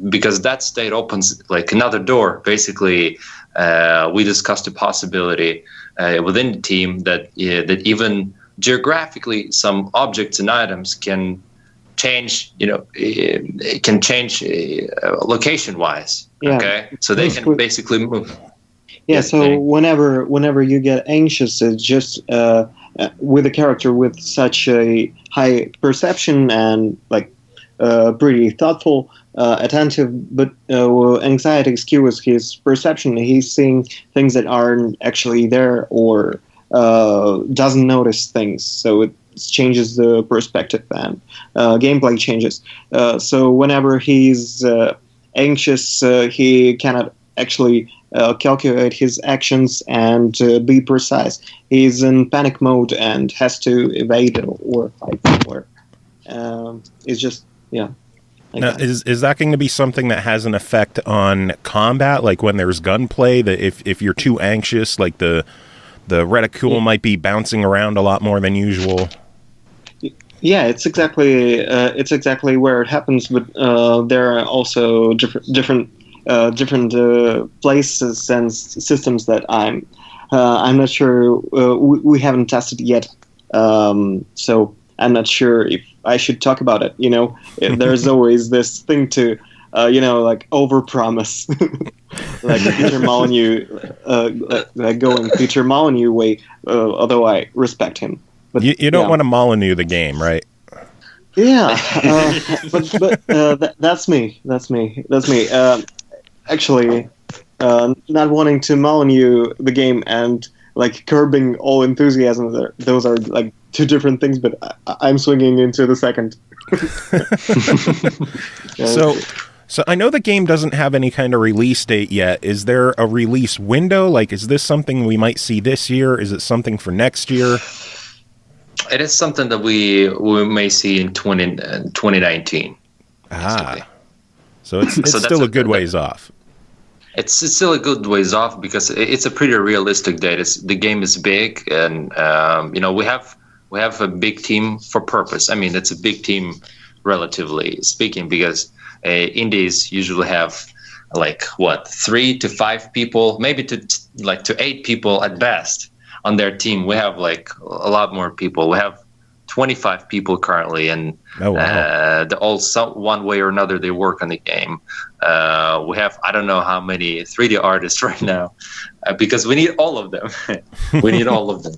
because that state opens like another door. Basically, we discussed the possibility within the team that that even geographically some objects and items can change. It can change location wise. Yeah. Okay, so they can basically move. Yeah. So whenever you get anxious, it's just with a character with such a high perception and like pretty thoughtful, attentive, but anxiety skews his perception. He's seeing things that aren't actually there, or doesn't notice things. So it changes the perspective, and gameplay changes. So whenever he's anxious, he cannot actually calculate his actions and be precise. He's in panic mode and has to evade or fight. Or it's just Like now, is that going to be something that has an effect on combat? Like when there's gunplay, that if you're too anxious, like the reticule might be bouncing around a lot more than usual. Yeah, it's exactly where it happens. But there are also different places and systems that I'm not sure we haven't tested yet. So I'm not sure if I should talk about it. There's always this thing to, like overpromise, like Peter Molyneux, like going Peter Molyneux way. Although I respect him, but you don't want to Molyneux the game, right? Yeah, but that's me. Actually, not wanting to Molyneux the game and like curbing all enthusiasm. Those are like two different things, but I'm swinging into the second. So I know the game doesn't have any kind of release date yet. Is there a release window? Like, is this something we might see this year? Is it something for next year? It is something that we may see in 2019. So it's still a good ways off. It's still a good ways off because it's a pretty realistic date. The game is big, and we have a big team for purpose. I mean, it's a big team, relatively speaking, because indies usually have 3 to 5 people, maybe to 8 people at best on their team. We have like a lot more people. We have 25 people currently, and one way or another they work on the game. We have I don't know how many 3D artists right now, because we need all of them. We need all of them.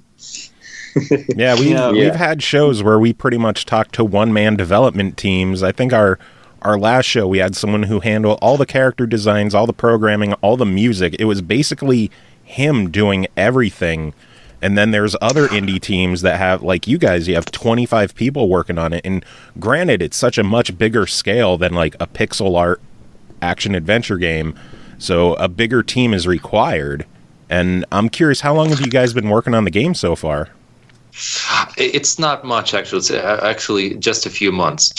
Yeah, we've had shows where we pretty much talked to one-man development teams. I think our last show we had someone who handled all the character designs, all the programming, all the music. It was basically him doing everything. And then there's other indie teams that have, like you guys, you have 25 people working on it. And granted, it's such a much bigger scale than like a pixel art action adventure game. So a bigger team is required. And I'm curious, how long have you guys been working on the game so far? It's not much, actually. It's actually just a few months.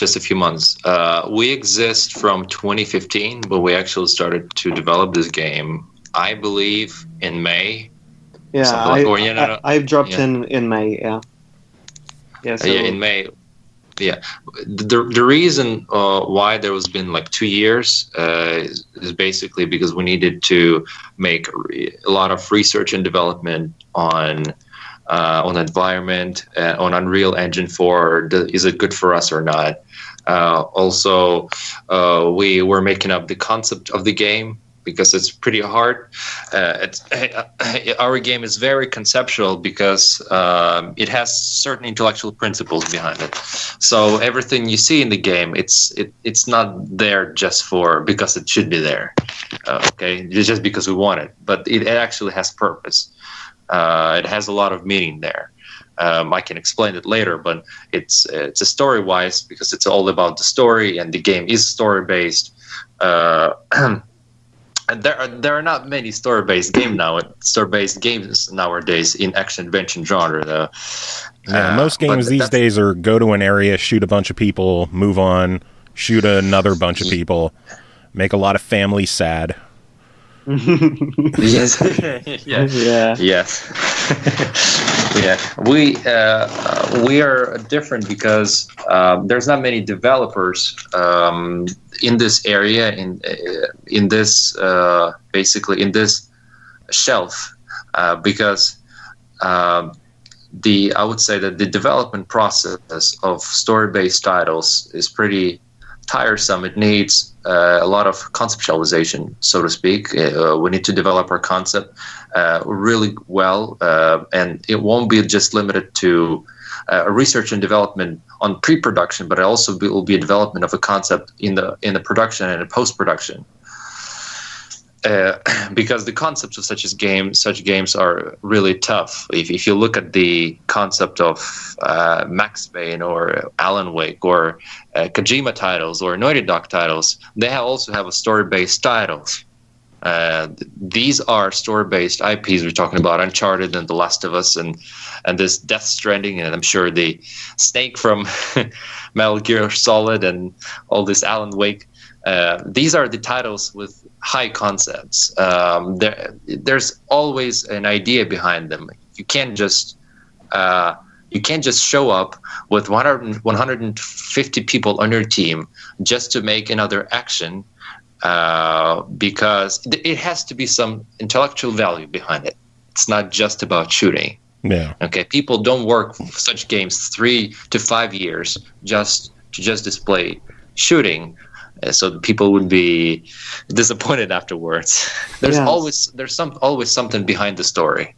We exist from 2015, but we actually started to develop this game, I believe, in May. Yeah, I've dropped in May. Yeah. So in May. Yeah, the reason why there has been like 2 years is basically because we needed to make a lot of research and development on environment, on Unreal Engine 4. Is it good for us or not? Also, we were making up the concept of the game, because it's pretty hard. Our game is very conceptual because it has certain intellectual principles behind it. So everything you see in the game, it's not there just because it should be there. It's just because we want it, but it actually has purpose. It has a lot of meaning there. I can explain it later, but it's a story-wise, because it's all about the story, and the game is story-based. And there are not many story-based games nowadays in action-adventure genre, though. Yeah, most games these days are go to an area, shoot a bunch of people, move on, shoot another bunch of people, make a lot of families sad. Yes. Yeah. Yes. Yeah, we are different because there's not many developers in this area in this basically in this shelf because I would say that the development process of story-based titles is pretty tiresome. It needs a lot of conceptualization, so to speak. We need to develop our concept really well, and it won't be just limited to research and development on pre-production, but it also will be a development of a concept in the production and in post-production. Because the concepts of such games are really tough. If you look at the concept of Max Payne or Alan Wake or Kojima titles or Naughty Dog titles, they also have a story-based titles. These are story-based IPs. We're talking about Uncharted and The Last of Us and this Death Stranding, and I'm sure the Snake from Metal Gear Solid and all this Alan Wake. These are the titles with high concepts. There's always an idea behind them. You can't just show up with 150 people on your team just to make another action, because it has to be some intellectual value behind it. It's not just about shooting. Yeah. Okay. People don't work for such games 3 to 5 years just to display shooting. So people would be disappointed afterwards. There's always something behind the story.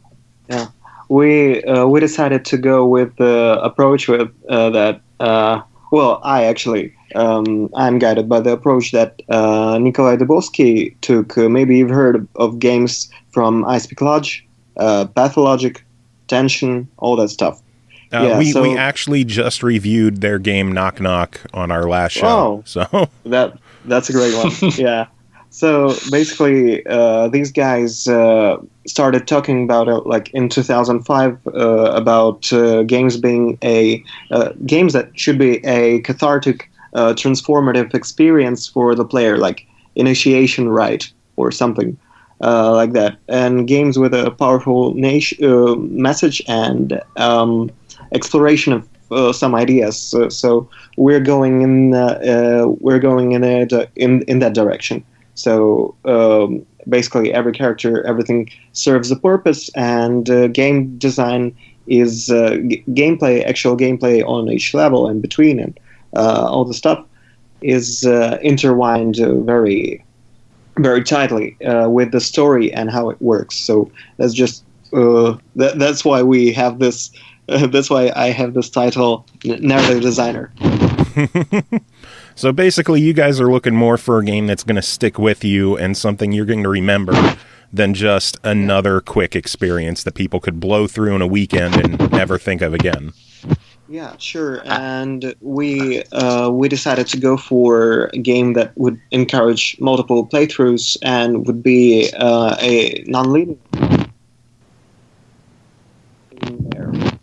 Yeah, we decided to go with the approach with that. Well, I'm guided by the approach that Nikolai Dubovsky took. Maybe you've heard of games from Ice Peak Lodge, Pathologic, Tension, all that stuff. We actually just reviewed their game Knock Knock on our last show. Oh, so that's a great one. Yeah. So basically, these guys started talking about it like in 2005 about games being games that should be a cathartic, transformative experience for the player, like initiation rite or something like that, and games with a powerful message and exploration of some ideas. So we're going in that direction. So basically, every character, everything serves a purpose, and game design is actual gameplay on each level and between, and all the stuff is intertwined very, very tightly with the story and how it works. So that's just that's why we have this. That's why I have this title, narrative designer. So basically, you guys are looking more for a game that's going to stick with you and something you're going to remember than just another quick experience that people could blow through in a weekend and never think of again. Yeah, sure. And we decided to go for a game that would encourage multiple playthroughs and would be a non-linear.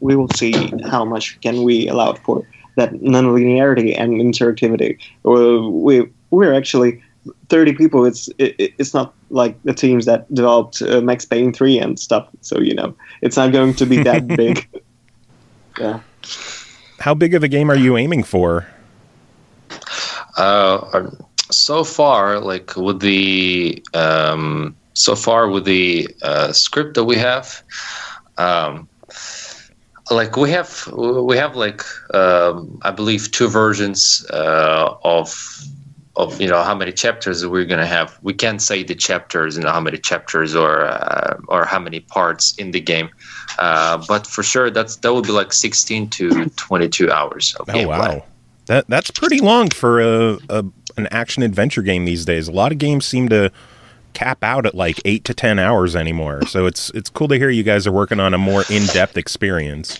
We will see how much can we allow for that non-linearity and interactivity. We're actually 30 people. It's not like the teams that developed Max Payne 3 and stuff. So it's not going to be that big. Yeah. How big of a game are you aiming for? So far, like with the script that we have. Like we have like I believe 2 versions of how many chapters we're gonna have. We can't say the chapters, how many chapters or how many parts in the game, but for sure that would be like 16 to 22 hours of gameplay. Wow, that's pretty long for an action adventure game these days. A lot of games seem to cap out at like 8 to 10 hours anymore. So it's cool to hear you guys are working on a more in-depth experience.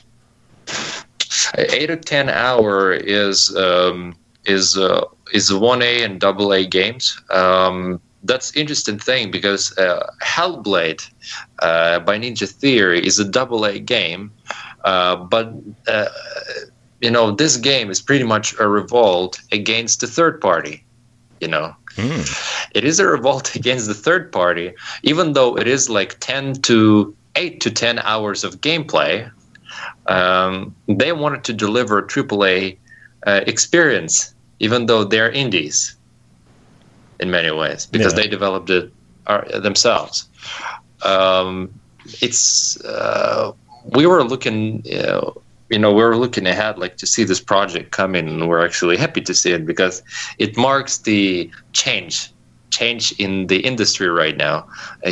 8 to 10 hour is 1A and AA games. That's interesting thing because Hellblade by Ninja Theory is a AA game, but this game is pretty much a revolt against the third party. It is a revolt against the third party, even though it is like 8 to 10 hours of gameplay. they wanted to deliver a AAA experience, even though they're indies in many ways, because they developed it themselves. We were looking, we were looking ahead, like, to see this project come in, and we're actually happy to see it because it marks the change in the industry right now.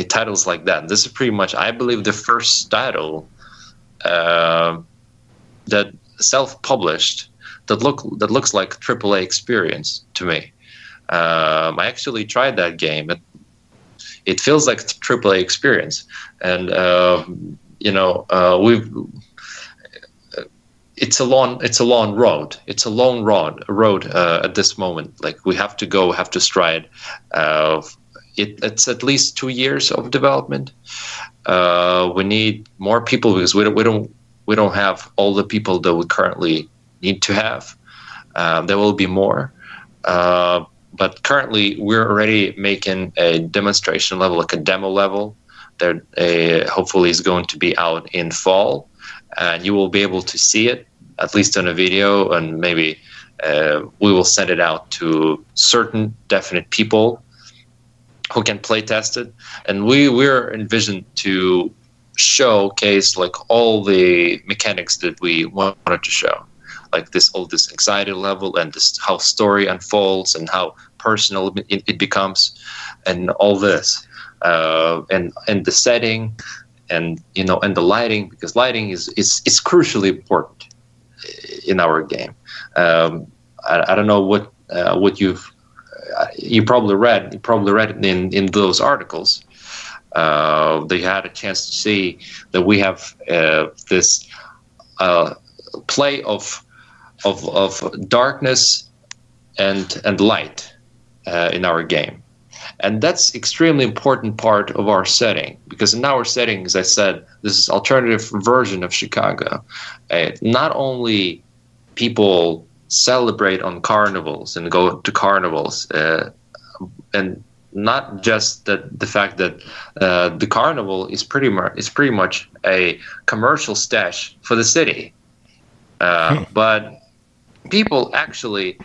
Titles like that. This is pretty much, I believe, the first title that self-published that looks like a AAA experience to me. I actually tried that game. It feels like a AAA experience, and it's a long road. It's a long road at this moment. Like, we have to stride. It's at least 2 years of development. We need more people because we don't have all the people that we currently need to have. There will be more. But currently, we're already making a demonstration level, like a demo level, that hopefully is going to be out in fall. And you will be able to see it, at least on a video, and maybe we will send it out to certain definite people who can play test it. And we're envisioned to showcase, like, all the mechanics that we wanted to show. Like all this anxiety level, and this how story unfolds, and how personal it becomes, and all this, and the setting, and and the lighting, because lighting is crucially important in our game. I don't know what you probably read in those articles. They had a chance to see that we have this play of darkness and light in our game, and that's extremely important part of our setting, because in our setting, as I said, this is alternative version of Chicago. Not only people celebrate on carnivals and go to carnivals, and not just the fact that the carnival is pretty much a commercial stash for the city, but people actually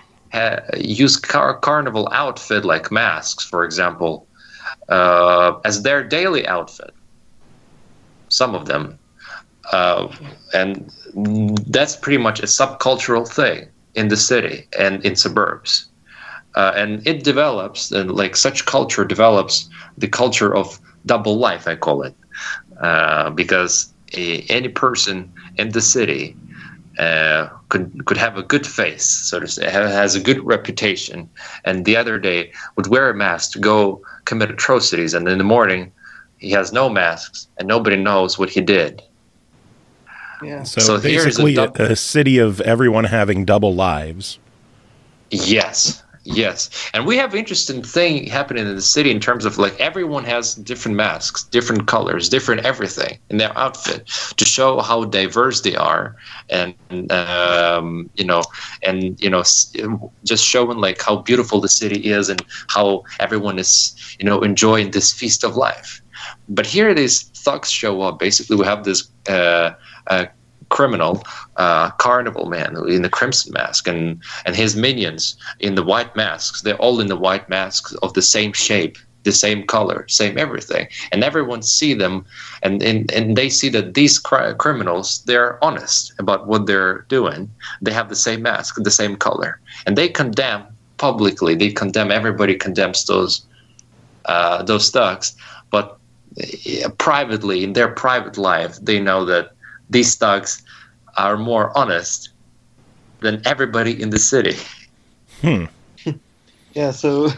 use carnival outfit, like masks, for example, as their daily outfit. Some of them, and that's pretty much a subcultural thing in the city and in suburbs. And it develops, and like such culture develops the culture of double life, I call it, because any person in the city could have a good face, so to say, has a good reputation, and the other day would wear a mask to go commit atrocities, and in the morning he has no masks and nobody knows what he did. Yeah. So basically a city of everyone having double lives. Yes, and we have interesting thing happening in the city in terms of, like, everyone has different masks, different colors, different everything in their outfit to show how diverse they are, and just showing, like, how beautiful the city is and how everyone is enjoying this feast of life. But here these thugs show up. Basically, we have this criminal carnival man in the crimson mask, and his minions in the white masks. They're all in the white masks of the same shape, the same color, same everything, and everyone see them, and they see that these criminals, they're honest about what they're doing. They have the same mask, the same color, and they condemn publicly. They condemn, everybody condemns those thugs, but privately, in their private life, they know that these thugs are more honest than everybody in the city. Yeah, so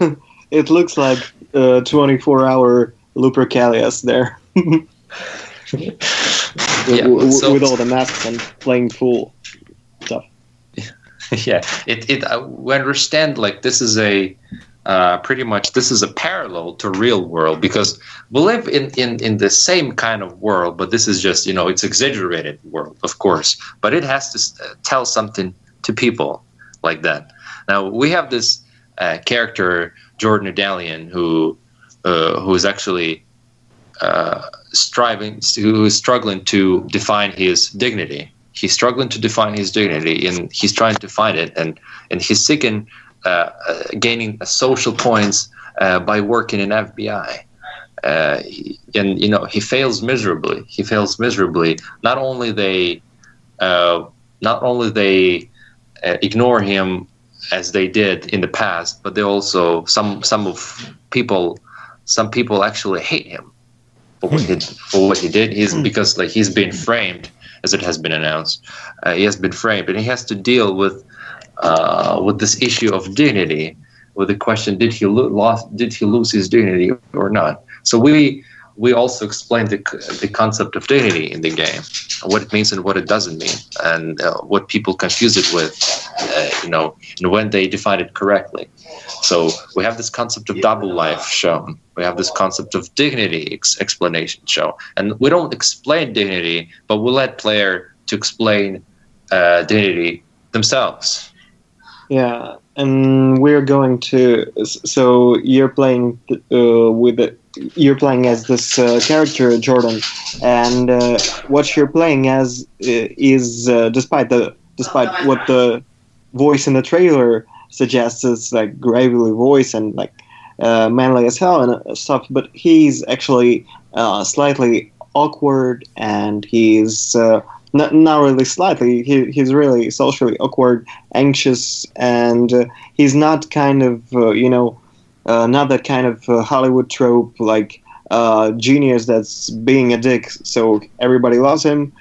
it looks like 24-hour Lupercalias there. With all the masks and playing full stuff. Yeah, we understand, like, this is a pretty much this is a parallel to real world, because we live in the same kind of world, but this is just it's exaggerated world, of course, but it has to tell something to people like that. Now we have this character Jordan Adalian who is actually struggling to define his dignity. He's struggling to define his dignity, and he's trying to find it, and he's seeking gaining social points by working in FBI. He fails miserably. Not only they ignore him as they did in the past, but they also some people actually hate him for what he did. Because he's been framed, as it has been announced. He has been framed, and he has to deal with this issue of dignity, with the question: did he lose his dignity or not? So we also explained the concept of dignity in the game, what it means and what it doesn't mean, and what people confuse it with, and when they define it correctly. So we have this concept of double life shown. We have this concept of dignity explanation shown. And we don't explain dignity, but we let player to explain dignity themselves. Yeah, and we're going to. So you're playing you're playing as this character, Jordan, and what you're playing as is, despite what the voice in the trailer suggests, is like gravelly voice and like manly as hell and stuff, but he's actually slightly awkward, and he's not really slightly. He's really socially awkward, anxious, and he's not kind of not that kind of Hollywood trope like genius that's being a dick, so everybody loves him.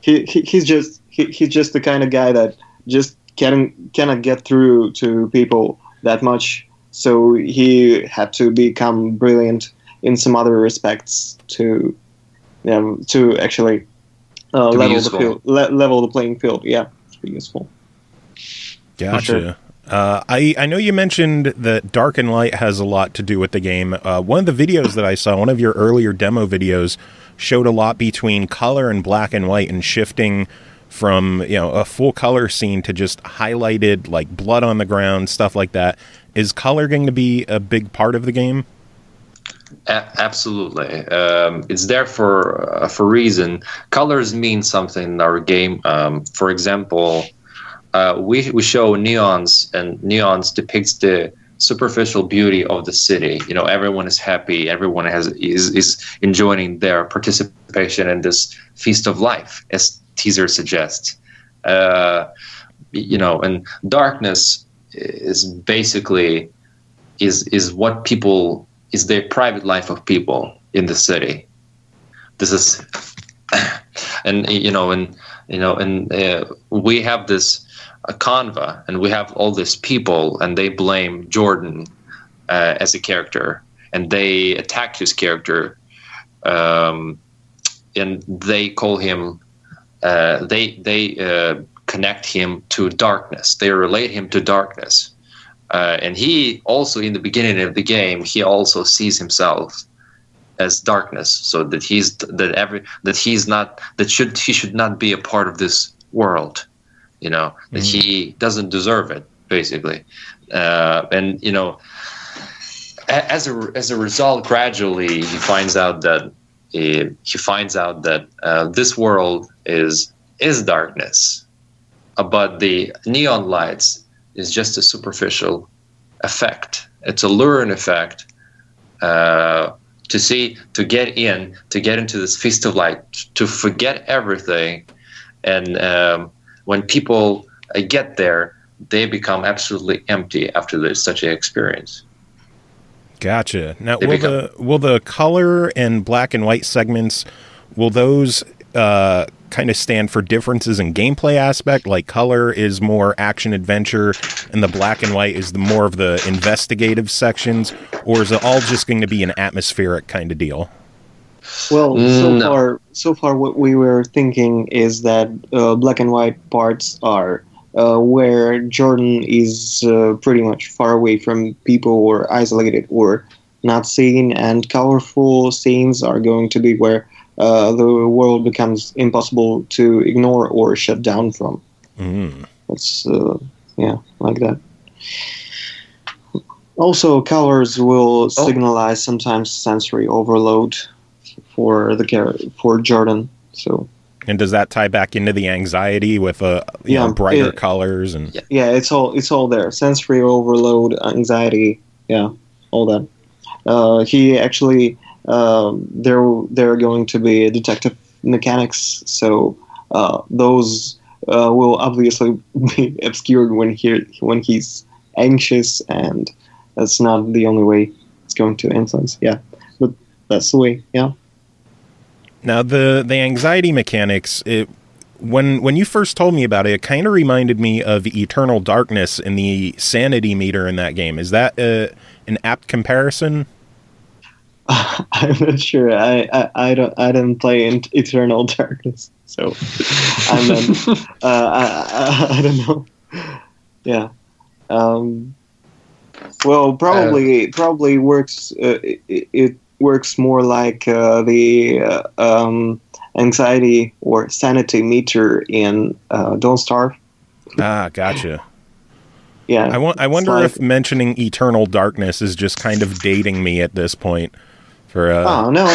He's just the kind of guy that just cannot get through to people that much. So he had to become brilliant in some other respects to actually level the playing field. Yeah, to be useful. Gotcha. Sure. I know you mentioned that dark and light has a lot to do with the game. One of the videos that I saw, one of your earlier demo videos, showed a lot between color and black and white, and shifting from a full color scene to just highlighted like blood on the ground, stuff like that. Is color going to be a big part of the game? Absolutely. It's there for a reason. Colors mean something in our game. For example, we show neons, and neons depicts the superficial beauty of the city. Everyone is happy. Everyone is enjoying their participation in this feast of life, as teaser suggests. And darkness is basically is what people is their private life of people in the city. This is, and we have this conva, and we have all these people, and they blame Jordan as a character, and they attack his character, and they call him. They connect him to darkness. They relate him to darkness, and he also, in the beginning of the game, he also sees himself as darkness, so that he should not be a part of this world. That he doesn't deserve it, basically, and as a result, gradually he finds out that this world is darkness, but the neon lights is just a superficial effect. It's a luring effect to get into this feast of light, to forget everything, and when people get there, they become absolutely empty after such an experience. Gotcha. Now, will the color and black and white segments, will those kind of stand for differences in gameplay aspect? Like color is more action adventure, and the black and white is the more of the investigative sections, or is it all just going to be an atmospheric kind of deal? Well, so far, what we were thinking is that black and white parts are where Jordan is pretty much far away from people, or isolated, or not seen, and colorful scenes are going to be where the world becomes impossible to ignore or shut down from. It's like that. Also, colors will signalize sometimes sensory overload for Jordan. So. And does that tie back into the anxiety with brighter colors and? Yeah, it's all there. Sensory overload, anxiety, all that. He actually there are going to be detective mechanics, so those will obviously be obscured when he's anxious, and that's not the only way it's going to influence. Yeah, but that's the way. Yeah. Now, the anxiety mechanics, when you first told me about it, it kind of reminded me of Eternal Darkness and the sanity meter in that game. Is that an apt comparison? I'm not sure. I don't play in Eternal Darkness, so I don't know. Yeah. Well, probably works. It works more like the anxiety or sanity meter in Don't Starve. Ah, gotcha. Yeah. I wonder if mentioning Eternal Darkness is just kind of dating me at this point. For Oh no!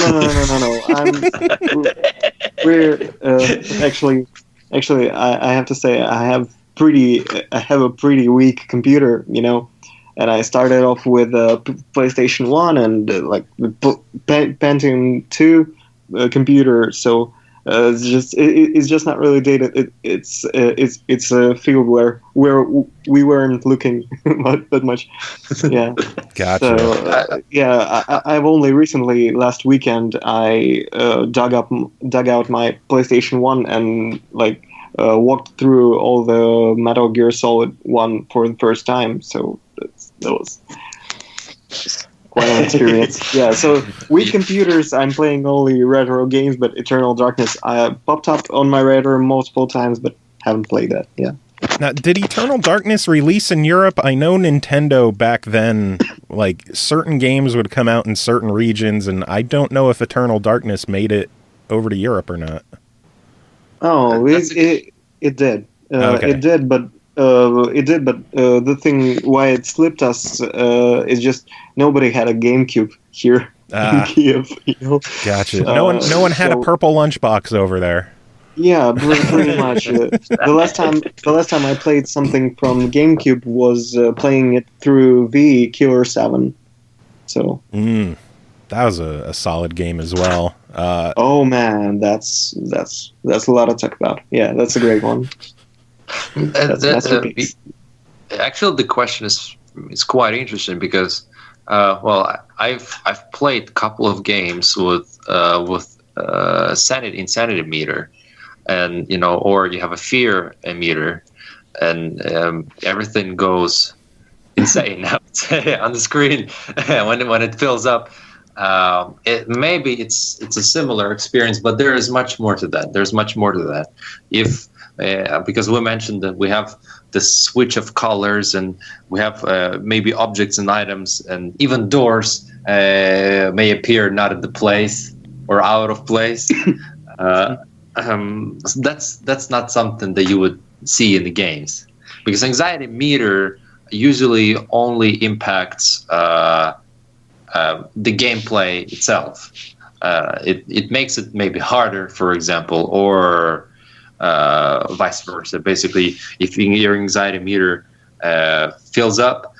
We're actually. I have to say I have a pretty weak computer, and I started off with a PlayStation 1 and the Pentium 2 computer, so it's just not really dated. It's a field where we weren't looking that much. Yeah. Gotcha. So, I've only recently, last weekend, I dug out my PlayStation 1 and walked through all the Metal Gear Solid 1 for the first time. So that was quite an experience. Yeah, so with computers, I'm playing only retro games, but Eternal Darkness popped up on my radar multiple times, but haven't played that. Yeah. Now, did Eternal Darkness release in Europe? I know Nintendo back then, certain games would come out in certain regions, and I don't know if Eternal Darkness made it over to Europe or not. Oh, it did. Okay. It did, but the thing why it slipped us is just nobody had a GameCube here in Kiev. Gotcha. No one had a purple lunchbox over there. Yeah, pretty much. The last time I played something from GameCube was playing it through Killer 7. So. That was a solid game as well. Oh man, that's a lot to talk about. Yeah, that's a great one. Actually, the question is quite interesting because, I've played a couple of games with insanity meter, and or you have a fear meter, and everything goes insane. I would say on the screen when it fills up. It's a similar experience, but there is much more to that. There's much more to that. Because we mentioned that we have the switch of colors, and we have maybe objects and items, and even doors may appear not at the place or out of place. That's not something that you would see in the games, because anxiety meter usually only impacts the gameplay itself. It makes it maybe harder, for example, or vice versa. Basically, if your anxiety meter fills up,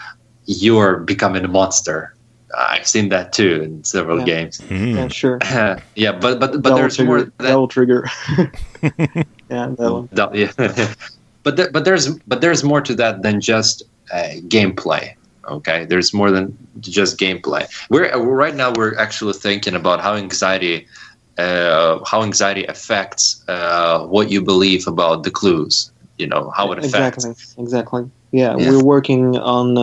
you're becoming a monster. I've seen that too in several games. Yeah, sure. Yeah, but there's more. Double trigger. Yeah, that one. Yeah. But there's more to that than just gameplay. Okay, there's more than just gameplay. Right now we're actually thinking about how anxiety affects what you believe about the clues. How it affects. Exactly. Yeah, we're working on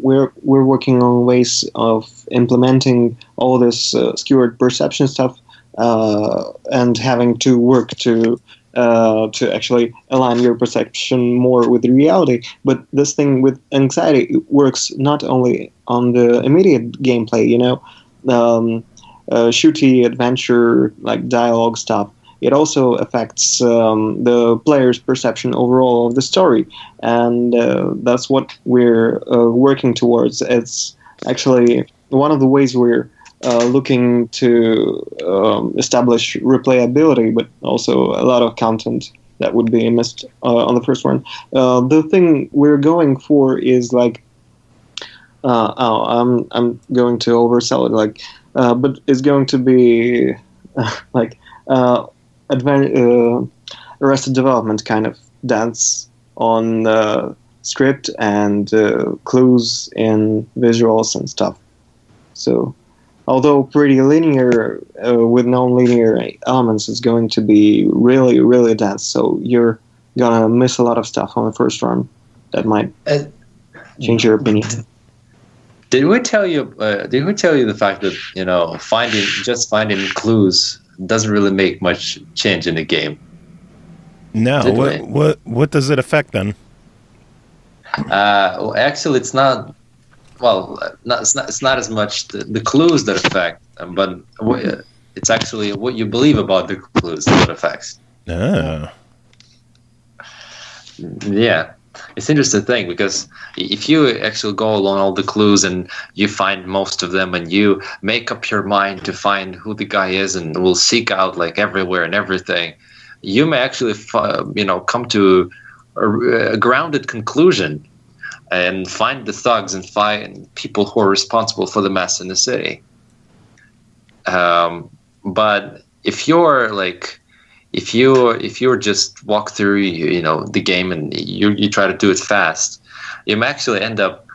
we're working on ways of implementing all this skewed perception stuff, and having to work to actually align your perception more with the reality. But this thing with anxiety works not only on the immediate gameplay, shooty adventure like dialogue stuff. it also affects the player's perception overall of the story, and that's what we're working towards. It's actually one of the ways we're looking to establish replayability, but also a lot of content that would be missed on the first one. The thing we're going for is like, I'm going to oversell it, like, but it's going to be like Arrested Development kind of dance on script and clues in visuals and stuff. So, although pretty linear with non-linear elements, it's going to be really, really dense. So you're gonna miss a lot of stuff on the first run that might change your opinion. Did we tell you the fact that finding clues doesn't really make much change in the game? No. What does it affect then? Well, actually, it's not. Well, it's not as much the clues that affect, but it's actually what you believe about the clues that affects. Oh. Yeah, it's an interesting thing, because if you actually go along all the clues and you find most of them and you make up your mind to find who the guy is and will seek out like everywhere and everything, you may actually come to a grounded conclusion and find the thugs and find people who are responsible for the mess in the city. But if you're just walk through the game and you try to do it fast, you may actually end up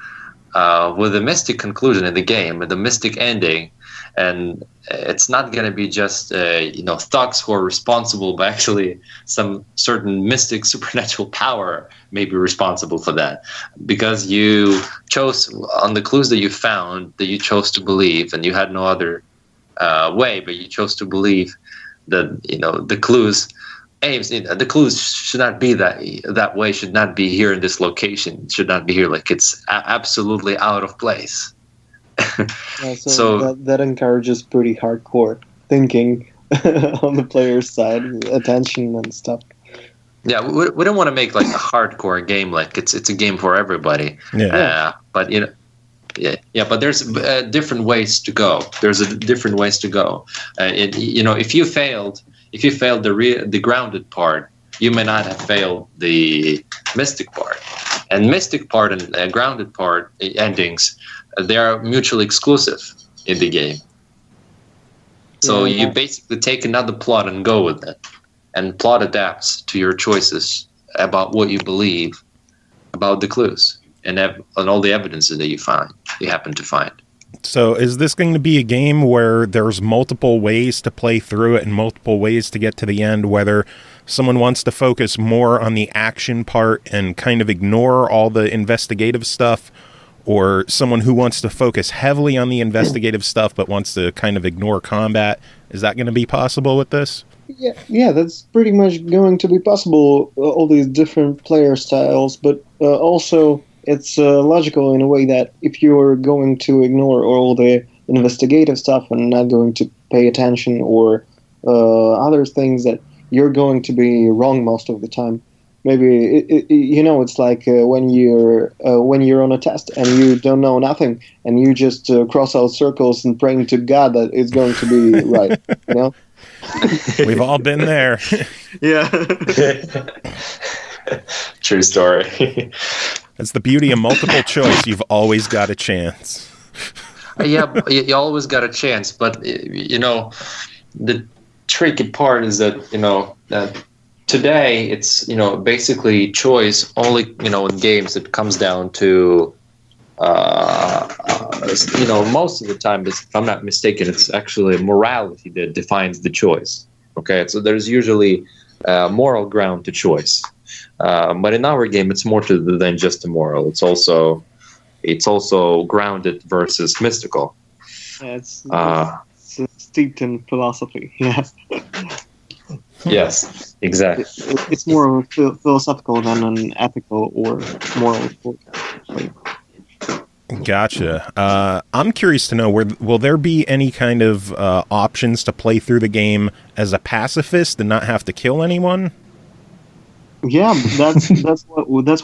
with a mystic conclusion in the game, with a mystic ending, and it's not going to be just thugs who are responsible, but actually some certain mystic supernatural power may be responsible for that, because you chose on the clues that you found, that you chose to believe, and you had no other way, but you chose to believe that the clues the clues should not be that way, should not be here in this location, should not be here, like it's absolutely out of place. Yeah, so that encourages pretty hardcore thinking on the player's side, attention and stuff. Yeah, we don't want to make like a hardcore game, like it's a game for everybody. Yeah. But but there's different ways to go. If you failed the grounded part, you may not have failed the mystic part. And mystic part and grounded part endings, they are mutually exclusive in the game. So you basically take another plot and go with it. And plot adapts to your choices about what you believe about the clues and all the evidences that you happen to find. So is this going to be a game where there's multiple ways to play through it and multiple ways to get to the end, whether someone wants to focus more on the action part and kind of ignore all the investigative stuff, or someone who wants to focus heavily on the investigative stuff but wants to kind of ignore combat? Is that going to be possible with this? Yeah, that's pretty much going to be possible, all these different player styles, but also it's logical in a way that if you're going to ignore all the investigative stuff and not going to pay attention or other things, that you're going to be wrong most of the time. Maybe it's like when you're on a test and you don't know nothing and you just cross out circles and praying to God that it's going to be right. We've all been there. Yeah. True story. That's the beauty of multiple choice. You've always got a chance. Yeah, you always got a chance, but the tricky part is that that today it's basically choice only in games. It comes down to most of the time, if I'm not mistaken, it's actually morality that defines the choice. Okay, so there's usually moral ground to choice, but in our game it's more than just a moral. It's also grounded versus mystical. Yeah, it's steeped in philosophy. Yeah. Yes, exactly. It's more philosophical than an ethical or moral. Gotcha. I'm curious to know, will there be any kind of options to play through the game as a pacifist and not have to kill anyone? Yeah, that's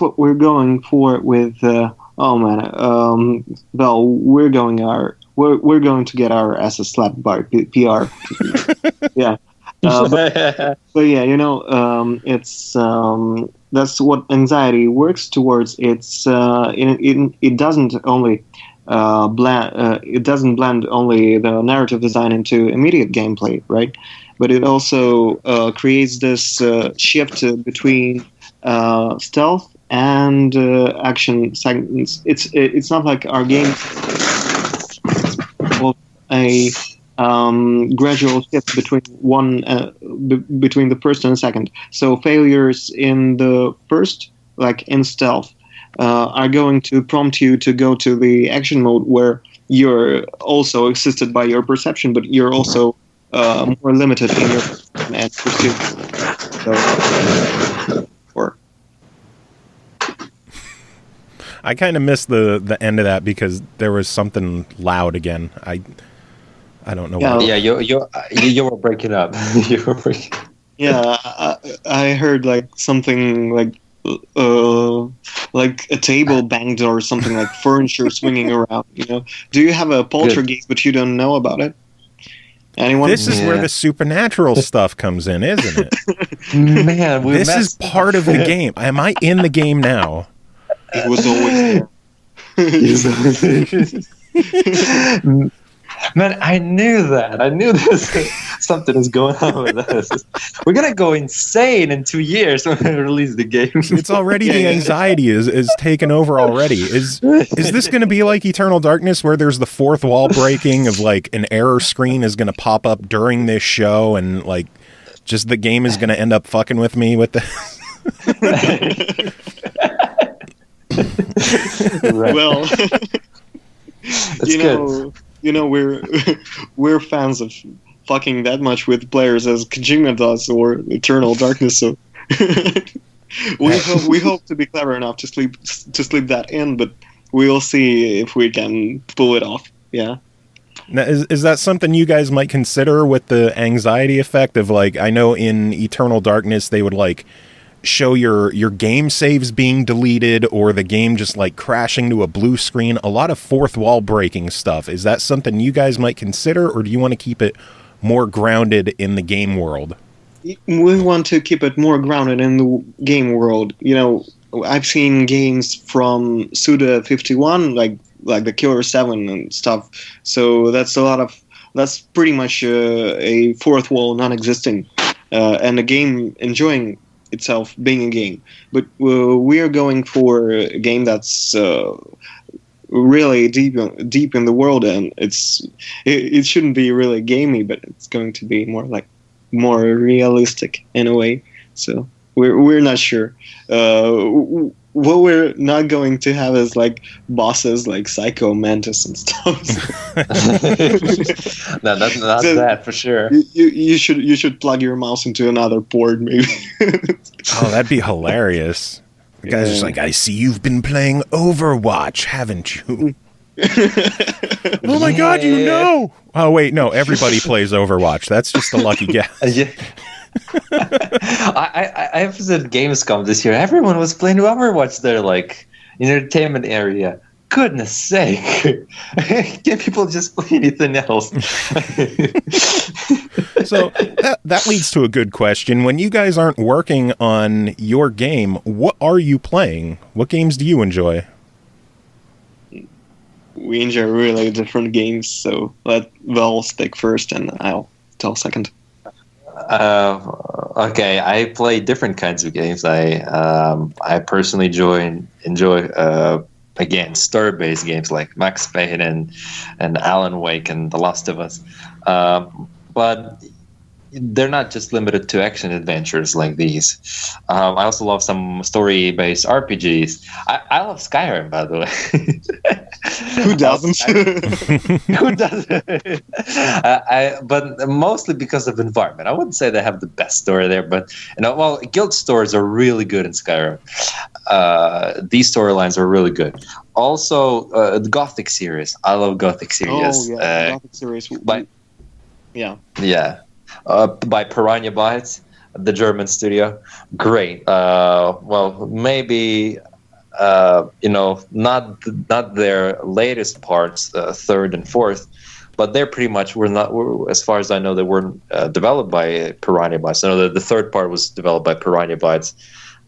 what we're going for with. Well, we're going to get our asses slapped by PR. Yeah. But yeah, it's that's what anxiety works towards. It's it doesn't only blend only the narrative design into immediate gameplay, right? But it also creates this shift between stealth and action segments. It's not like our game a gradual shift between between the first and the second. So failures in the first, like in stealth, are going to prompt you to go to the action mode where you're also assisted by your perception, but you're also more limited in your and pursuit. I kind of missed the end of that because there was something loud again. I don't know. Yeah, you were breaking up. You were breaking. Yeah, I heard like something like a table banged or something, like furniture swinging around. You know, do you have a poltergeist but you don't know about it? Anyone? This is where the supernatural stuff comes in, isn't it? Man, this is part of the game. Am I in the game now? It was always there. Man, I knew that. I knew this. Something is going on with us. We're gonna go insane in 2 years when we release the game. It's already the anxiety is taken over already. Is this going to be like Eternal Darkness, where there's the fourth wall breaking of like an error screen is going to pop up during this show, and like just the game is going to end up fucking with me with this? Right. Well, that's good. You know, we're fans of fucking that much with players as Kojima does or Eternal Darkness. So we hope to be clever enough to sleep that in, but we'll see if we can pull it off. Yeah. Now, is that something you guys might consider with the anxiety effect of, like, I know in Eternal Darkness they would like show your game saves being deleted or the game just like crashing to a blue screen, a lot of fourth wall breaking stuff. Is that something you guys might consider, or do you want to keep it more grounded in the game world? We want to keep it more grounded in the game world. You know, I've seen games from Suda 51, like the Killer 7 and stuff. So that's pretty much a fourth wall non-existing, and a game enjoying itself being a game. But we are going for a game that's really deep in the world, and it shouldn't be really gamey, but it's going to be more realistic in a way. So we're not sure. What we're not going to have is like bosses like Psycho Mantis and stuff. No, not that for sure. You should plug your mouse into another port, maybe. Oh, that'd be hilarious. The guy's just like, I see you've been playing Overwatch, haven't you? Oh my god, you know! Oh wait, no, everybody plays Overwatch. That's just a lucky guess. Yeah. I visited Gamescom this year. Everyone was playing Overwatch there, like in the entertainment area. Goodness sake. Can't people just play anything else? So that leads to a good question. When you guys aren't working on your game, what are you playing? What games do you enjoy? We enjoy really different games, so let Val speak first and I'll tell second. Okay, I play different kinds of games. I personally enjoy again story-based games like Max Payne and Alan Wake and The Last of Us. But they're not just limited to action adventures like these. I also love some story-based RPGs. I love Skyrim, by the way. Who doesn't? Who doesn't? But mostly because of environment. I wouldn't say they have the best story there, but guild stories are really good in Skyrim. These storylines are really good. Also, the Gothic series. I love Gothic series. Oh yeah, Gothic series. Yeah. By Piranha Bytes, the German studio. Great. Maybe not their latest parts, third and fourth, but they're pretty much as far as I know, they weren't developed by Piranha Bytes. I know that the third part was developed by Piranha Bytes,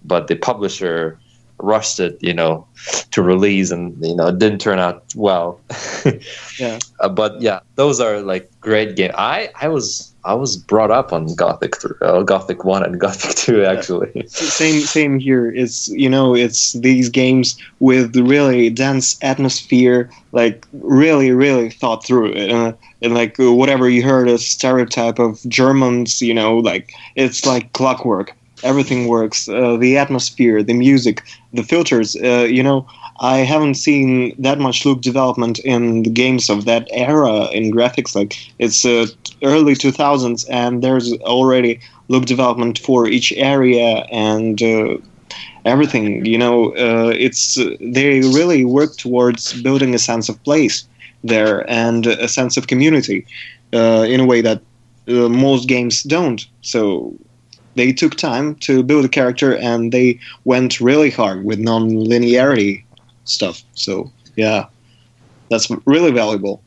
but the publisher rushed it, to release, and it didn't turn out well. Yeah. But yeah, those are like great games. I was brought up on Gothic 1 and Gothic 2 actually. Same here. It's these games with really dense atmosphere, like really thought through it, and like whatever you heard a stereotype of Germans, like it's like clockwork. Everything works. The atmosphere, the music, the filters. I haven't seen that much look development in the games of that era in graphics. Like it's early 2000s, and there's already look development for each area and everything. They really work towards building a sense of place there and a sense of community in a way that most games don't. So they took time to build a character, and they went really hard with non-linearity stuff. So yeah, that's really valuable.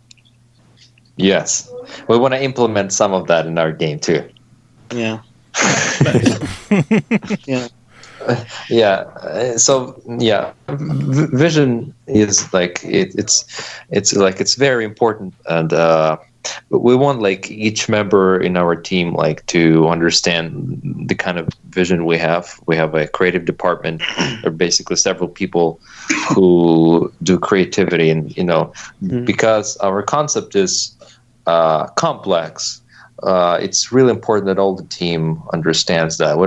Yes, we want to implement some of that in our game too. Yeah. Yeah. Yeah. So yeah, vision is like it's very important, and we want like each member in our team like to understand the kind of vision we have. We have a creative department. There are basically several people who do creativity, and because our concept is complex, it's really important that all the team understands that.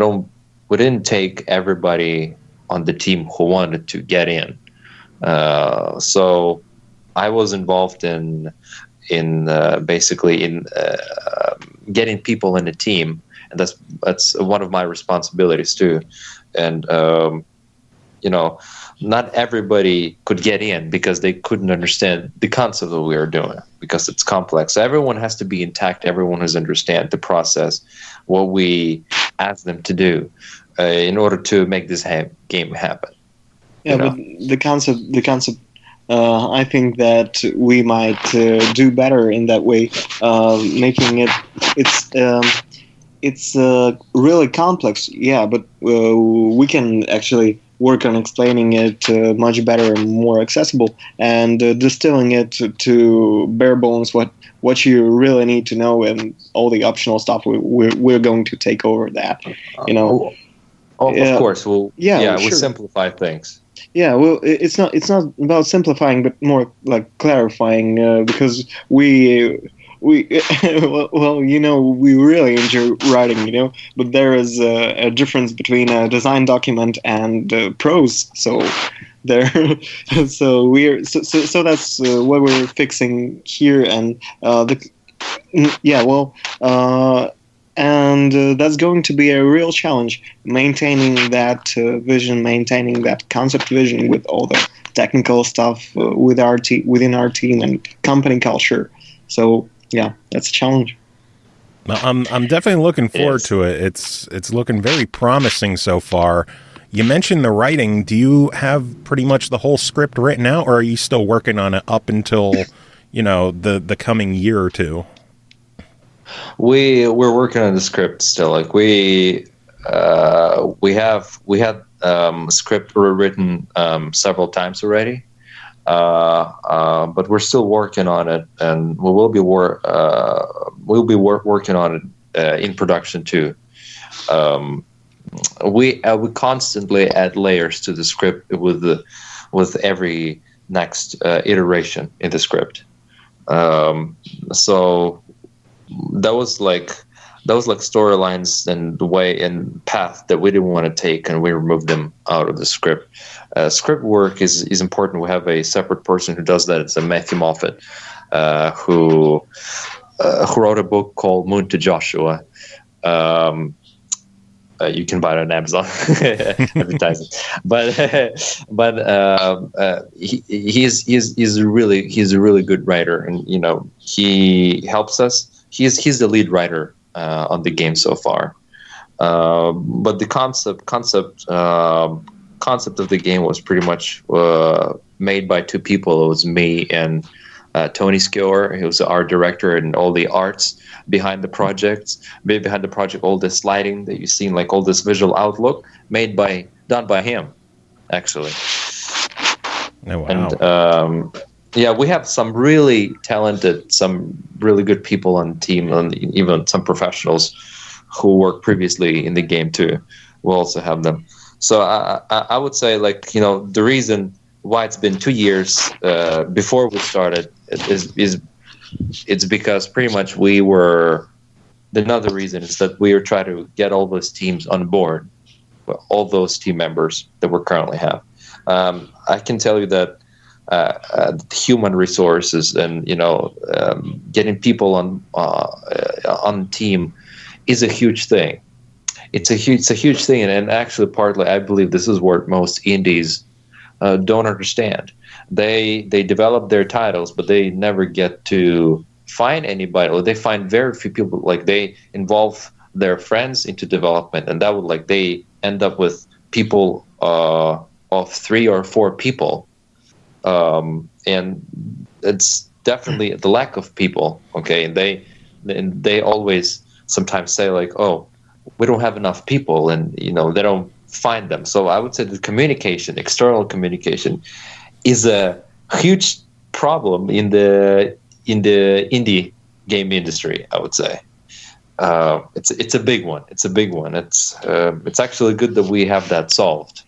We didn't take everybody on the team who wanted to get in. So I was involved in getting people in the team, and that's one of my responsibilities too. And not everybody could get in because they couldn't understand the concept that we were doing, because it's complex. So everyone has to be intact. Everyone has to understand the process, what we ask them to do in order to make this game happen. Yeah, but the concept. I think that we might do better in that way, making it. It's really complex, yeah, but we can actually work on explaining it much better and more accessible, and distilling it to bare bones what you really need to know, and all the optional stuff we're going to take over that. Of course, we'll sure. simplify things. Yeah, well, it's not about simplifying, but more like clarifying, because we really enjoy writing, but there is a difference between a design document and prose. So that's what we're fixing here, and and that's going to be a real challenge, maintaining that vision, maintaining that concept vision with all the technical stuff within our team and company culture. So yeah, that's a challenge. I'm definitely looking forward to it. It's looking very promising so far. You mentioned the writing. Do you have pretty much the whole script written out, or are you still working on it up until the coming year or two? We're working on the script still. Like we had script written several times already, but we're still working on it, and we'll be working on it in production too. We constantly add layers to the script with every next iteration in the script. So that was like those like storylines and the way and path that we didn't want to take, and we removed them out of the script. Script work is important. We have a separate person who does that. It's a Matthew Moffat, who wrote a book called Moon to Joshua. You can buy it on Amazon, advertising. But he's a really good writer, and he helps us. He's the lead writer on the game so far. But the concept of the game was pretty much made by two people. It was me and Tony Skjoer, who's the art director, and all the arts behind the project, all this lighting that you've seen, like all this visual outlook, done by him, actually. Oh, wow. And we have some really talented, some really good people on the team, and even some professionals who worked previously in the game too. We'll also have them. So I would say, like, the reason why it's been 2 years before we started it's because pretty much another reason is that we were trying to get all those teams on board, all those team members that we currently have. I can tell you that human resources and getting people on team is a huge thing. It's a huge thing, and actually partly I believe this is what most indies don't understand. They develop their titles, but they never get to find anybody, or they find very few people. Like, they involve their friends into development, and that would, like, they end up with people of 3 or 4 people, and it's definitely the lack of people. Okay, and they always sometimes say, like, oh, we don't have enough people, and they don't find them. So I would say the communication, external communication, is a huge problem in the indie game industry. I would say it's a big one. It's it's actually good that we have that solved.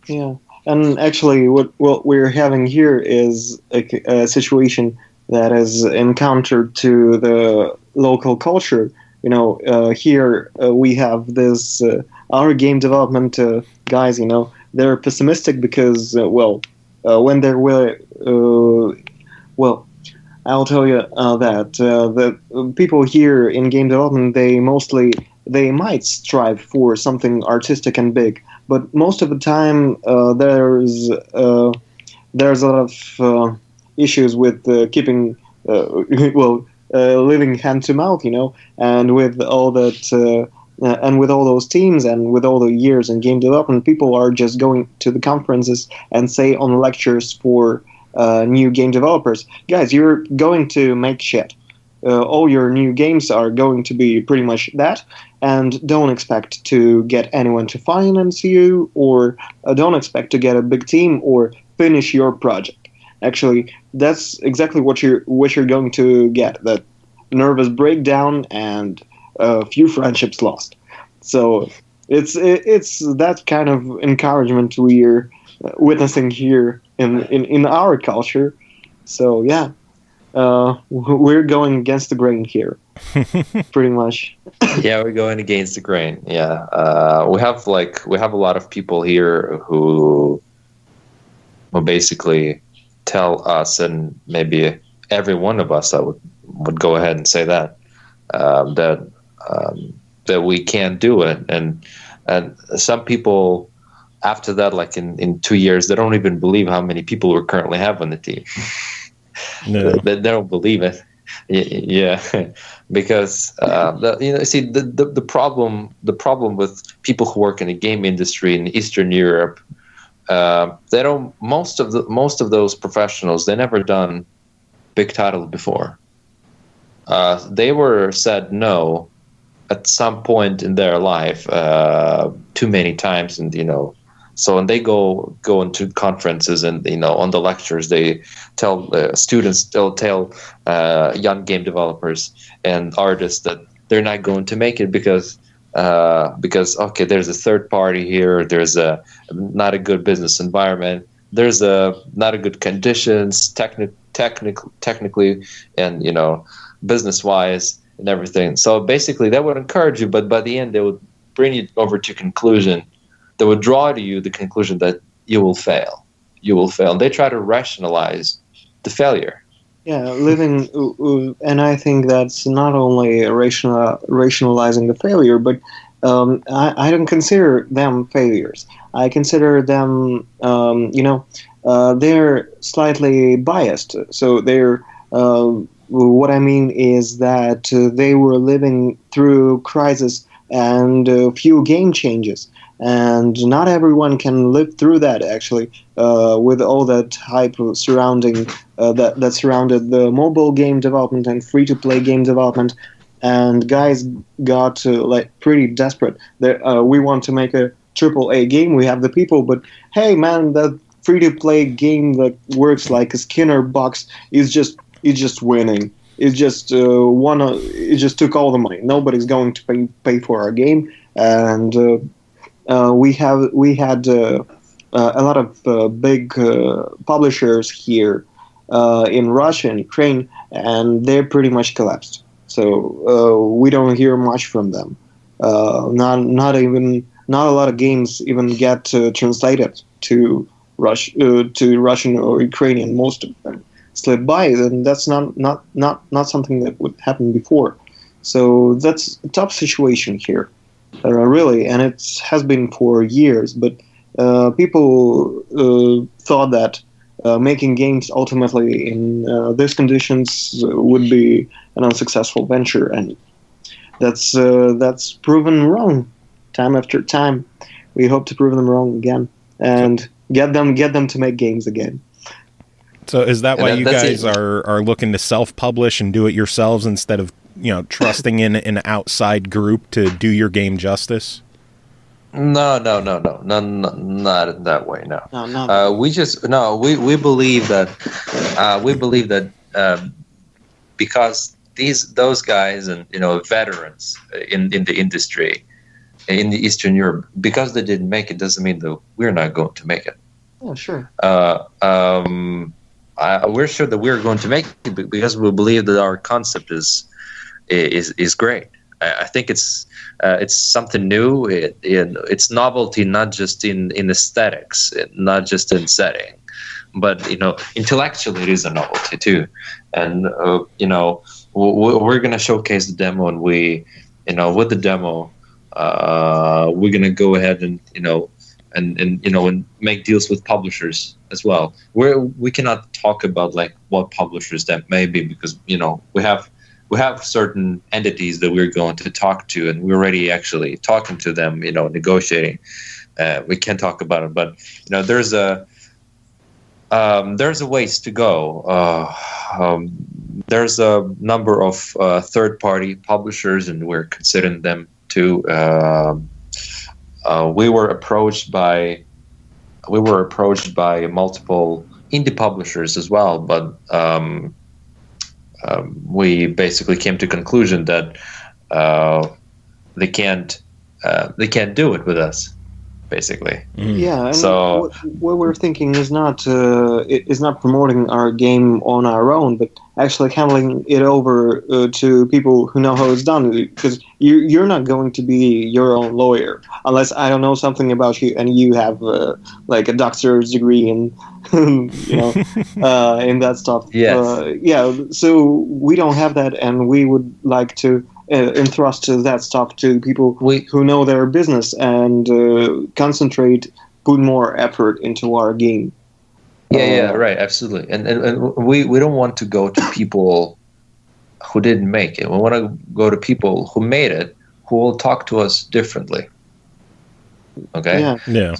Yeah, and actually, what we're having here is a situation that is encountered to the local culture. Here we have this our game development guys. They're pessimistic because when there were I'll tell you that the people here in game development, they might strive for something artistic and big, but most of the time there's a lot of issues with keeping living hand to mouth, and with all that. And with all those teams and with all the years in game development, people are just going to the conferences and say on lectures for new game developers, guys, you're going to make shit. All your new games are going to be pretty much that, and don't expect to get anyone to finance you, or don't expect to get a big team or finish your project. Actually, that's exactly what you're going to get, that nervous breakdown and a few friendships lost. So it's that kind of encouragement we're witnessing here in our culture. So yeah, we're going against the grain here, pretty much. Yeah, we're going against the grain. Yeah, we have a lot of people here who basically tell us, and maybe every one of us, I would go ahead and say that that we can't do it, and some people after that, like in 2 years, they don't even believe how many people we currently have on the team. No. They don't believe it. Yeah, because the problem with people who work in the game industry in Eastern Europe, they don't. Most of those professionals, they never done big titles before. They were said no at some point in their life too many times, and so when they go into conferences and on the lectures, they tell students, they'll tell young game developers and artists that they're not going to make it because okay, there's a third party here, there's not a good business environment, there's not a good conditions technically, and business wise, and everything. So basically, that would encourage you, but by the end, they would bring you over to conclusion. They would draw to you the conclusion that you will fail. You will fail. And they try to rationalize the failure. Yeah, and I think that's not only rationalizing the failure, but I don't consider them failures. I consider them, they're slightly biased. So they're, what I mean is that they were living through crisis and a few game changes. And not everyone can live through that, actually, with all that hype surrounding that surrounded the mobile game development and free-to-play game development. And guys got pretty desperate. We want to make a AAA game. We have the people, but hey, man, that free-to-play game that works like a Skinner box is just winning. It just it just took all the money. Nobody's going to pay for our game, and we had a lot of big publishers here in Russia and Ukraine, and they're pretty much collapsed. So we don't hear much from them. Not a lot of games even get translated to Russian or Ukrainian. Most of them slip by, and that's not something that would happen before. So that's a tough situation here. Really, and it has been for years, but people thought that making games ultimately in these conditions would be an unsuccessful venture, and that's proven wrong time after time. We hope to prove them wrong again and get them to make games again. So is that why you guys are looking to self-publish and do it yourselves instead of trusting in an outside group to do your game justice? No, not in that way. No, we believe that because those guys and veterans in the industry in the Eastern Europe, because they didn't make it doesn't mean that we're not going to make it. Oh, sure. We're sure that we're going to make it because we believe that our concept is great. I think it's something new. It's novelty, not just in aesthetics, not just in setting, but intellectually it is a novelty too. And we're gonna showcase the demo, and with the demo, we're gonna go ahead and and make deals with publishers as well. We cannot talk about what publishers that may be, because we have certain entities that we're going to talk to, and we're already actually talking to them, negotiating. We can't talk about it, but there's a ways to go. There's a number of third-party publishers, and we're considering them too. We were approached by multiple indie publishers as well, but we basically came to conclusion that they can't do it with us, basically. Yeah. So what we're thinking is not promoting our game on our own, but actually handling it over to people who know how it's done. Because you're not going to be your own lawyer unless I don't know something about you and you have a doctor's degree in in that stuff. Yes. So we don't have that, and we would like to entrust that stuff to people who know their business and put more effort into our game. Yeah, right, absolutely. And we don't want to go to people who didn't make it. We want to go to people who made it, who will talk to us differently. Okay. Yeah.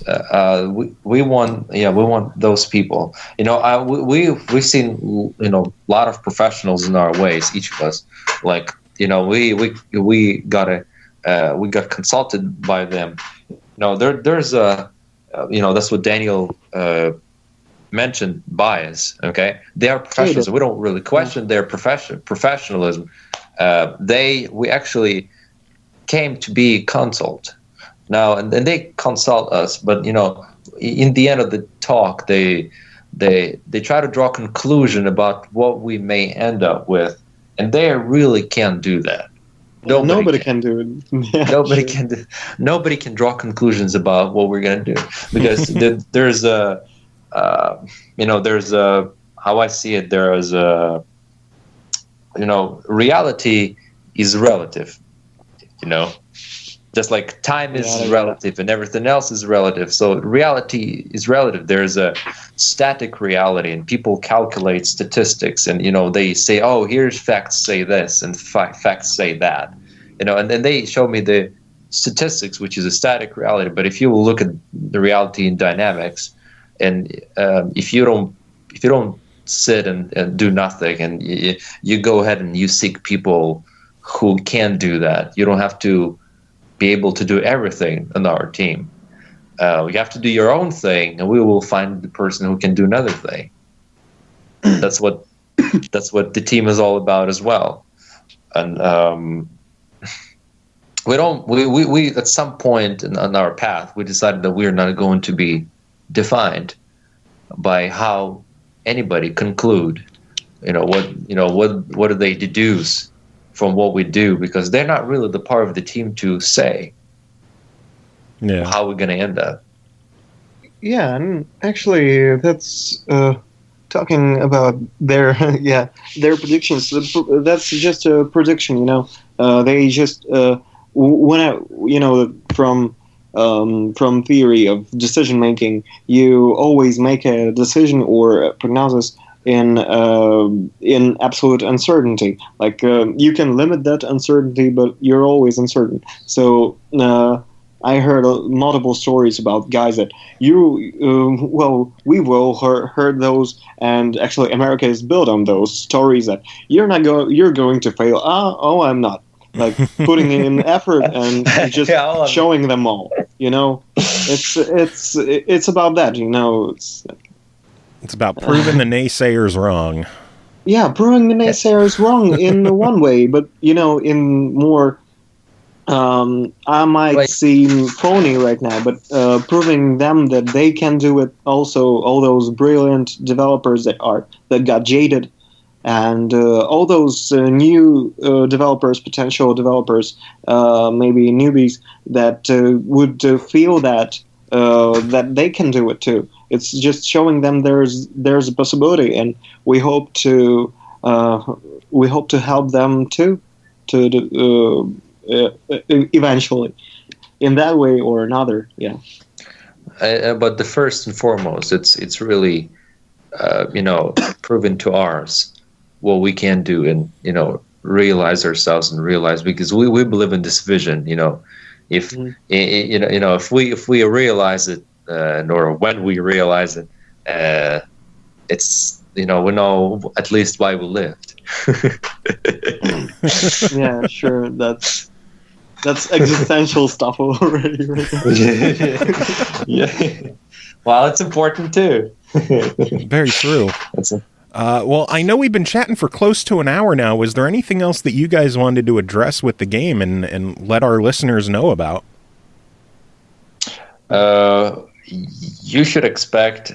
We want those people. We've seen a lot of professionals in our ways. Each of us, we got consulted by them. There's a that's what Daniel mentioned, bias. Okay, they are professionals. We don't really question their professionalism. We actually came to be consult now, and they consult us. But in the end of the talk, they try to draw a conclusion about what we may end up with, and they really can't do that. Nobody can do it. Yeah, nobody can draw conclusions about what we're gonna do, because there's a how I see it, there is a reality is relative, just like time is relative and everything else is relative. So reality is relative. There's a static reality, and people calculate statistics, and they say, oh, here's facts say this and facts say that, and then they show me the statistics, which is a static reality. But if you look at the reality in dynamics, and if you don't sit and do nothing, and you go ahead and you seek people who can do that, you don't have to be able to do everything on our team. You have to do your own thing, and we will find the person who can do another thing. That's what the team is all about as well. And we at some point on our path, we decided that we are not going to be defined by how anybody conclude, what do they deduce from what we do, because they're not really the part of the team to say how we're going to end up. Yeah, and actually, that's talking about their predictions. That's just a prediction, They just from theory of decision making, you always make a decision or a prognosis in absolute uncertainty. Like you can limit that uncertainty, but you're always uncertain. So I heard multiple stories about guys that we've all heard those, and actually America is built on those stories that you're going to fail. I'm not. Like putting in effort and just showing them all. It's about that. It's about proving the naysayers wrong. Yeah, proving the naysayers wrong in one way, but in more, I might seem phony right now, but proving them that they can do it. Also, all those brilliant developers that got jaded, and all those new developers, potential developers, maybe newbies that would feel that they can do it too. It's just showing them there's a possibility, and we hope to help them too, eventually, in that way or another. Yeah. But the first and foremost, it's really proven to ours what we can do, and realize ourselves and realize, because we believe in this vision. If if we realize it, or when we realize it, it's we know at least why we lived. Yeah, sure. That's existential stuff already. Right? Yeah. Well, it's important too. Very true. Well, I know we've been chatting for close to an hour now. Was there anything else that you guys wanted to address with the game and let our listeners know about? You should expect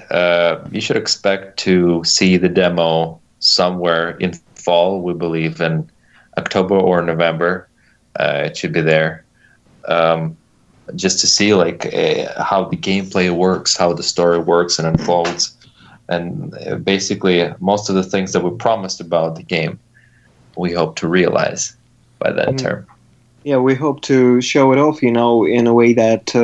to see the demo somewhere in fall. We believe in October or November. It should be there, just to see how the gameplay works, how the story works and unfolds, and basically most of the things that we promised about the game, we hope to realize by that term. Yeah, we hope to show it off, in a way that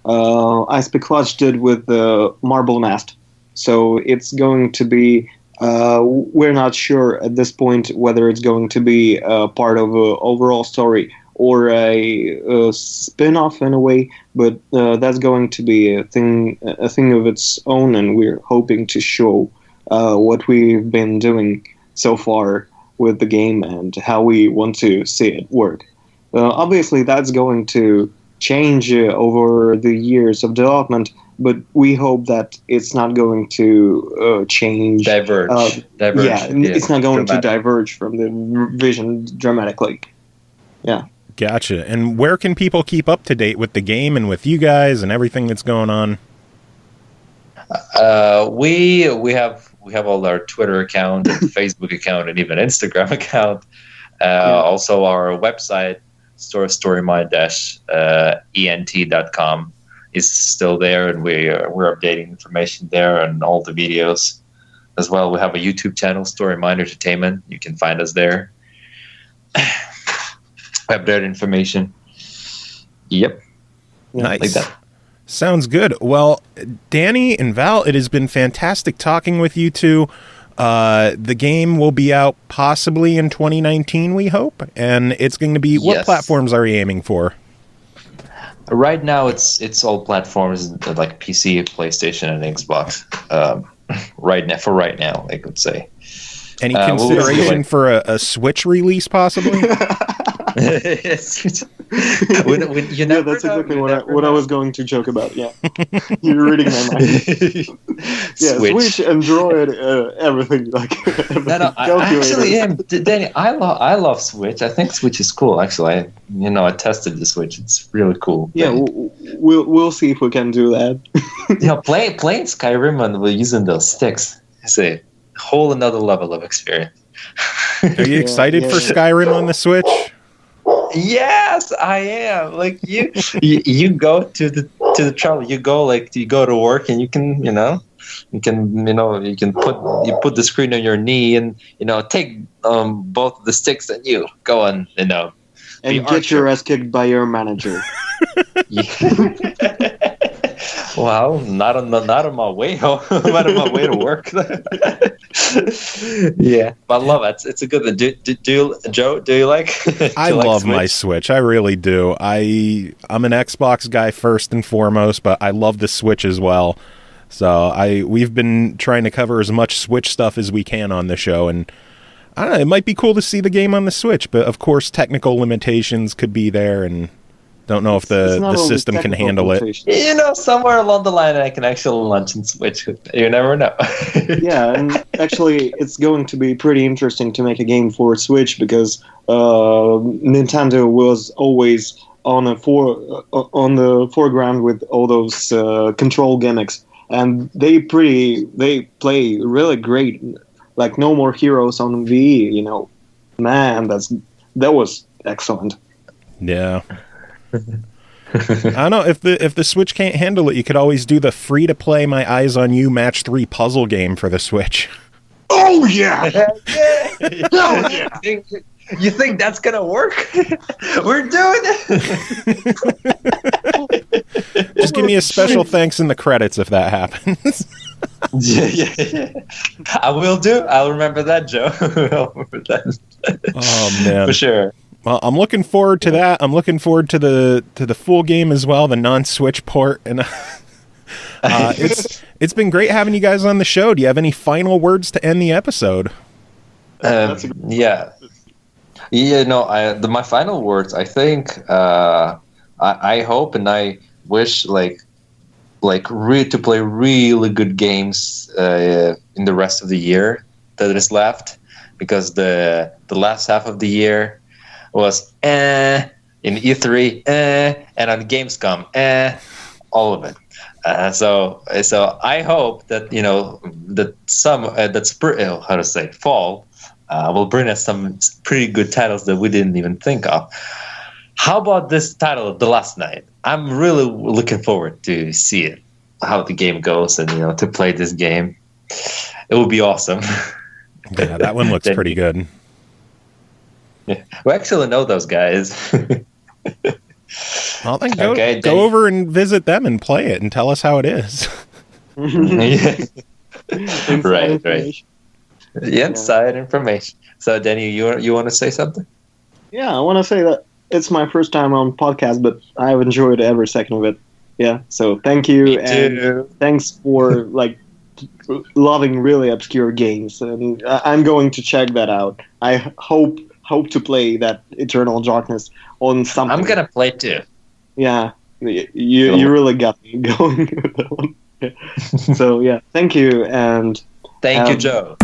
Ice Clutch did with the Marble Mast. So it's going to be, we're not sure at this point whether it's going to be part of an overall story or a spin-off in a way, but that's going to be a thing of its own, and we're hoping to show what we've been doing so far with the game and how we want to see it work. Obviously, that's going to change over the years of development, but we hope that it's not going to change. Diverge. Yeah, it's not going to diverge from the vision dramatically. Yeah. Gotcha. And where can people keep up to date with the game and with you guys and everything that's going on? We have We have all our Twitter account, and Facebook account, and even Instagram account. Also, our website, storymind-ent.com, is still there, and we're updating information there and all the videos as well. We have a YouTube channel, Storymind Entertainment. You can find us there. Update information. Yep. Nice. Like that. Sounds good. Well, Danny and Val, it has been fantastic talking with you two. The game will be out possibly in 2019, we hope. And it's going to be, what platforms are you aiming for? Right now, it's all platforms like PC, PlayStation, and Xbox. Right now, I could say. Any consideration for a Switch release, possibly? That's exactly what I was going to joke about. Yeah, you're reading my mind. Yeah, Switch, Android, everything. Like, I actually am. Danny, I love Switch. I think Switch is cool. Actually, I tested the Switch. It's really cool. Yeah, we'll see if we can do that. Playing Skyrim and using those sticks is a whole another level of experience. Are you excited for Skyrim on the Switch? Yes, I am. Like you go to the travel. You go to work, and you can put the screen on your knee, and take both the sticks, and you go and and get your ass kicked by your manager. Well, not on my way home. Not on my way to work. Yeah, but I love it. It's a good one. Joe, do you like? I love my Switch. I really do. I'm an Xbox guy first and foremost, but I love the Switch as well. So we've been trying to cover as much Switch stuff as we can on the show, and I don't know, it might be cool to see the game on the Switch, but of course technical limitations could be there, and don't know if the system can handle it. Somewhere along the line I can actually launch in Switch. You never know. Yeah, and actually it's going to be pretty interesting to make a game for Switch, because Nintendo was always on the foreground with all those control gimmicks, and they play really great. Like No More Heroes on Wii, man, that was excellent. Yeah. I don't know, if the Switch can't handle it, you could always do the free-to-play My Eyes on You Match 3 puzzle game for the Switch. Oh, yeah! Hell yeah! You think that's gonna work? We're doing it! Just give me a special thanks in the credits if that happens. Yeah. I'll remember that, Joe. I'll remember that. Oh, man. For sure. Well, I'm looking forward to that. I'm looking forward to the full game as well, the non-Switch port, and it's been great having you guys on the show. Do you have any final words to end the episode? My final words. I think I hope and I wish to play really good games in the rest of the year that is left, because the last half of the year was in E3 and on Gamescom all of it. So I hope that fall will bring us some pretty good titles that we didn't even think of. How about this title, The Last Night? I'm really looking forward to see it, how the game goes, and to play this game. It would be awesome. Yeah, that one looks pretty good. Yeah. We actually know those guys. Well, then go over and visit them and play it and tell us how it is. Right. The inside information. So, Danny, you want to say something? Yeah, I want to say that it's my first time on podcast, but I've enjoyed every second of it. Yeah, so thank you, and thanks for loving really obscure games, and I'm going to check that out. I hope to play that Eternal Darkness on something. I'm gonna play too. Yeah, you really got me going with that one. So yeah, thank you, and thank you, Joe.